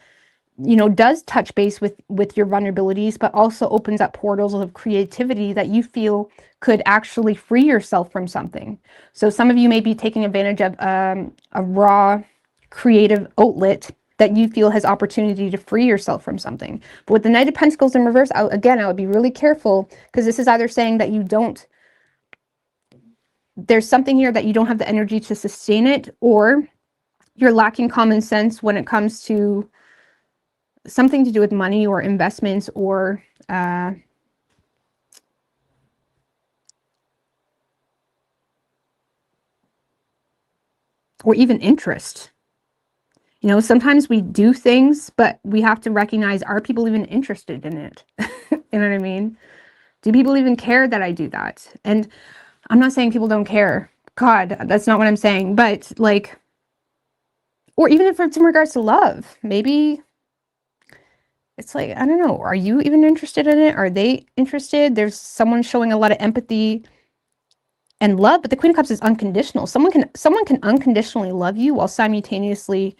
you know, does touch base with your vulnerabilities, but also opens up portals of creativity that you feel could actually free yourself from something. So some of you may be taking advantage of a raw creative outlet that you feel has opportunity to free yourself from something. But with the Knight of Pentacles in reverse, I would be really careful, because this is either saying that there's something here that you don't have the energy to sustain it, or you're lacking common sense when it comes to something to do with money or investments, or even interest. You know, sometimes we do things, but we have to recognize, are people even interested in it? You know what I mean? Do people even care that I do that? And I'm not saying people don't care. God, that's not what I'm saying. But like, or even if it's in regards to love, maybe it's like, I don't know, are you even interested in it? Are they interested? There's someone showing a lot of empathy and love, but the Queen of Cups is unconditional. Someone can unconditionally love you while simultaneously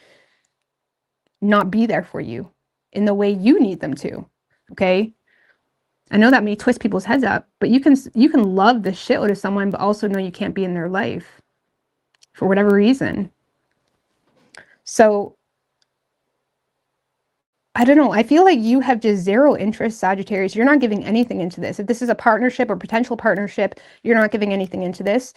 not be there for you in the way you need them to. Okay? I know that may twist people's heads up, but you can love the shit out of someone, but also know you can't be in their life for whatever reason. So I don't know. I feel like you have just zero interest, Sagittarius. You're not giving anything into this. If this is a partnership or potential partnership, you're not giving anything into this.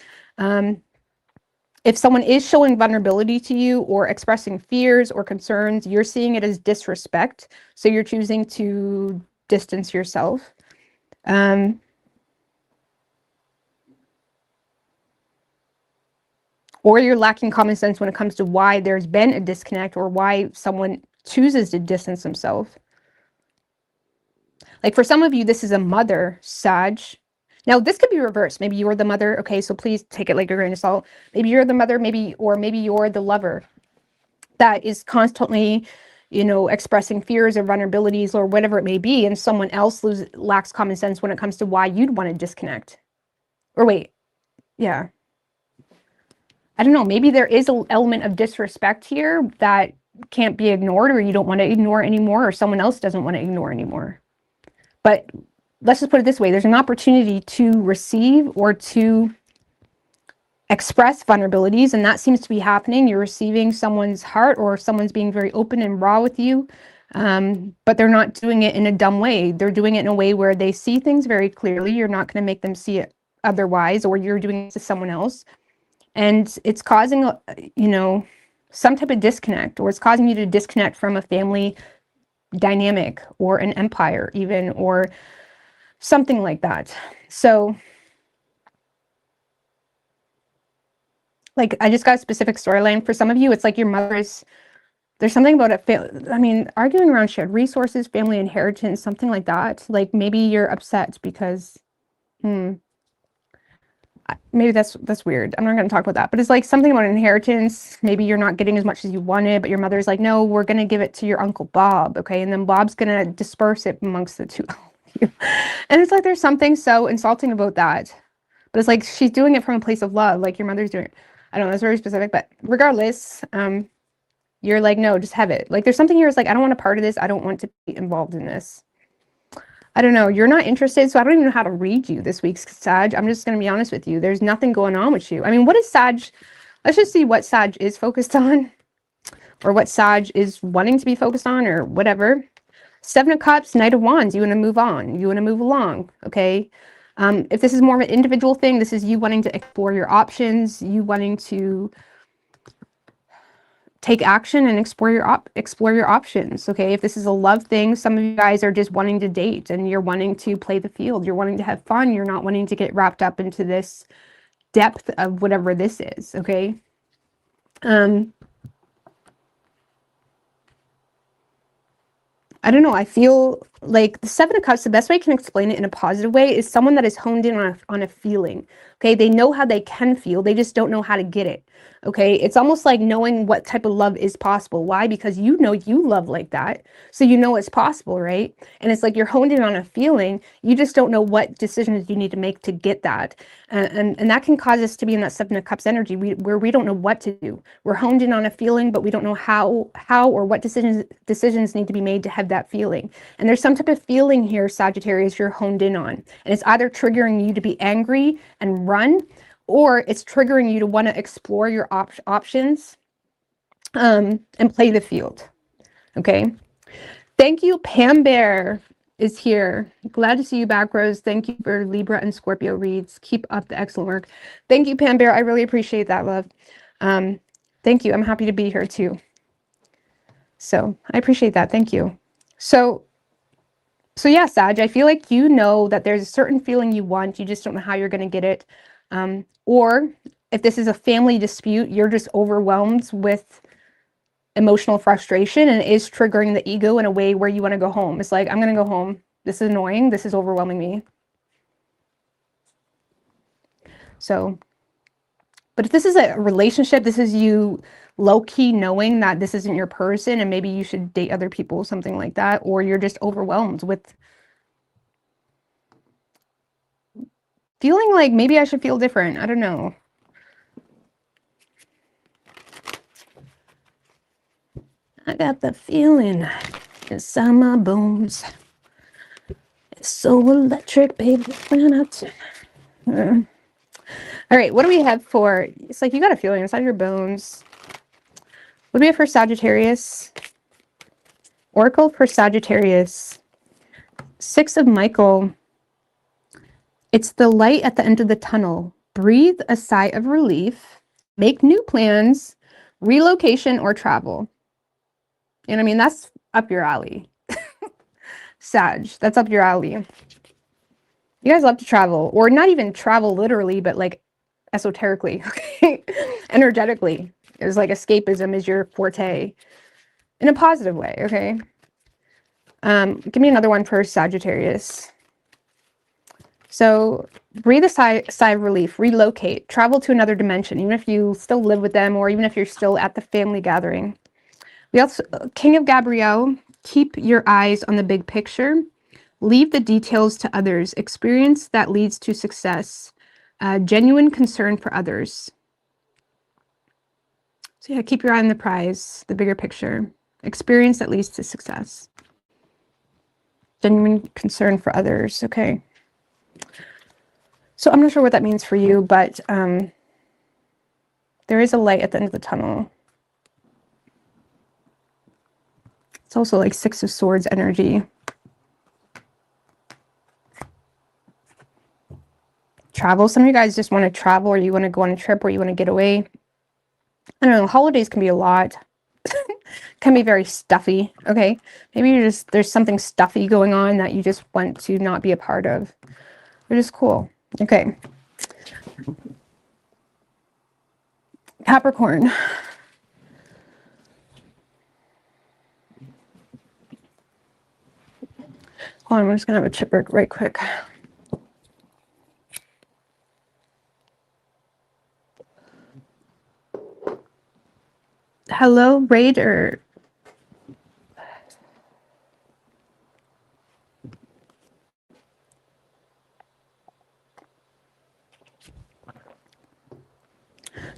If someone is showing vulnerability to you or expressing fears or concerns, you're seeing it as disrespect. So you're choosing to distance yourself. Or you're lacking common sense when it comes to why there's been a disconnect, or why someone chooses to distance themselves. Like for some of you, this is a mother, Sag. Now this could be reversed. Maybe you're the mother. Okay, so please take it like a grain of salt. Maybe you're the mother, maybe you're the lover that is constantly, you know, expressing fears or vulnerabilities or whatever it may be, and someone else lacks common sense when it comes to why you'd want to disconnect. Or wait, yeah. I don't know, maybe there is an element of disrespect here that can't be ignored, or you don't want to ignore anymore, or someone else doesn't want to ignore anymore. But let's just put it this way. There's an opportunity to receive or to express vulnerabilities, and that seems to be happening. You're receiving someone's heart, or someone's being very open and raw with you, but they're not doing it in a dumb way. They're doing it in a way where they see things very clearly. You're not going to make them see it otherwise, or you're doing it to someone else. And it's causing, you know, some type of disconnect, or it's causing you to disconnect from a family dynamic, or an empire even, or something like that. So like, I just got a specific storyline for some of you. It's like your mother's, there's something about it. I mean, arguing around shared resources, family inheritance, something like that. Like maybe you're upset because, maybe that's weird. I'm not going to talk about that, but it's like something about inheritance. Maybe you're not getting as much as you wanted, but your mother's like, no, we're going to give it to your Uncle Bob. Okay. And then Bob's going to disperse it amongst the two of you. And it's like, there's something so insulting about that, but it's like, she's doing it from a place of love. Like your mother's doing it. I don't know. It's very specific, but regardless, you're like, no, just have it. Like there's something here. It's like, I don't want a part of this. I don't want to be involved in this. I don't know. You're not interested, so I don't even know how to read you this week, Sag. I'm just going to be honest with you. There's nothing going on with you. I mean, what is Sag? Let's just see what Sag is focused on, or what Sag is wanting to be focused on, or whatever. Seven of Cups, Knight of Wands. You want to move on. You want to move along. Okay. If this is more of an individual thing, this is you wanting to explore your options, you wanting to take action and explore your options. Okay. If this is a love thing, some of you guys are just wanting to date and you're wanting to play the field. You're wanting to have fun. You're not wanting to get wrapped up into this depth of whatever this is. Okay. I don't know. I feel like the Seven of Cups, the best way I can explain it in a positive way is someone that is honed in on a feeling. Okay. They know how they can feel. They just don't know how to get it. Okay. It's almost like knowing what type of love is possible. Why? Because you know you love like that. So you know it's possible, right? And it's like you're honed in on a feeling. You just don't know what decisions you need to make to get that. And that can cause us to be in that Seven of Cups energy where we don't know what to do. We're honed in on a feeling, but we don't know how or what decisions need to be made to have that feeling. And there's some type of feeling here, Sagittarius, you're honed in on. And it's either triggering you to be angry and run, or it's triggering you to want to explore your options and play the field. Okay. Thank you. Pam Bear is here. Glad to see you back, Rose. Thank you for Libra and Scorpio reads. Keep up the excellent work. Thank you, Pam Bear. I really appreciate that, love. Thank you. I'm happy to be here too. So I appreciate that. Thank you. So yeah, Sag, I feel like you know that there's a certain feeling you want. You just don't know how you're going to get it. Or if this is a family dispute, you're just overwhelmed with emotional frustration and it is triggering the ego in a way where you want to go home. It's like, I'm going to go home. This is annoying. This is overwhelming me. So, but if this is a relationship, this is you low-key knowing that this isn't your person and maybe you should date other people, something like that, or you're just overwhelmed with feeling like maybe I should feel different. I don't know. I got the feeling inside my bones. It's so electric, baby. All right, what do we have for, it's like you got a feeling inside your bones. What do we have for Sagittarius? Oracle for Sagittarius. Six of Michael. It's the light at the end of the tunnel. Breathe a sigh of relief. Make new plans, relocation, or travel. And I mean, that's up your alley. Sag, that's up your alley. You guys love to travel, or not even travel literally, but like esoterically, okay? Energetically. It's like escapism is your forte in a positive way, okay? Give me another one for Sagittarius. So breathe a sigh of relief, relocate, travel to another dimension, even if you still live with them or even if you're still at the family gathering. We also, King of Gabrielle, keep your eyes on the big picture. Leave the details to others. Experience that leads to success. Genuine concern for others. So yeah, keep your eye on the prize, the bigger picture. Experience that leads to success. Genuine concern for others. Okay. So I'm not sure what that means for you, but there is a light at the end of the tunnel. It's also like Six of Swords energy. Travel. Some of you guys just want to travel, or you want to go on a trip, or you want to get away. I don't know. Holidays can be a lot. Can be very stuffy. Okay. Maybe you're just, there's something stuffy going on that you just want to not be a part of. Which is cool. Okay. Capricorn. Hold on, I'm just going to have a chipper right quick. Hello, Raider.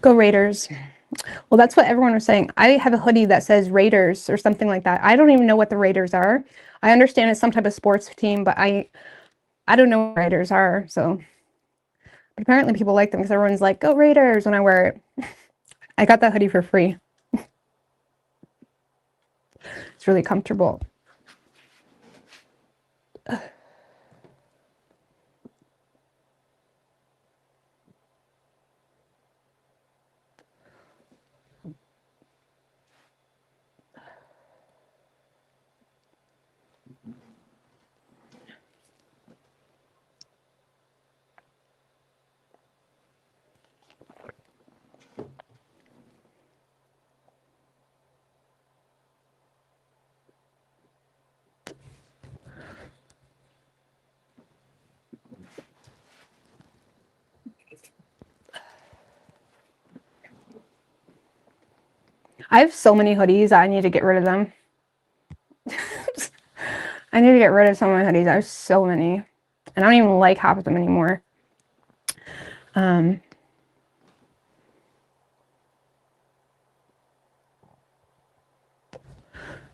Go Raiders. Well, that's what everyone was saying. I have a hoodie that says Raiders or something like that. I don't even know what the Raiders are. I understand it's some type of sports team, but I don't know what Raiders are. So but apparently people like them because everyone's like, go Raiders when I wear it. I got that hoodie for free. It's really comfortable. I have so many hoodies. I need to get rid of them. I need to get rid of some of my hoodies. I have so many. And I don't even like half of them anymore.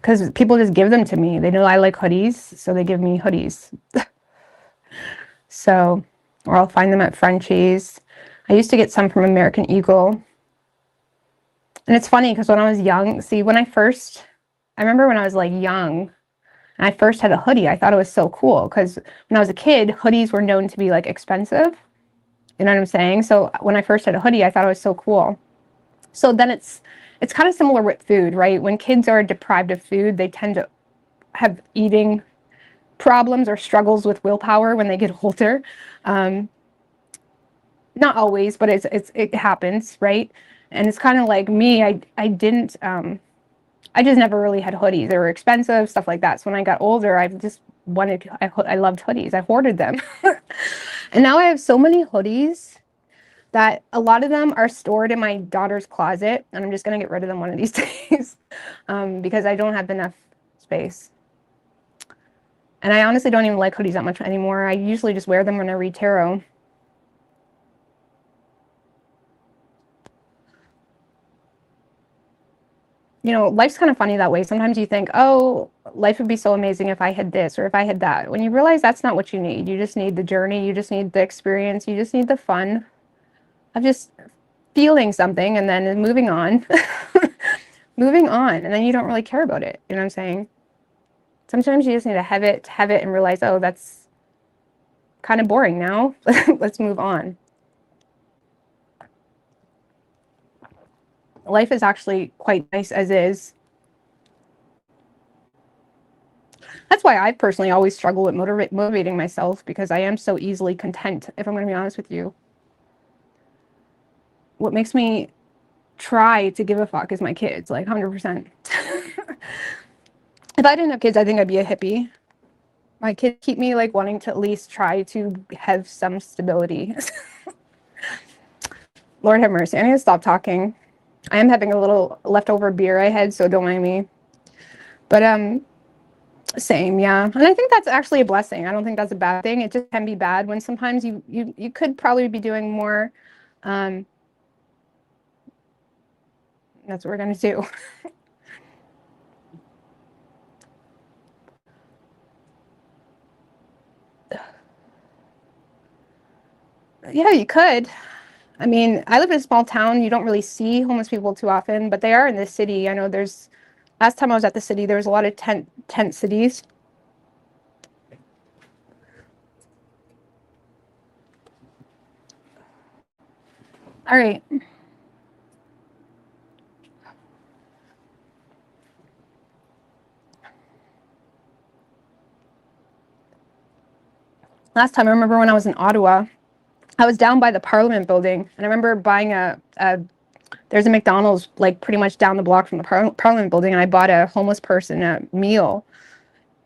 Because people just give them to me. They know I like hoodies, so they give me hoodies. So, or I'll find them at Frenchie's. I used to get some from American Eagle. And it's funny because when I was young, see, I remember when I was like young, and I first had a hoodie, I thought it was so cool because when I was a kid, hoodies were known to be like expensive. You know what I'm saying? So when I first had a hoodie, I thought it was so cool. So then it's kind of similar with food, right? When kids are deprived of food, they tend to have eating problems or struggles with willpower when they get older. Not always, but it happens, right? And it's kind of like me. I just never really had hoodies. They were expensive, stuff like that. So when I got older, I loved hoodies. I hoarded them. And now I have so many hoodies that a lot of them are stored in my daughter's closet, and I'm just going to get rid of them one of these days because I don't have enough space. And I honestly don't even like hoodies that much anymore. I usually just wear them when I read tarot. You know, life's kind of funny that way. Sometimes you think, oh, life would be so amazing if I had this or if I had that. When you realize that's not what you need. You just need the journey. You just need the experience. You just need the fun of just feeling something and then moving on. Moving on. And then you don't really care about it. You know what I'm saying? Sometimes you just need to have it and realize, oh, that's kind of boring now. Let's move on. Life is actually quite nice as is. That's why I personally always struggle with motivating myself because I am so easily content, if I'm going to be honest with you. What makes me try to give a fuck is my kids, like 100%. If I didn't have kids, I think I'd be a hippie. My kids keep me like wanting to at least try to have some stability. Lord have mercy. I need to stop talking. I am having a little leftover beer I had, so don't mind me. But same, yeah. And I think that's actually a blessing. I don't think that's a bad thing. It just can be bad when sometimes you could probably be doing more. That's what we're gonna do. Yeah, you could. I mean, I live in a small town. You don't really see homeless people too often, but they are in the city. I know last time I was at the city, there was a lot of tent cities. All right. Last time I remember when I was in Ottawa, I was down by the Parliament building, and I remember buying there's a McDonald's like pretty much down the block from the Parliament building, and I bought a homeless person a meal.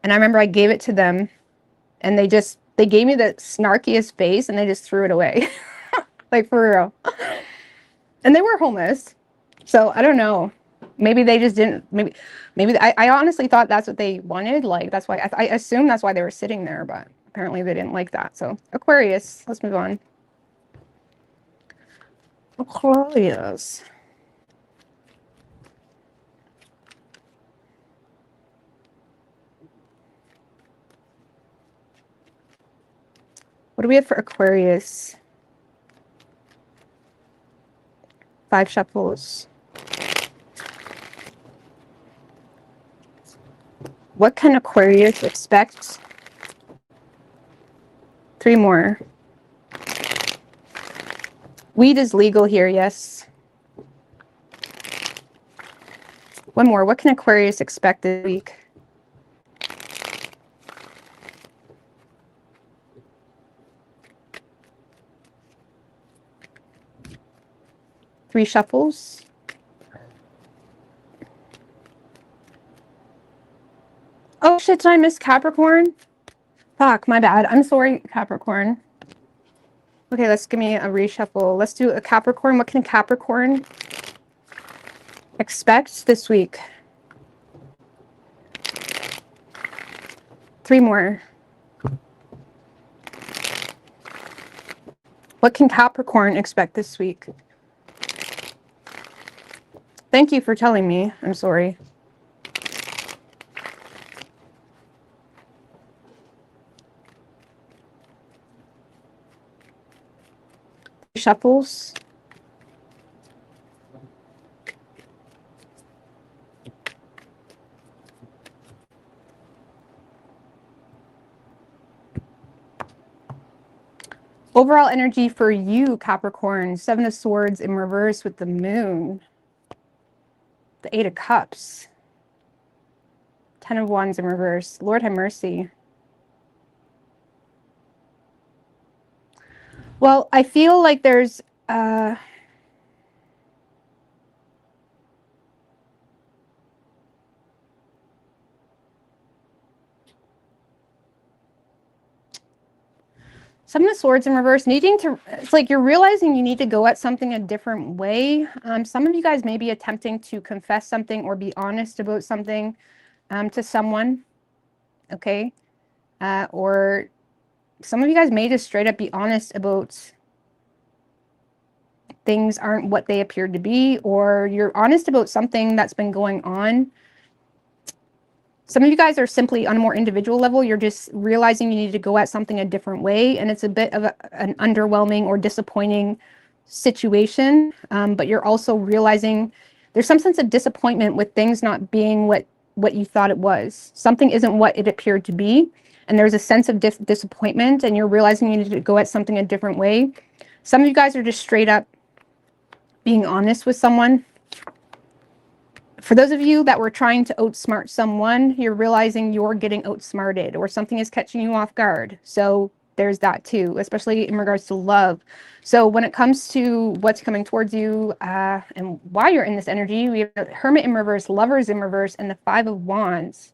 And I remember I gave it to them, and they gave me the snarkiest face, and they just threw it away. Like for real. And they were homeless. So I don't know. Maybe they just didn't, maybe I honestly thought that's what they wanted. Like that's why I assume that's why they were sitting there, but apparently they didn't like that. So Aquarius, let's move on. Aquarius. What do we have for Aquarius? 5 shuffles. What can Aquarius expect? 3 more. Weed is legal here, yes. 1 more. What can Aquarius expect this week? Three shuffles. Oh shit, did I miss Capricorn? Fuck, my bad. I'm sorry, Capricorn. Okay, let's give me a reshuffle. Let's do a Capricorn. What can Capricorn expect this week? 3 more. What can Capricorn expect this week? Thank you for telling me. I'm sorry. Shuffles. Overall energy for you, Capricorn. 7 of Swords in reverse with the Moon. The 8 of Cups. 10 of Wands in reverse. Lord have mercy. Well, I feel like there's Some of the Swords in reverse, needing to, it's like you're realizing you need to go at something a different way. Some of you guys may be attempting to confess something or be honest about something to someone, okay? Or some of you guys may just straight up be honest about things aren't what they appear to be, or you're honest about something that's been going on. Some of you guys are simply on a more individual level. You're just realizing you need to go at something a different way. And it's a bit of an underwhelming or disappointing situation. But you're also realizing there's some sense of disappointment with things not being what you thought it was. Something isn't what it appeared to be. And there's a sense of disappointment, and you're realizing you need to go at something a different way. Some of you guys are just straight up being honest with someone. For those of you that were trying to outsmart someone, you're realizing you're getting outsmarted, or something is catching you off guard. So there's that too, especially in regards to love. So when it comes to what's coming towards you and why you're in this energy, we have the Hermit in reverse, Lovers in reverse, and the 5 of Wands.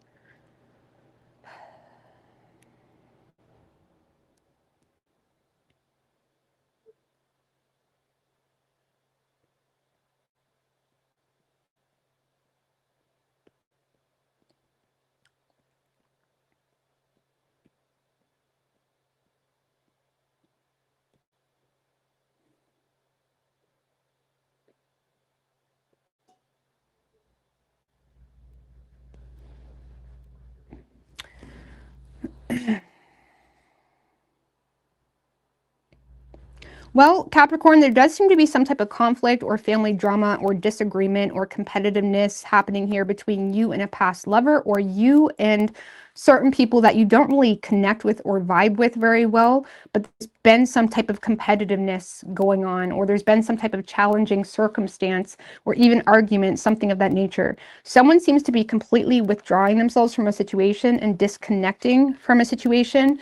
Well, Capricorn, there does seem to be some type of conflict or family drama or disagreement or competitiveness happening here between you and a past lover, or you and certain people that you don't really connect with or vibe with very well, but there's been some type of competitiveness going on, or there's been some type of challenging circumstance or even argument, something of that nature. Someone seems to be completely withdrawing themselves from a situation and disconnecting from a situation.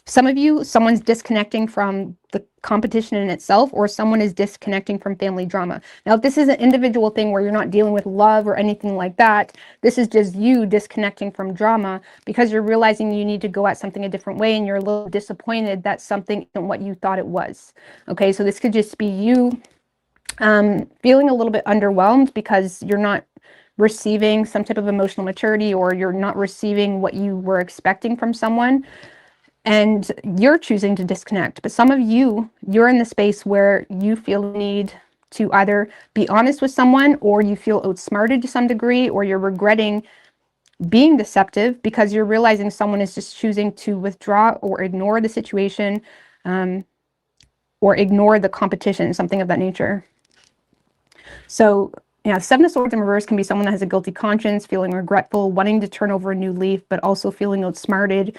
Some of you, someone's disconnecting from the competition in itself, or someone is disconnecting from family drama. Now, if this is an individual thing where you're not dealing with love or anything like that, this is just you disconnecting from drama because you're realizing you need to go at something a different way, and you're a little disappointed that something isn't what you thought it was. Okay, so this could just be you feeling a little bit underwhelmed because you're not receiving some type of emotional maturity, or you're not receiving what you were expecting from someone, and you're choosing to disconnect. But some of you, you're in the space where you feel the need to either be honest with someone, or you feel outsmarted to some degree, or you're regretting being deceptive because you're realizing someone is just choosing to withdraw or ignore the situation. or ignore the competition, something of that nature. So yeah, Seven of Swords in reverse can be someone that has a guilty conscience, feeling regretful, wanting to turn over a new leaf, but also feeling outsmarted.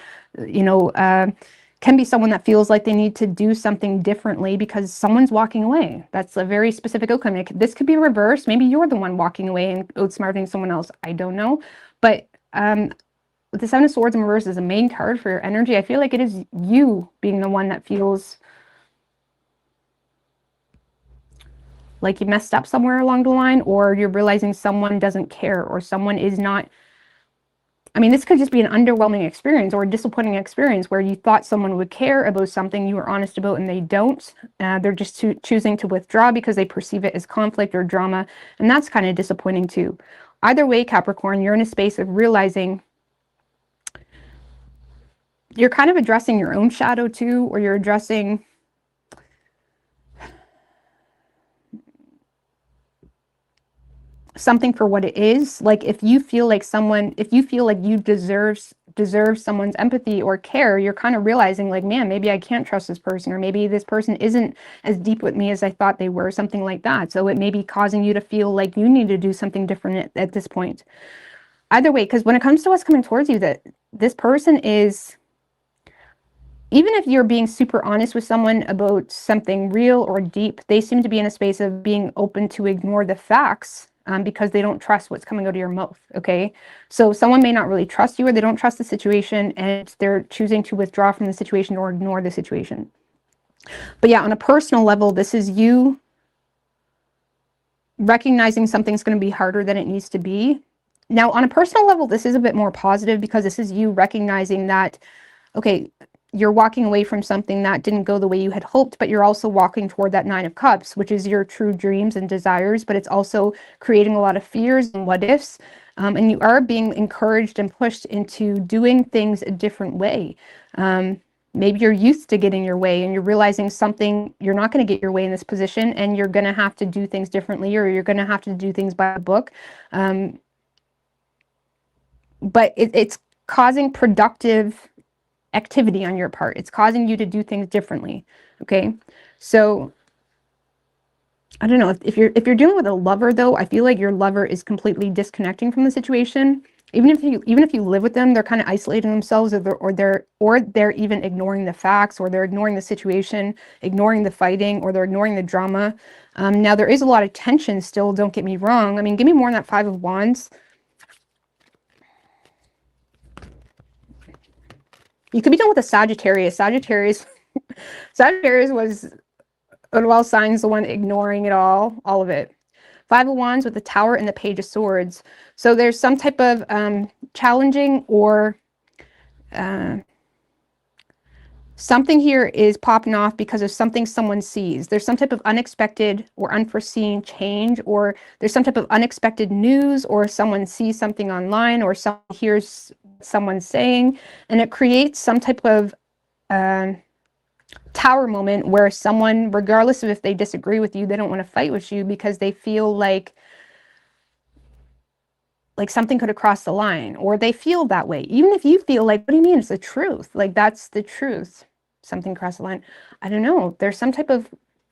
Can be someone that feels like they need to do something differently because someone's walking away. That's a very specific outcome. This could be reversed. Maybe you're the one walking away and outsmarting someone else. I don't know. But the Seven of Swords in reverse is a main card for your energy. I feel like it is you being the one that feels like you messed up somewhere along the line, or you're realizing someone doesn't care, or someone is not. I mean, this could just be an underwhelming experience or a disappointing experience where you thought someone would care about something you were honest about and they don't. They're just choosing to withdraw because they perceive it as conflict or drama. And that's kind of disappointing too. Either way, Capricorn, you're in a space of realizing you're kind of addressing your own shadow too, or you're addressing something for what it is. Like if you feel like you deserve someone's empathy or care, you're kind of realizing like, man, maybe I can't trust this person, or maybe this person isn't as deep with me as I thought they were, something like that. So it may be causing you to feel like you need to do something different at this point. Either way, because when it comes to what's coming towards you, that this person is, even if you're being super honest with someone about something real or deep, they seem to be in a space of being open to ignore the facts because they don't trust what's coming out of your mouth, okay? So someone may not really trust you, or they don't trust the situation, and they're choosing to withdraw from the situation or ignore the situation. But yeah, on a personal level, this is you recognizing something's going to be harder than it needs to be. Now, on a personal level, this is a bit more positive because this is you recognizing that, okay, you're walking away from something that didn't go the way you had hoped, but you're also walking toward that Nine of Cups, which is your true dreams and desires, but it's also creating a lot of fears and what ifs. And you are being encouraged and pushed into doing things a different way. Maybe you're used to getting your way and you're realizing you're not going to get your way in this position, and you're going to have to do things differently, or you're going to have to do things by the book. But it's causing productive activity on your part. It's causing you to do things differently. Okay. So I don't know if you're dealing with a lover though, I feel like your lover is completely disconnecting from the situation. Even if you live with them, they're kind of isolating themselves, or they're even ignoring the facts, or they're ignoring the situation, ignoring the fighting, or they're ignoring the drama. Now there is a lot of tension still, don't get me wrong. I mean, give me more on that Five of Wands. You could be dealing with a Sagittarius. Sagittarius was, out of all signs, the one ignoring it all of it. Five of Wands with the Tower and the Page of Swords. So there's some type of challenging, or something here is popping off because of something someone sees. There's some type of unexpected or unforeseen change, or there's some type of unexpected news, or someone sees something online, or someone hears someone saying, and it creates some type of tower moment where someone, regardless of if they disagree with you, they don't want to fight with you because they feel like something could have crossed the line, or they feel that way. Even if you feel like, what do you mean? It's the truth. Like, that's the truth. Something crossed the line. I don't know. There's some type of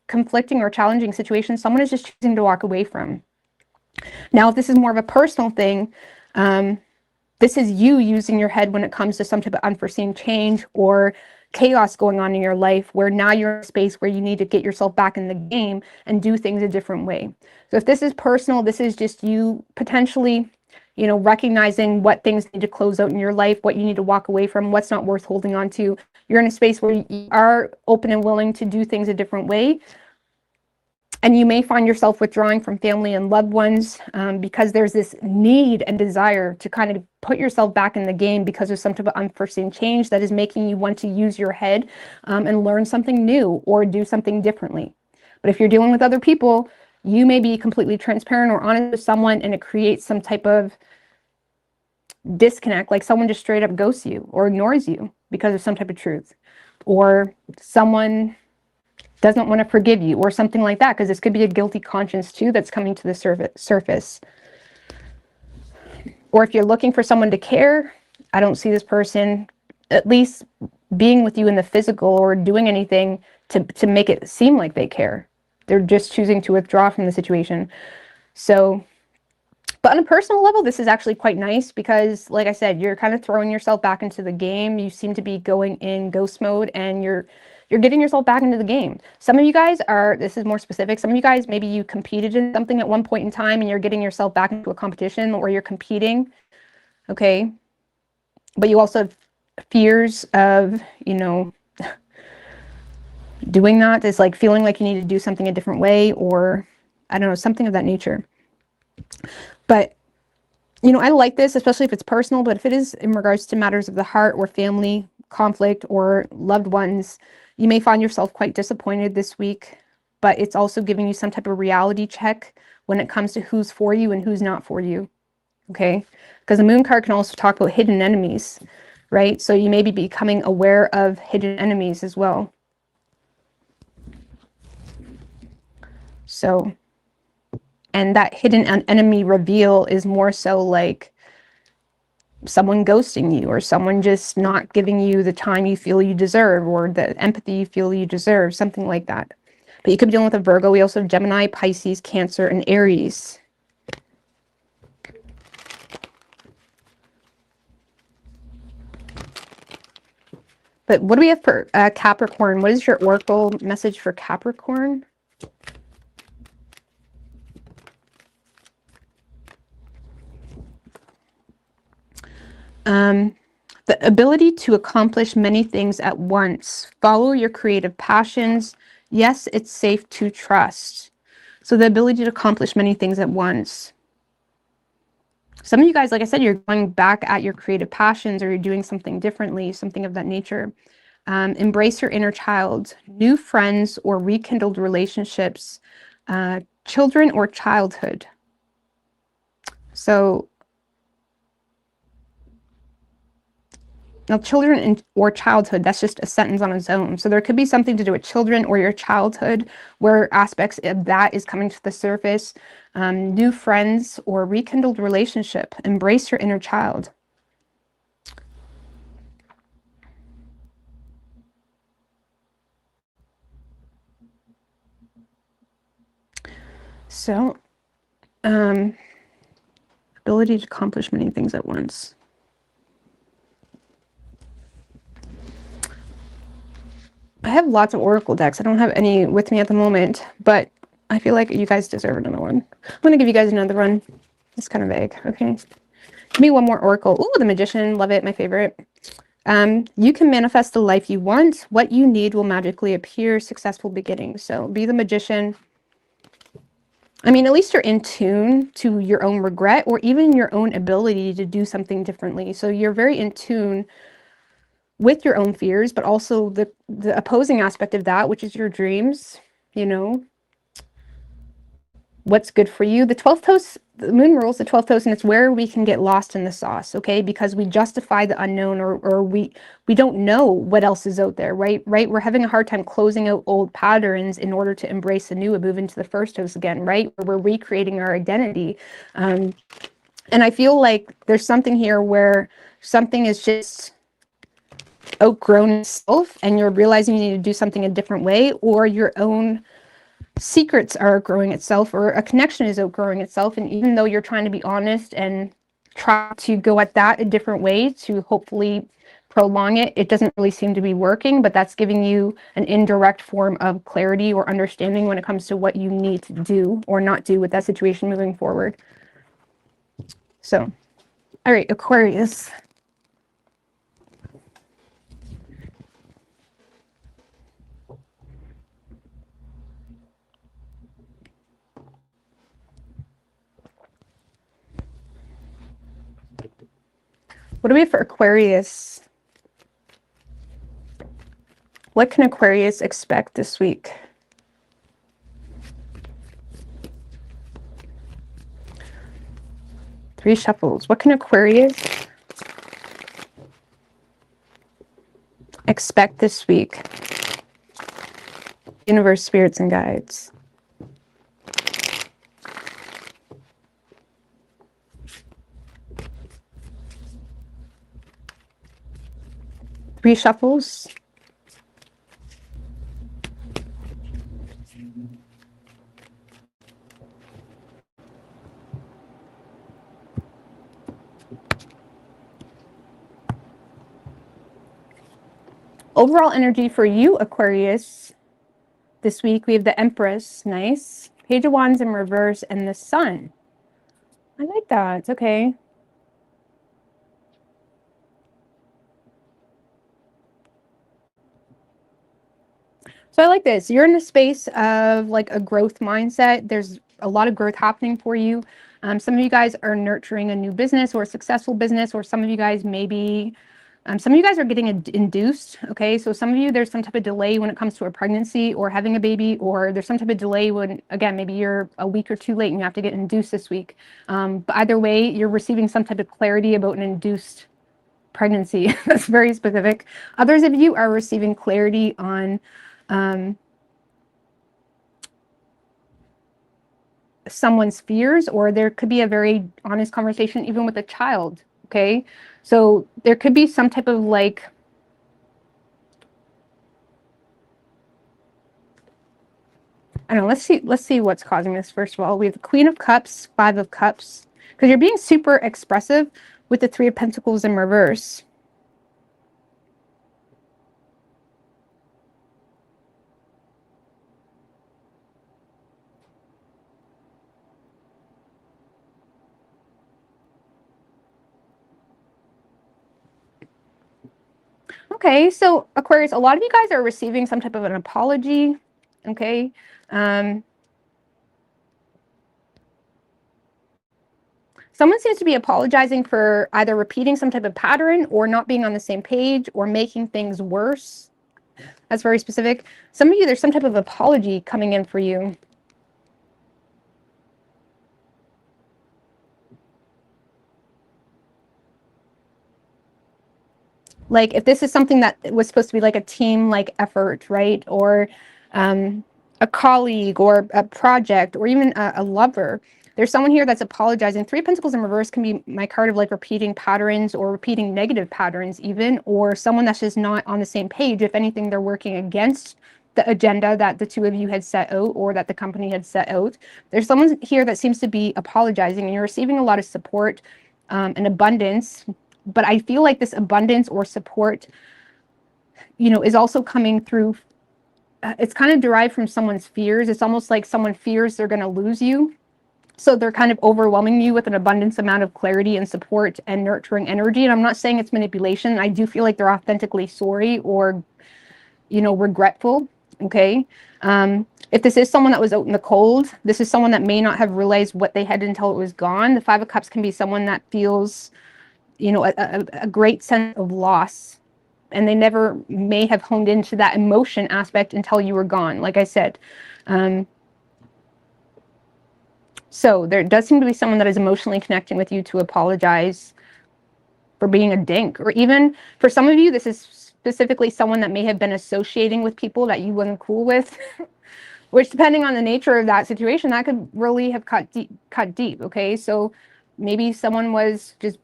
conflicting or challenging situation someone is just choosing to walk away from. Now, if this is more of a personal thing, this is you using your head when it comes to some type of unforeseen change or chaos going on in your life, where now you're in a space where you need to get yourself back in the game and do things a different way. So if this is personal, this is just you potentially, recognizing what things need to close out in your life, what you need to walk away from, what's not worth holding on to. You're in a space where you are open and willing to do things a different way. And you may find yourself withdrawing from family and loved ones because there's this need and desire to kind of put yourself back in the game because of some type of unforeseen change that is making you want to use your head and learn something new or do something differently. But if you're dealing with other people, you may be completely transparent or honest with someone, and it creates some type of disconnect, like someone just straight up ghosts you or ignores you because of some type of truth, or someone doesn't want to forgive you or something like that, because this could be a guilty conscience too that's coming to the surface. Or if you're looking for someone to care, I don't see this person at least being with you in the physical or doing anything to make it seem like they care. They're just choosing to withdraw from the situation. So, but on a personal level, this is actually quite nice because, like I said, you're kind of throwing yourself back into the game. You seem to be going in ghost mode, and you're getting yourself back into the game. Some of you guys are, this is more specific, some of you guys, maybe you competed in something at one point in time and you're getting yourself back into a competition or you're competing, okay? But you also have fears of, you know, doing that. It's like feeling like you need to do something a different way, or I don't know, something of that nature. But, you know, I like this, especially if it's personal, but if it is in regards to matters of the heart or family, conflict, or loved ones, you may find yourself quite disappointed this week, but it's also giving you some type of reality check when it comes to who's for you and who's not for you, okay? Because the moon card can also talk about hidden enemies, right? So you may be becoming aware of hidden enemies as well. So, and that hidden enemy reveal is more so like someone ghosting you, or someone just not giving you the time you feel you deserve, or the empathy you feel you deserve, something like that. But you could be dealing with a Virgo. We also have Gemini, Pisces, Cancer, and Aries. But what do we have for Capricorn? What is your oracle message for Capricorn? The ability to accomplish many things at once. Follow your creative passions. Yes, it's safe to trust. So the ability to accomplish many things at once. Some of you guys, like I said, you're going back at your creative passions, or you're doing something differently, something of that nature. Embrace your inner child. New friends or rekindled relationships. Children or childhood. So now, children or childhood, that's just a sentence on its own. So there could be something to do with children or your childhood, where aspects of that is coming to the surface. New friends or rekindled relationship. Embrace your inner child. So, ability to accomplish many things at once. I have lots of oracle decks. I don't have any with me at the moment, but I feel like you guys deserve another one. I'm going to give you guys another one. It's kind of vague. Okay. Give me one more oracle. Ooh, the Magician. Love it. My favorite. You can manifest the life you want. What you need will magically appear. Successful beginnings. So be the Magician. I mean, at least you're in tune to your own regret, or even your own ability to do something differently. So you're very in tune with your own fears, but also the opposing aspect of that, which is your dreams, you know, what's good for you. The 12th house, the moon rules the 12th house, and it's where we can get lost in the sauce, okay? Because we justify the unknown, or we don't know what else is out there, right? We're having a hard time closing out old patterns in order to embrace the new and move into the first house again, right? We're recreating our identity. And I feel like there's something here where something is just outgrown itself, and you're realizing you need to do something a different way, or your own secrets are outgrowing itself, or a connection is outgrowing itself. And even though you're trying to be honest and try to go at that a different way to hopefully prolong it, it doesn't really seem to be working, but that's giving you an indirect form of clarity or understanding when it comes to what you need to do or not do with that situation moving forward. So, all right, Aquarius. What do we have for Aquarius? What can Aquarius expect this week? Three shuffles. What can Aquarius expect this week? Universe, spirits, and guides. Three shuffles. Overall energy for you, Aquarius, this week, we have the Empress, nice. Page of Wands in reverse, and the Sun. I like that, okay. So I like this. You're in a space of like a growth mindset. There's a lot of growth happening for you. Some of you guys are nurturing a new business or a successful business, or some of you guys maybe some of you guys are getting induced, okay? So some of you, there's some type of delay when it comes to a pregnancy or having a baby, or there's some type of delay when, again, maybe you're a week or two late and you have to get induced this week. But either way, you're receiving some type of clarity about an induced pregnancy. That's very specific. Others of you are receiving clarity on someone's fears, or there could be a very honest conversation even with a child, okay? So there could be some type of like, I don't know, let's see what's causing this. First of all, we have the Queen of Cups, Five of Cups, because you're being super expressive with the Three of Pentacles in reverse. Okay, so Aquarius, a lot of you guys are receiving some type of an apology, okay? Someone seems to be apologizing for either repeating some type of pattern or not being on the same page or making things worse. That's very specific. Some of you, there's some type of apology coming in for you. Like if this is something that was supposed to be like a team like effort, right? Or a colleague or a project or even a lover, there's someone here that's apologizing. Three of Pentacles in reverse can be my card of like repeating patterns or repeating negative patterns even, or someone that's just not on the same page. If anything, they're working against the agenda that the two of you had set out or that the company had set out. There's someone here that seems to be apologizing, and you're receiving a lot of support and abundance. But I feel like this abundance or support, you know, is also coming through. It's kind of derived from someone's fears. It's almost like someone fears they're going to lose you. So they're kind of overwhelming you with an abundance amount of clarity and support and nurturing energy. And I'm not saying it's manipulation. I do feel like they're authentically sorry or, you know, regretful. Okay. If this is someone that was out in the cold, this is someone that may not have realized what they had until it was gone. The Five of Cups can be someone that feels, you know, a great sense of loss, and they never may have honed into that emotion aspect until you were gone, like I said. So there does seem to be someone that is emotionally connecting with you to apologize for being a dink, or even for some of you, this is specifically someone that may have been associating with people that you wasn't cool with, which depending on the nature of that situation, that could really have cut deep, okay? So maybe someone was just,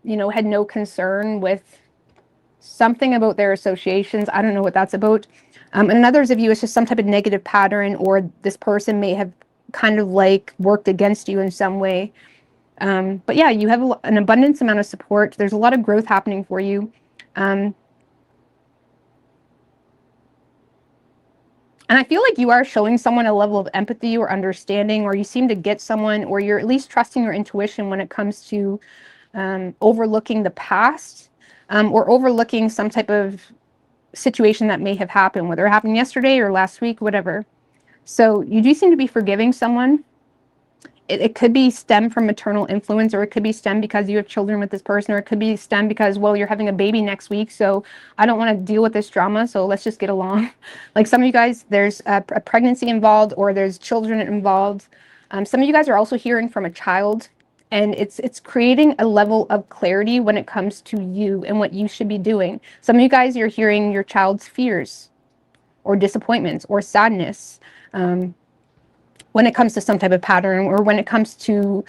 you know, had no concern with something about their associations. I don't know what that's about. And others of you, it's just some type of negative pattern, or this person may have kind of like worked against you in some way. But yeah, you have an abundance amount of support. There's a lot of growth happening for you. And I feel like you are showing someone a level of empathy or understanding, or you seem to get someone, or you're at least trusting your intuition when it comes to overlooking the past, or overlooking some type of situation that may have happened, whether it happened yesterday or last week, whatever. So you do seem to be forgiving someone. It could be stem from maternal influence, or it could be stem because you have children with this person, or it could be stem because, well, you're having a baby next week, so I don't want to deal with this drama, so let's just get along. Like some of you guys, there's a pregnancy involved, or there's children involved. Some of you guys are also hearing from a child, and it's creating a level of clarity when it comes to you and what you should be doing. Some of you guys, you're hearing your child's fears or disappointments or sadness. When it comes to some type of pattern, or when it comes to,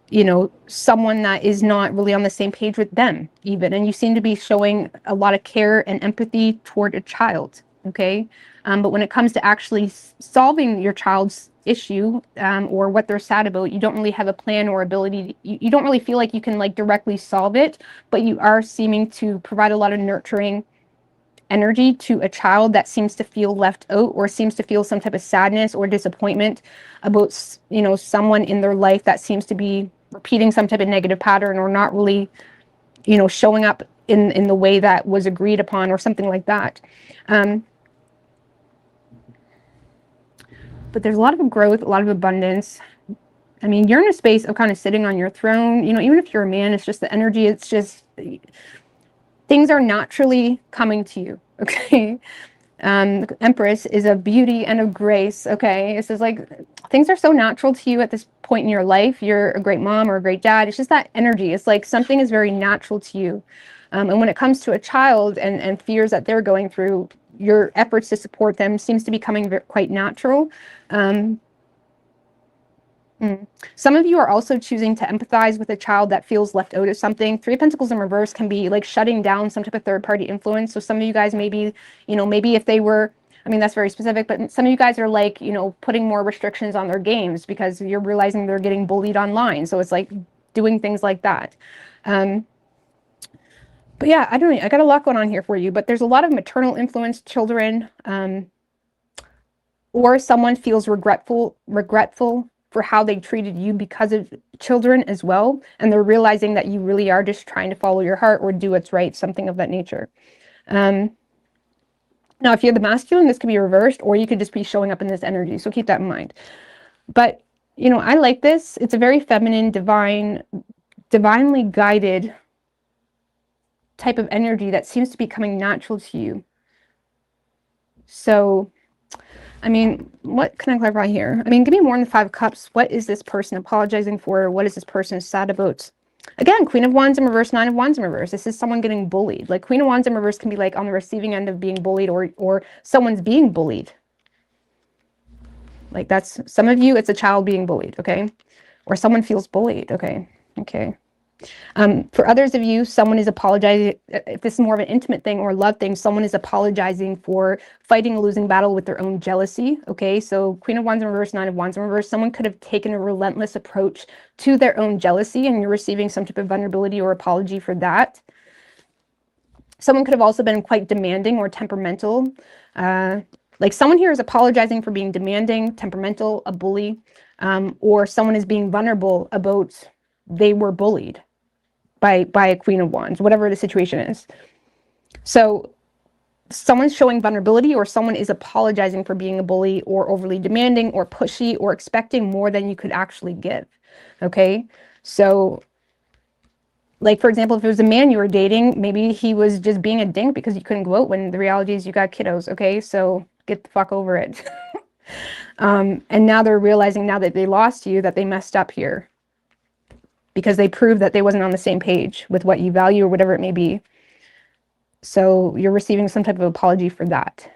you know, someone that is not really on the same page with them even. And you seem to be showing a lot of care and empathy toward a child, okay? But when it comes to actually solving your child's issue, or what they're sad about, you don't really have a plan or ability. You don't really feel like you can like directly solve it, but you are seeming to provide a lot of nurturing energy to a child that seems to feel left out or seems to feel some type of sadness or disappointment about, you know, someone in their life that seems to be repeating some type of negative pattern or not really, you know, showing up in the way that was agreed upon or something like that. But there's a lot of growth, a lot of abundance. I mean, you're in a space of kind of sitting on your throne. You know, even if you're a man, it's just the energy. It's just things are naturally coming to you. Okay. The Empress is of beauty and of grace. Okay. It's just like things are so natural to you at this point in your life. You're a great mom or a great dad. It's just that energy. It's like something is very natural to you. And when it comes to a child and fears that they're going through, your efforts to support them seems to be coming quite natural. Some of you are also choosing to empathize with a child that feels left out of something. Three of Pentacles in reverse can be like shutting down some type of third-party influence. So some of you guys maybe, you know, maybe if they were, I mean, that's very specific, but some of you guys are like, you know, putting more restrictions on their games because you're realizing they're getting bullied online. So it's like doing things like that. But yeah, I don't know. I got a lot going on here for you, but there's a lot of maternal influence, children, or someone feels regretful for how they treated you because of children as well. And they're realizing that you really are just trying to follow your heart or do what's right, something of that nature. Now, if you're the masculine, this could be reversed, or you could just be showing up in this energy. So keep that in mind. But, you know, I like this. It's a very feminine, divinely guided type of energy that seems to be coming natural to you. So, I mean, what can I clarify here? I mean, give me more than the 5 of Cups. What is this person apologizing for? What is this person sad about? Again, Queen of Wands in reverse, 9 of Wands in reverse. This is someone getting bullied. Like Queen of Wands in reverse can be like on the receiving end of being bullied, or someone's being bullied. Like that's, some of you, it's a child being bullied, okay? Or someone feels bullied, okay? Okay. For others of you, someone is apologizing. If this is more of an intimate thing or love thing, someone is apologizing for fighting a losing battle with their own jealousy. Okay, so Queen of Wands in reverse, 9 of Wands in reverse. Someone could have taken a relentless approach to their own jealousy, and you're receiving some type of vulnerability or apology for that. Someone could have also been quite demanding or temperamental. Like someone here is apologizing for being demanding, temperamental, a bully, or someone is being vulnerable about they were bullied by a Queen of Wands, whatever the situation is. So someone's showing vulnerability, or someone is apologizing for being a bully or overly demanding or pushy or expecting more than you could actually give. Okay, so like, for example, if it was a man you were dating, maybe he was just being a dink because you couldn't go out when the reality is you got kiddos. Okay, so get the fuck over it. And now they're realizing, now that they lost you, that they messed up here, because they proved that they wasn't on the same page with what you value or whatever it may be. So you're receiving some type of apology for that.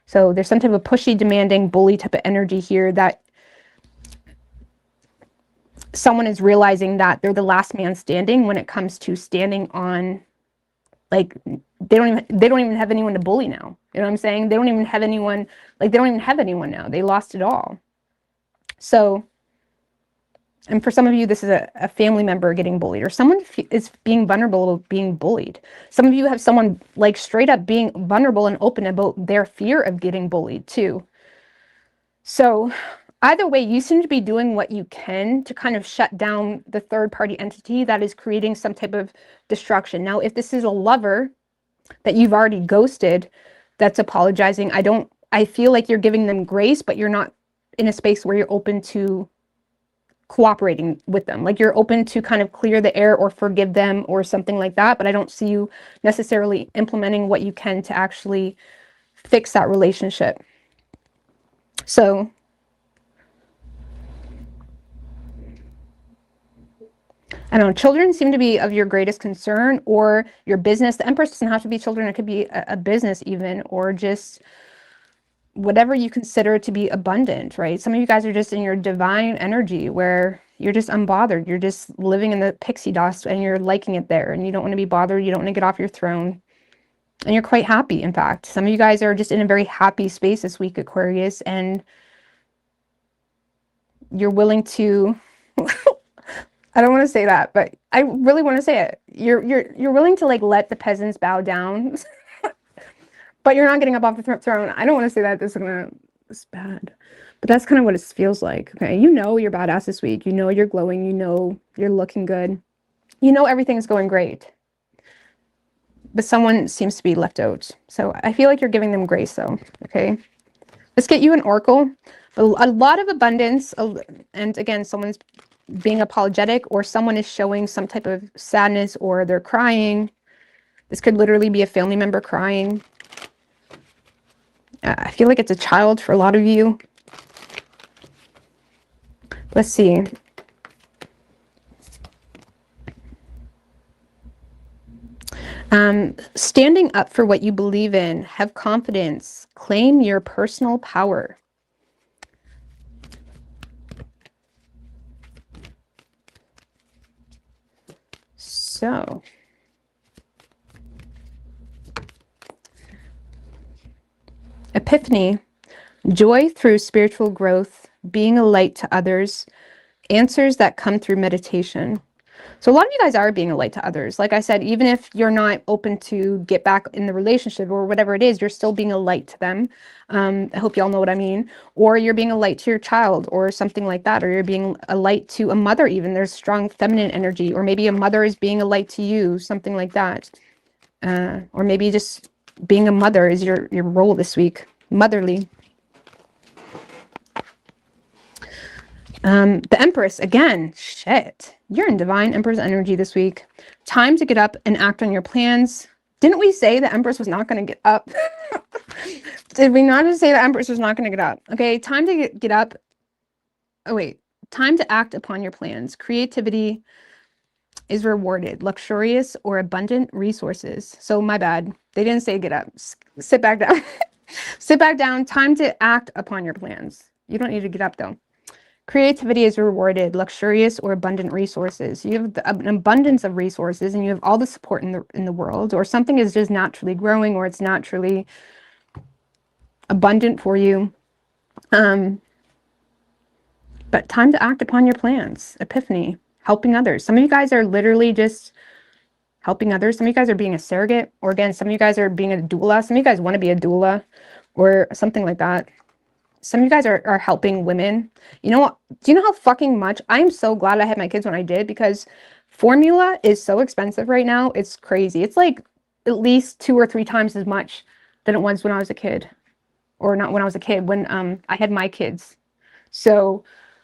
So there's some type of pushy, demanding, bully type of energy here, that someone is realizing that they're the last man standing when it comes to standing on, like, they don't even have anyone to bully now. You know what I'm saying? They don't even have anyone, like, they don't even have anyone now. They lost it all. So, and for some of you, this is a family member getting bullied, or someone is being vulnerable, being bullied. Some of you have someone like straight up being vulnerable and open about their fear of getting bullied too. So either way, you seem to be doing what you can to kind of shut down the third party entity that is creating some type of destruction. Now, if this is a lover that you've already ghosted that's apologizing, I feel like you're giving them grace, but you're not in a space where you're open to cooperating with them. Like you're open to kind of clear the air or forgive them or something like that, but I don't see you necessarily implementing what you can to actually fix that relationship. So I don't know, children seem to be of your greatest concern, or your business. The Empress doesn't have to be children, it could be a business even, or just whatever you consider to be abundant, right? Some of you guys are just in your divine energy where you're just unbothered. You're just living in the pixie dust and you're liking it there, and you don't want to be bothered. You don't want to get off your throne, and you're quite happy. In fact, some of you guys are just in a very happy space this week, Aquarius, and you're willing to I don't want to say that, but I really want to say it. You're willing to like let the peasants bow down. but you're not getting up off the throne. I don't want to say that. This is bad. But that's kind of what it feels like. Okay. You know you're badass this week. You know you're glowing. You know you're looking good. You know everything's going great. But someone seems to be left out. So I feel like you're giving them grace though. Okay. Let's get you an oracle. A lot of abundance. And again, someone's being apologetic, or someone is showing some type of sadness, or they're crying. This could literally be a family member crying. I feel like it's a child for a lot of you. Let's see. Standing up for what you believe in, have confidence, claim your personal power. So, epiphany, joy through spiritual growth, being a light to others, answers that come through meditation. So a lot of you guys are being a light to others. Like I said, even if you're not open to get back in the relationship or whatever it is, you're still being a light to them. I hope y'all know what I mean. Or you're being a light to your child or something like that. Or you're being a light to a mother even. There's strong feminine energy. Or maybe a mother is being a light to you, something like that. Or maybe just being a mother is your role this week. Motherly. The Empress, again, shit. You're in divine Empress energy this week. Time to get up and act on your plans. Didn't we say the Empress was not going to get up? Did we not just say the Empress was not going to get up? Okay, time to get up. Oh, wait. Time to act upon your plans. Creativity is rewarded. Luxurious or abundant resources. So my bad. They didn't say get up. Sit back down. Sit back down. Time to act upon your plans. You don't need to get up though. Creativity is rewarded, luxurious or abundant resources. You have an abundance of resources and you have all the support in the world, or something is just naturally growing, or it's naturally abundant for you. But time to act upon your plans. Epiphany, helping others. Some of you guys are literally just helping others. Some of you guys are being a surrogate, or again, some of you guys are being a doula. Some of you guys want to be a doula or something like that. Some of you guys are helping women. You know what? Do you know how fucking much? I'm so glad I had my kids when I did, because formula is so expensive right now. It's crazy. It's like at least 2 or 3 times as much than it was when I was a kid. Or not when I was a kid, when I had my kids. So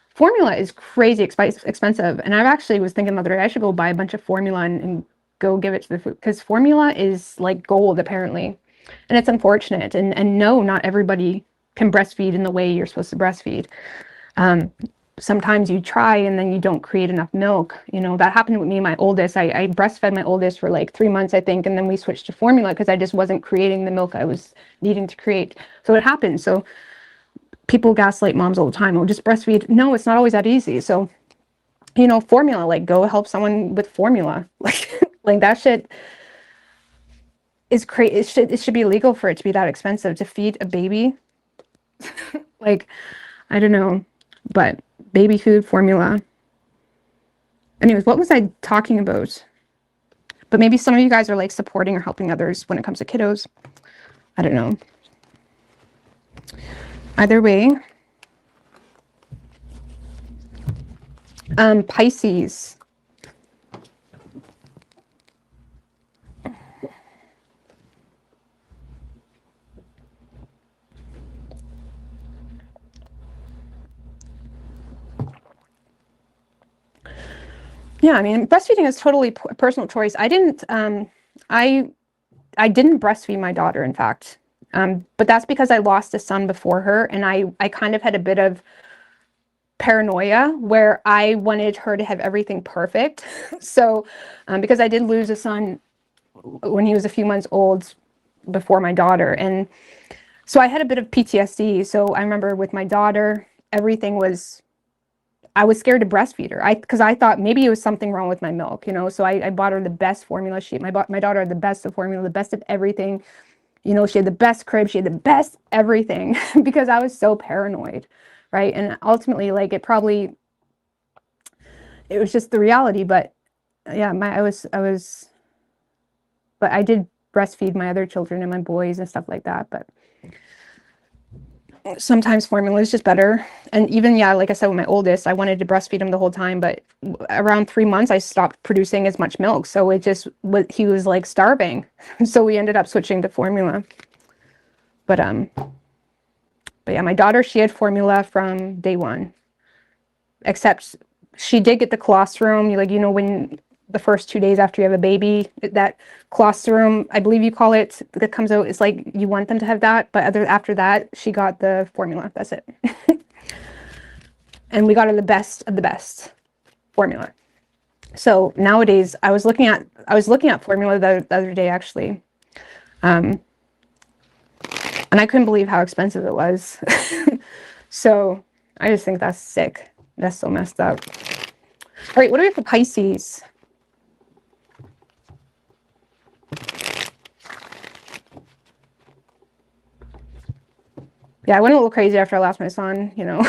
formula is crazy expensive. And I actually was thinking the other day, I should go buy a bunch of formula and go give it to the food. Because formula is like gold, apparently. And it's unfortunate. And no, not everybody can breastfeed in the way you're supposed to breastfeed. Sometimes you try and then you don't create enough milk. You know, that happened with me and my oldest. I breastfed my oldest for like 3 months, I think, and then we switched to formula because I just wasn't creating the milk I was needing to create. So it happened. So people gaslight moms all the time. Oh, just breastfeed. No, it's not always that easy. So, you know, formula, like go help someone with formula. Like that shit is crazy. It should be illegal for it to be that expensive to feed a baby. Like, I don't know, but baby food formula. Anyways, what was I talking about? But maybe some of you guys are like supporting or helping others when it comes to kiddos. I don't know. Either way, Pisces. Yeah, I mean, breastfeeding is totally a personal choice. I didn't breastfeed my daughter, in fact. But that's because I lost a son before her, and I kind of had a bit of paranoia where I wanted her to have everything perfect. So, because I did lose a son when he was a few months old before my daughter, and so I had a bit of PTSD. So I remember with my daughter, I was scared to breastfeed her. Because I thought maybe it was something wrong with my milk, you know. So I bought her the best formula. My daughter had the best of formula, the best of everything. You know, she had the best crib, she had the best everything because I was so paranoid, right? And ultimately, like it was just the reality. But yeah, but I did breastfeed my other children and my boys and stuff like that. But sometimes formula is just better. And even, yeah, like I said, with my oldest, I wanted to breastfeed him the whole time, but around 3 months, I stopped producing as much milk. So it just, he was like starving. So we ended up switching to formula. But yeah, my daughter, she had formula from day one, except she did get the colostrum. Like, you know, when the first 2 days after you have a baby, that colostrum, I believe you call it, that comes out, it's like you want them to have that, but after that, she got the formula. That's it. And we got her the best of the best formula. So nowadays, I was looking at formula the other day, actually. And I couldn't believe how expensive it was. So I just think that's sick. That's so messed up. All right, what do we have for Pisces? Yeah, I went a little crazy after I lost my son, you know.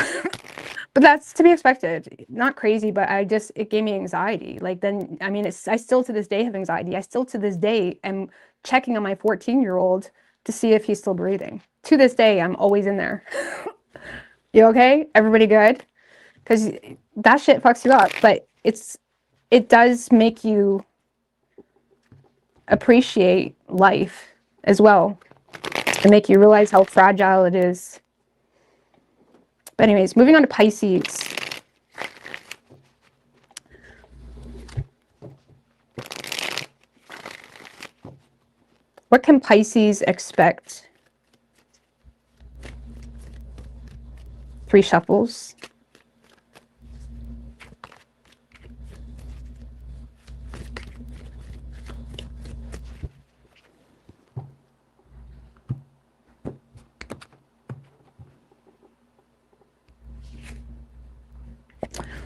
But that's to be expected. Not crazy, but it gave me anxiety. Like then, I mean, I still to this day have anxiety. I still to this day am checking on my 14-year-old to see if he's still breathing. To this day, I'm always in there. You okay? Everybody good? Because that shit fucks you up. But it does make you appreciate life as well and make you realize how fragile it is. But anyways, moving on to Pisces. What can Pisces expect? 3 shuffles.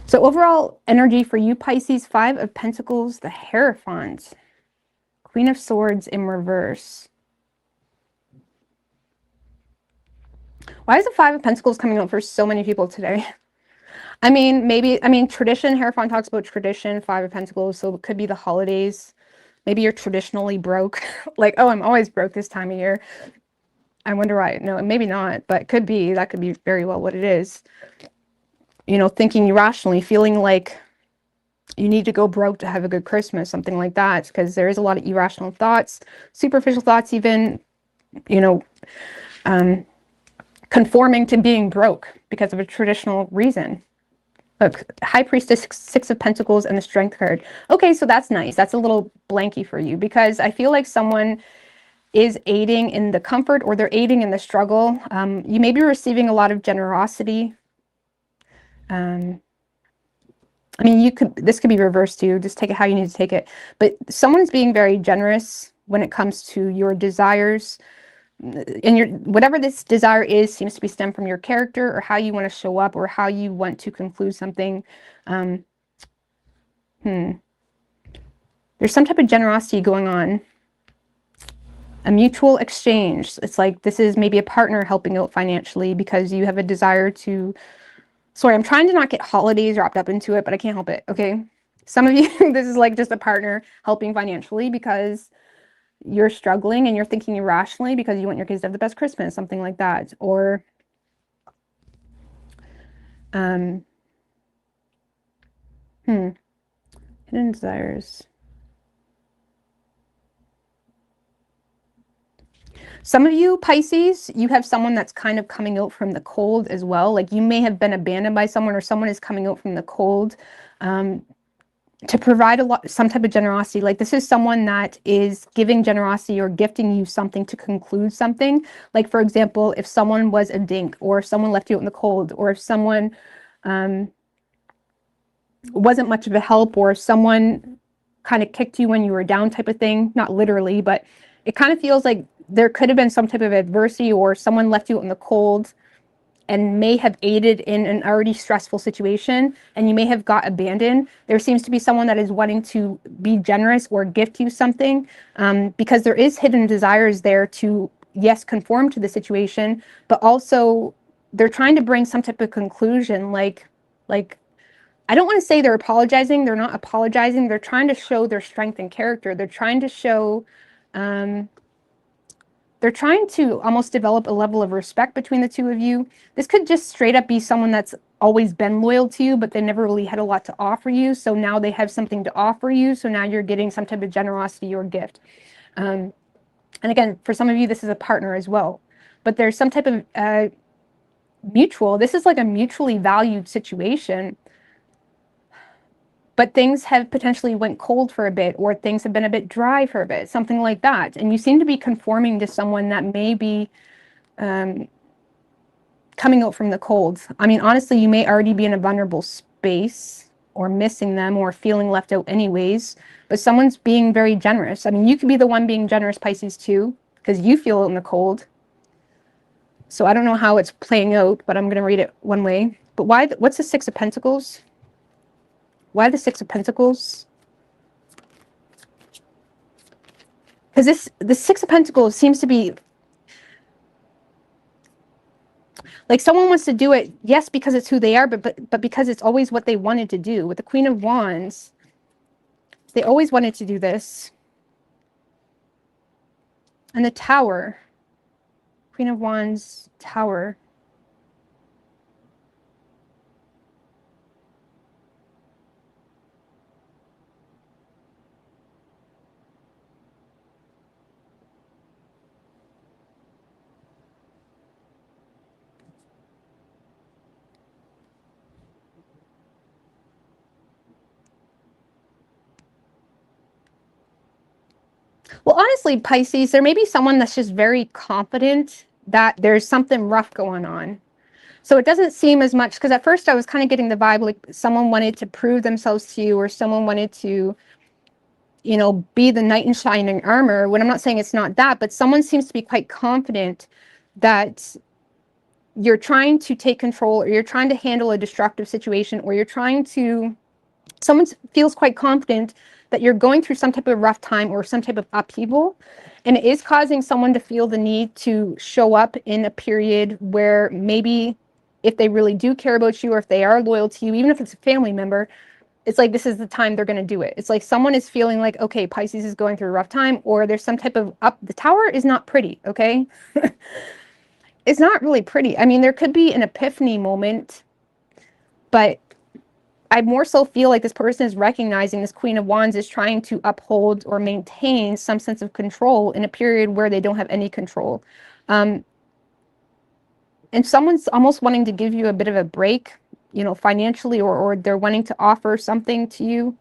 So overall energy for you, Pisces, 5 of Pentacles, the Hierophant, Queen of Swords in reverse. Why is the 5 of Pentacles coming out for so many people today? I mean, tradition, Hierophant talks about tradition, 5 of Pentacles, so it could be the holidays. Maybe you're traditionally broke. Like, oh, I'm always broke this time of year. I wonder why. No, maybe not, but it could be. That could be very well what it is. You know, thinking irrationally, feeling like you need to go broke to have a good Christmas, something like that, because there is a lot of irrational thoughts, superficial thoughts even, you know, conforming to being broke because of a traditional reason. Look, High Priestess, 6 of Pentacles, and the Strength card. Okay, so that's nice. That's a little blanky for you, because I feel like someone is aiding in the comfort or they're aiding in the struggle. You may be receiving a lot of generosity. I mean, this could be reversed too. Just take it how you need to take it. But someone's being very generous when it comes to your desires. And whatever this desire is seems to be stemmed from your character or how you want to show up or how you want to conclude something. There's some type of generosity going on. A mutual exchange. It's like this is maybe a partner helping out financially because you have a desire to... Sorry, I'm trying to not get holidays wrapped up into it, but I can't help it, okay? Some of you, this is like just a partner helping financially because you're struggling and you're thinking irrationally because you want your kids to have the best Christmas, something like that. Or hidden desires. Some of you, Pisces, you have someone that's kind of coming out from the cold as well. Like you may have been abandoned by someone or someone is coming out from the cold to provide some type of generosity. Like this is someone that is giving generosity or gifting you something to conclude something. Like for example, if someone was a dink or if someone left you out in the cold or if someone wasn't much of a help or if someone kind of kicked you when you were down type of thing. Not literally, but it kind of feels like there could have been some type of adversity or someone left you out in the cold and may have aided in an already stressful situation and you may have got abandoned. There seems to be someone that is wanting to be generous or gift you something because there is hidden desires there to, yes, conform to the situation, but also they're trying to bring some type of conclusion. Like I don't want to say they're apologizing. They're not apologizing. They're trying to show their strength and character. They're trying to show They're trying to almost develop a level of respect between the two of you. This could just straight up be someone that's always been loyal to you, but they never really had a lot to offer you. So now they have something to offer you. So now you're getting some type of generosity or gift. And again, for some of you, this is a partner as well. But there's some type of this is like a mutually valued situation. But things have potentially went cold for a bit, or things have been a bit dry for a bit, something like that. And you seem to be conforming to someone that may be coming out from the cold. I mean, honestly, you may already be in a vulnerable space or missing them or feeling left out anyways, but someone's being very generous. I mean, you could be the one being generous, Pisces, too, because you feel it in the cold. So I don't know how it's playing out, but I'm going to read it one way. But why? What's the Six of Pentacles? Why the Six of Pentacles? Because the Six of Pentacles seems to be like someone wants to do it, yes, because it's who they are, but because it's always what they wanted to do. With the Queen of Wands, they always wanted to do this. And the Tower, Queen of Wands, Tower. Well, honestly, Pisces, there may be someone that's just very confident that there's something rough going on. So it doesn't seem as much, because at first I was kind of getting the vibe like someone wanted to prove themselves to you, or someone wanted to, you know, be the knight in shining armor. When I'm not saying it's not that, but someone seems to be quite confident that you're trying to take control, or you're trying to handle a destructive situation, or you're trying to, someone feels quite confident that you're going through some type of rough time or some type of upheaval, and it is causing someone to feel the need to show up in a period where maybe if they really do care about you, or if they are loyal to you, even if it's a family member, it's like this is the time they're going to do it. It's like someone is feeling like, okay, Pisces is going through a rough time, or there's some type of the Tower is not pretty, okay? It's not really pretty. I mean, there could be an epiphany moment, but I more so feel like this person is recognizing this Queen of Wands is trying to uphold or maintain some sense of control in a period where they don't have any control. And someone's almost wanting to give you a bit of a break, you know, financially, or they're wanting to offer something to you.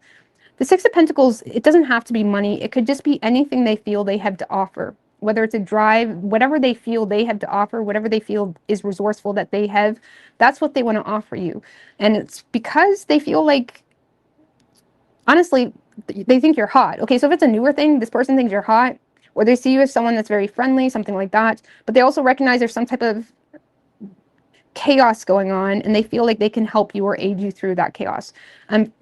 The Six of Pentacles, it doesn't have to be money. It could just be anything they feel they have to offer, whether it's a drive, whatever they feel they have to offer, whatever they feel is resourceful that they have, that's what they want to offer you. And it's because they feel like, honestly, they think you're hot. Okay, so if it's a newer thing, this person thinks you're hot, or they see you as someone that's very friendly, something like that, but they also recognize there's some type of chaos going on, and they feel like they can help you or aid you through that chaos.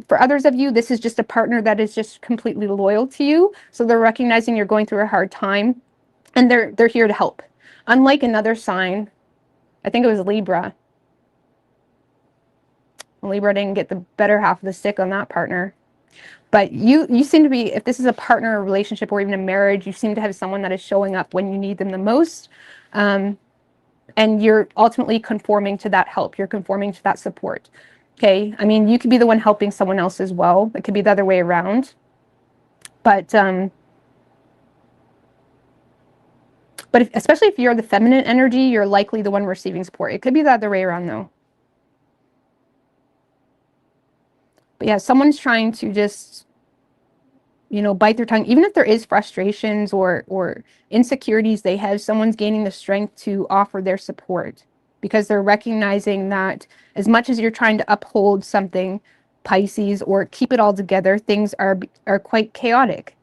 For others of you, this is just a partner that is just completely loyal to you, so they're recognizing you're going through a hard time, and they're here to help. Unlike another sign, I think it was Libra. Libra didn't get the better half of the stick on that partner. But you seem to be, if this is a partner, a relationship, or even a marriage, you seem to have someone that is showing up when you need them the most. And you're ultimately conforming to that help. You're conforming to that support. Okay. I mean, you could be the one helping someone else as well. It could be the other way around. But especially if you're the feminine energy, you're likely the one receiving support. It could be the other way around though. But yeah, someone's trying to just, you know, bite their tongue. Even if there is frustrations or insecurities they have, someone's gaining the strength to offer their support, because they're recognizing that as much as you're trying to uphold something, Pisces, or keep it all together, things are quite chaotic,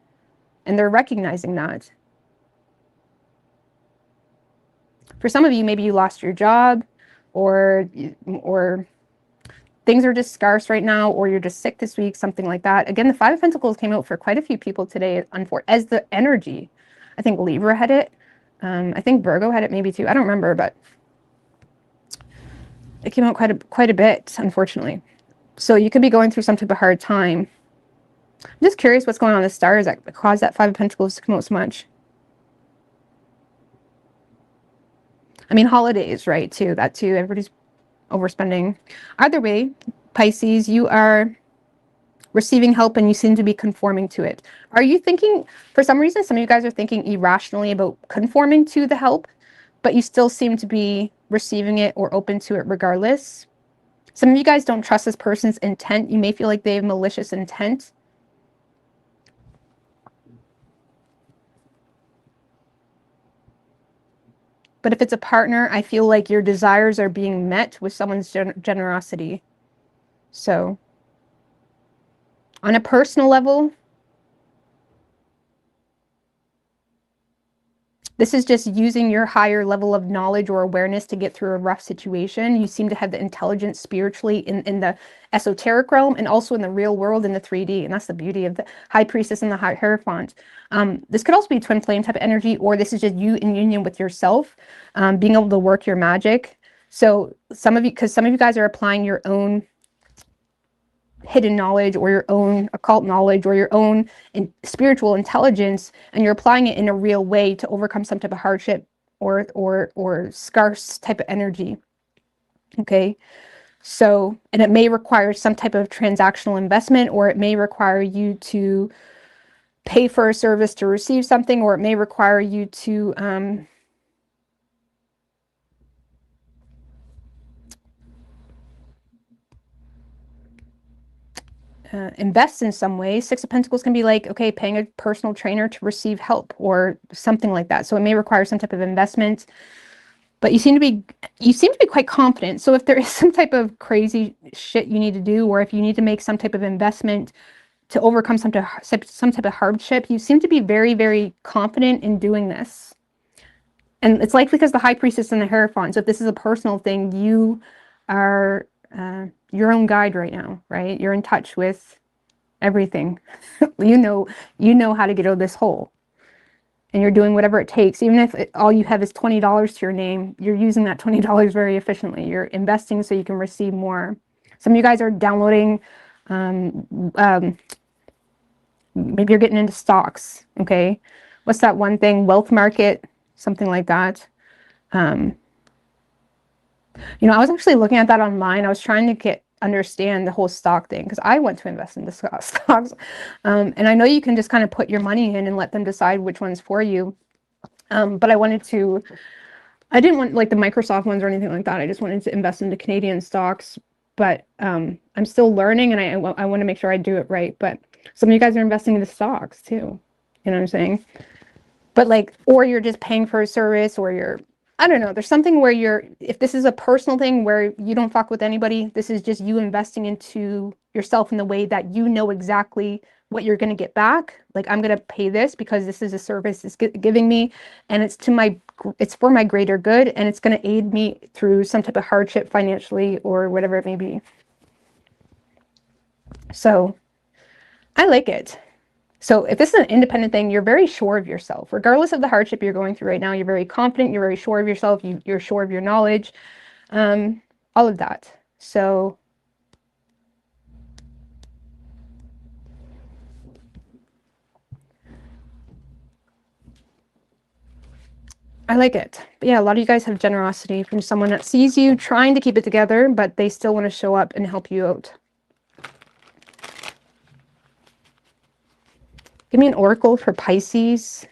and they're recognizing that. For some of you, maybe you lost your job, or things are just scarce right now, or you're just sick this week, something like that. Again, the Five of Pentacles came out for quite a few people today as the energy. I think Libra had it. I think Virgo had it maybe too. I don't remember, but it came out quite a bit, unfortunately. So you could be going through some type of hard time. I'm just curious what's going on with the stars that caused that Five of Pentacles to come out so much. I mean, holidays, right? Too, that too. Everybody's overspending. Either way, Pisces, you are receiving help and you seem to be conforming to it. Are you thinking, for some reason, some of you guys are thinking irrationally about conforming to the help, but you still seem to be receiving it or open to it regardless? Some of you guys don't trust this person's intent. You may feel like they have malicious intent. But if it's a partner, I feel like your desires are being met with someone's generosity. So on a personal level, this is just using your higher level of knowledge or awareness to get through a rough situation. You seem to have the intelligence spiritually in the esoteric realm and also in the real world in the 3D. And that's the beauty of the High Priestess and the High Hierophant. This could also be twin flame type of energy, or this is just you in union with yourself, being able to work your magic. So some of you, because some of you guys are applying your own hidden knowledge or your own occult knowledge or your own spiritual intelligence, and you're applying it in a real way to overcome some type of hardship or scarce type of energy. Okay, so, and it may require some type of transactional investment, or it may require you to pay for a service to receive something, or it may require you to invest in some way. Six of Pentacles can be like, okay, paying a personal trainer to receive help or something like that. So it may require some type of investment, but you seem to be quite confident. So if there is some type of crazy shit you need to do, or if you need to make some type of investment to overcome some type of hardship, you seem to be very, very confident in doing this. And it's likely because the High Priestess and the Hierophant. So if this is a personal thing, you are your own guide right now, right? You're in touch with everything. you know how to get out of this hole, and you're doing whatever it takes. Even if all you have is $20 to your name, you're using that $20 very efficiently. You're investing so you can receive more. Some of you guys are downloading, maybe you're getting into stocks. Okay, what's that one thing? Wealth market, something like that. I was actually looking at that online. I was trying to understand the whole stock thing, because I want to invest in the stocks. And I know you can just kind of put your money in and let them decide which one's for you. But I didn't want like the Microsoft ones or anything like that. I just wanted to invest into Canadian stocks. But I'm still learning, and I want to make sure I do it right. But some of you guys are investing in the stocks too. You know what I'm saying? But like, or you're just paying for a service, or I don't know, there's something where if this is a personal thing where you don't fuck with anybody, this is just you investing into yourself in the way that you know exactly what you're going to get back. Like, I'm going to pay this because this is a service it's giving me, and it's for my greater good, and it's going to aid me through some type of hardship financially or whatever it may be. So I like it. So if this is an independent thing, you're very sure of yourself. Regardless of the hardship you're going through right now, you're very confident, you're very sure of yourself, you're sure of your knowledge, all of that. So I like it. But yeah, a lot of you guys have generosity from someone that sees you trying to keep it together, but they still want to show up and help you out. Give me an oracle for Pisces.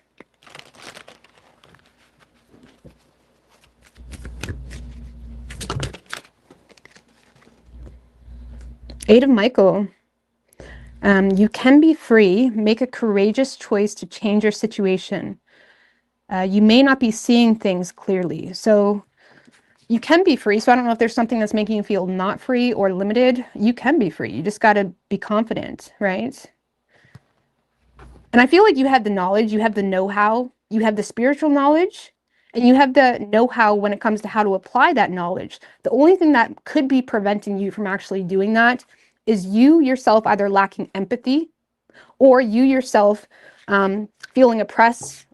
Eight of Michael. You can be free. Make a courageous choice to change your situation. You may not be seeing things clearly. So you can be free. So I don't know if there's something that's making you feel not free or limited. You can be free. You just got to be confident, right? And I feel like you have the knowledge, you have the know-how, you have the spiritual knowledge, and you have the know-how when it comes to how to apply that knowledge. The only thing that could be preventing you from actually doing that is you yourself either lacking empathy, or you yourself feeling oppressed,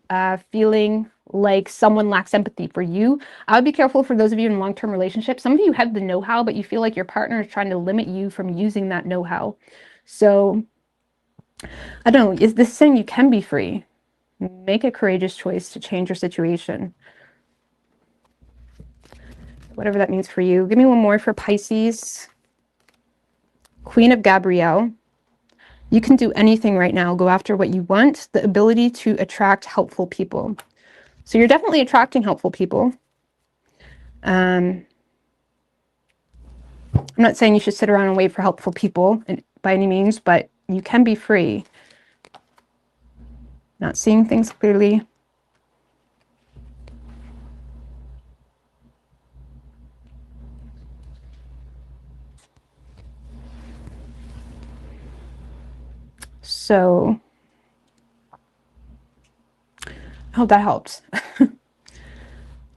feeling like someone lacks empathy for you. I would be careful for those of you in long-term relationships. Some of you have the know-how, but you feel like your partner is trying to limit you from using that know-how. So I don't know, is this saying you can be free? Make a courageous choice to change your situation. whatever that means for you. Give me one more for Pisces. Queen of Gabrielle. You can do anything right now. Go after what you want. The ability to attract helpful people. So you're definitely attracting helpful people. I'm not saying you should sit around and wait for helpful people by any means, but you can be free. Not seeing things clearly. So I hope that helps.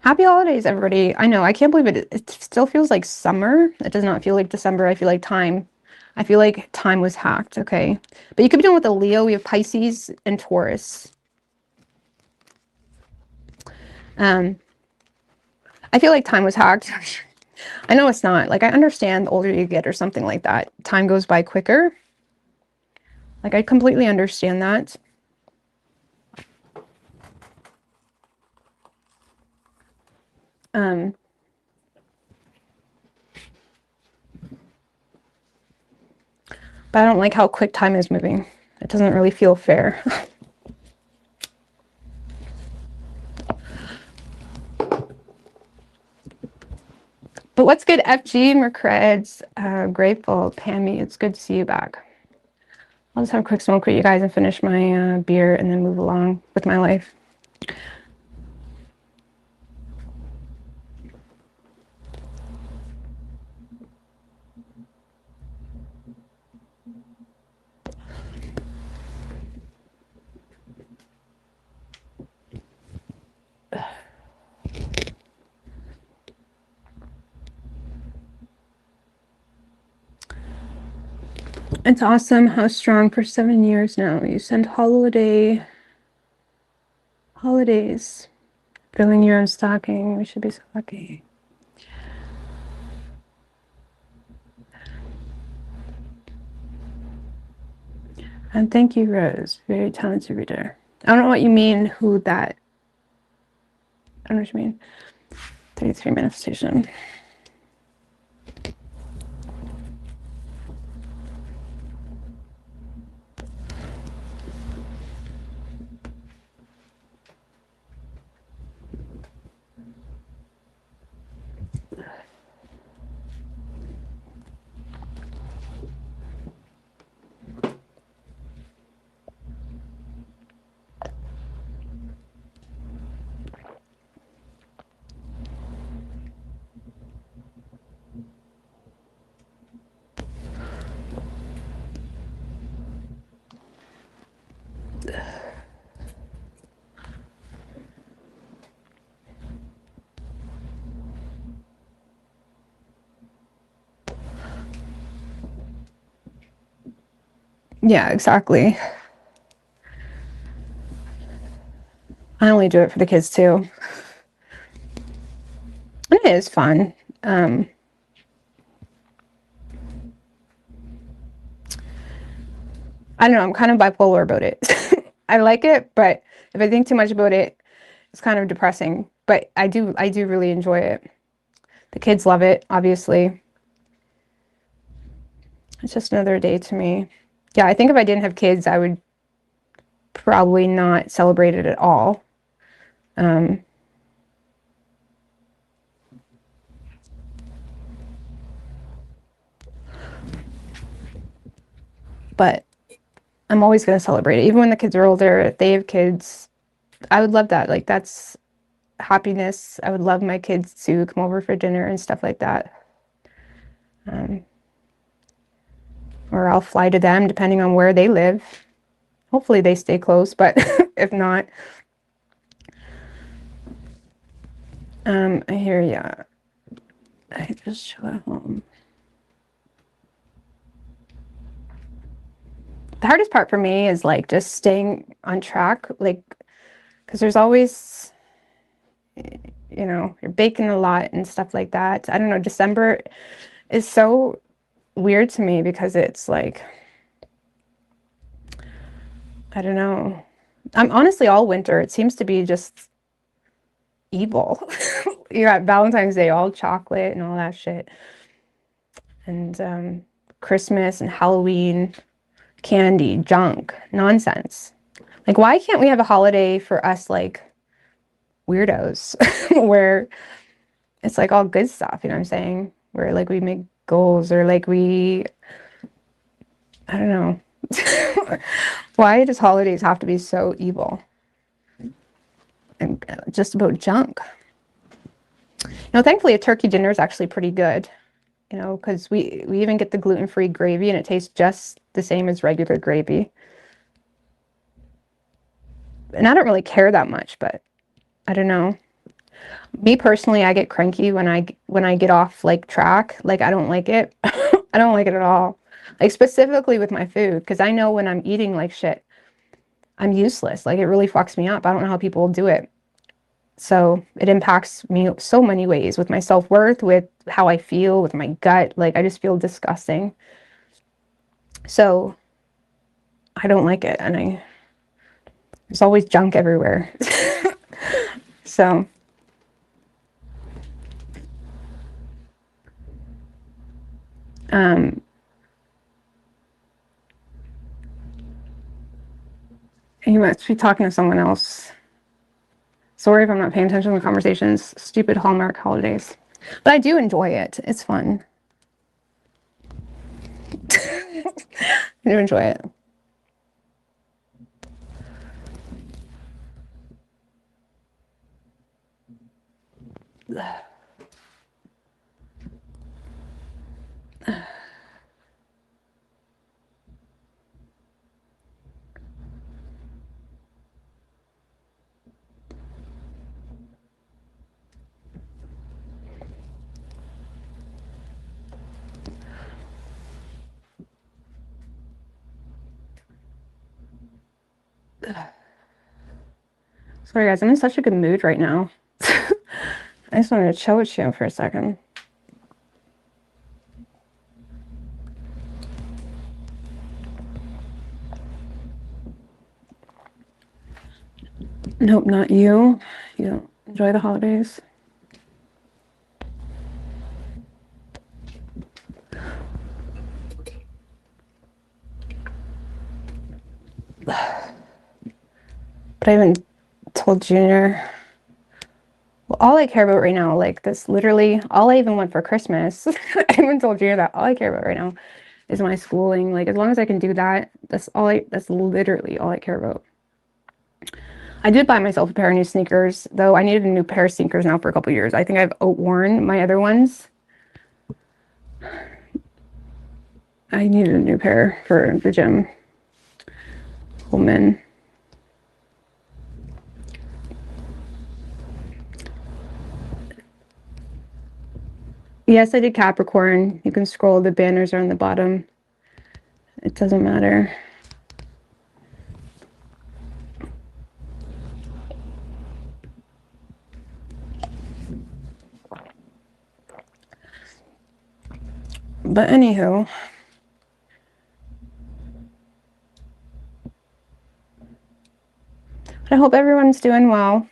Happy holidays, everybody. I know, I can't believe it. It still feels like summer. It does not feel like December. I feel like time. I feel like time was hacked, okay? But you could be dealing with a Leo. We have Pisces and Taurus. I feel like time was hacked. I know it's not. Like, I understand the older you get or something like that, time goes by quicker. Like, I completely understand that. But I don't like how quick time is moving. It doesn't really feel fair. But what's good, FG, Mercreds, Grateful, Pammy, it's good to see you back. I'll just have a quick smoke with you guys and finish my beer and then move along with my life. It's awesome how strong for 7 years now. You send holidays, filling your own stocking. We should be so lucky. And thank you, Rose. Very talented reader. I don't know what you mean, who that. I don't know what you mean. 33 manifestation. Yeah, exactly. I only do it for the kids too. It is fun. I don't know, I'm kind of bipolar about it. I like it, but if I think too much about it, it's kind of depressing. But I do really enjoy it. The kids love it, obviously. It's just another day to me. Yeah, I think if I didn't have kids, I would probably not celebrate it at all. But I'm always going to celebrate it. Even when the kids are older, if they have kids, I would love that. Like, that's happiness. I would love my kids to come over for dinner and stuff like that. Or I'll fly to them depending on where they live. Hopefully they stay close, but if not, I hear ya. I just chill at home. The hardest part for me is like just staying on track, like, because there's always, you know, you're baking a lot and stuff like that. I don't know, December is so weird to me because it's like, I don't know. I'm honestly all winter. It seems to be just evil. You got Valentine's Day, all chocolate and all that shit. And Christmas and Halloween, candy, junk, nonsense. Like, why can't we have a holiday for us, like, weirdos, where it's like all good stuff, you know what I'm saying? Where like we make goals, or like I don't know. Why does holidays have to be so evil and just about junk? Thankfully a turkey dinner is actually pretty good, because we even get the gluten-free gravy and it tastes just the same as regular gravy. And I don't really care that much, but I don't know. Me personally, I get cranky when I get off like track. Like, I don't like it. I don't like it at all. Like, specifically with my food, because I know when I'm eating like shit, I'm useless. Like, it really fucks me up. I don't know how people do it. So it impacts me so many ways, with my self-worth, with how I feel, with my gut. Like, I just feel disgusting. So I don't like it. And there's always junk everywhere. So you must be talking to someone else. Sorry if I'm not paying attention to the conversations. Stupid Hallmark holidays. But I do enjoy it. It's fun. I do enjoy it. Sorry guys, I'm in such a good mood right now. I just wanted to chill with you for a second. Nope, not you. You don't enjoy the holidays. But I haven't told Junior. Well, all I care about right now, like this, literally, all I even want for Christmas, I haven't told Junior that all I care about right now is my schooling. Like, as long as I can do that, that's literally all I care about. I did buy myself a pair of new sneakers, though. I needed a new pair of sneakers now for a couple years. I think I've outworn my other ones. I needed a new pair for the gym. Woman. Yes, I did Capricorn. You can scroll. The banners are on the bottom. It doesn't matter. But anywho, I hope everyone's doing well.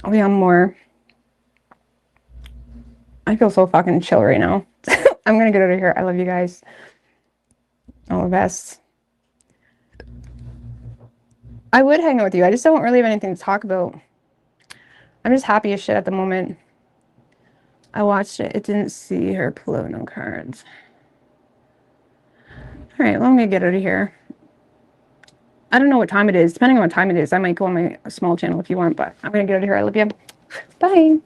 I'll be on more. I feel so fucking chill right now. I'm gonna get out of here. I love you guys. All the best. I would hang out with you. I just don't really have anything to talk about. I'm just happy as shit at the moment. I watched it. It didn't see her pull out no cards. All right, well, I'm gonna get out of here. I don't know what time it is. Depending on what time it is, I might go on my small channel if you want, but I'm gonna get out of here. I love you. Bye.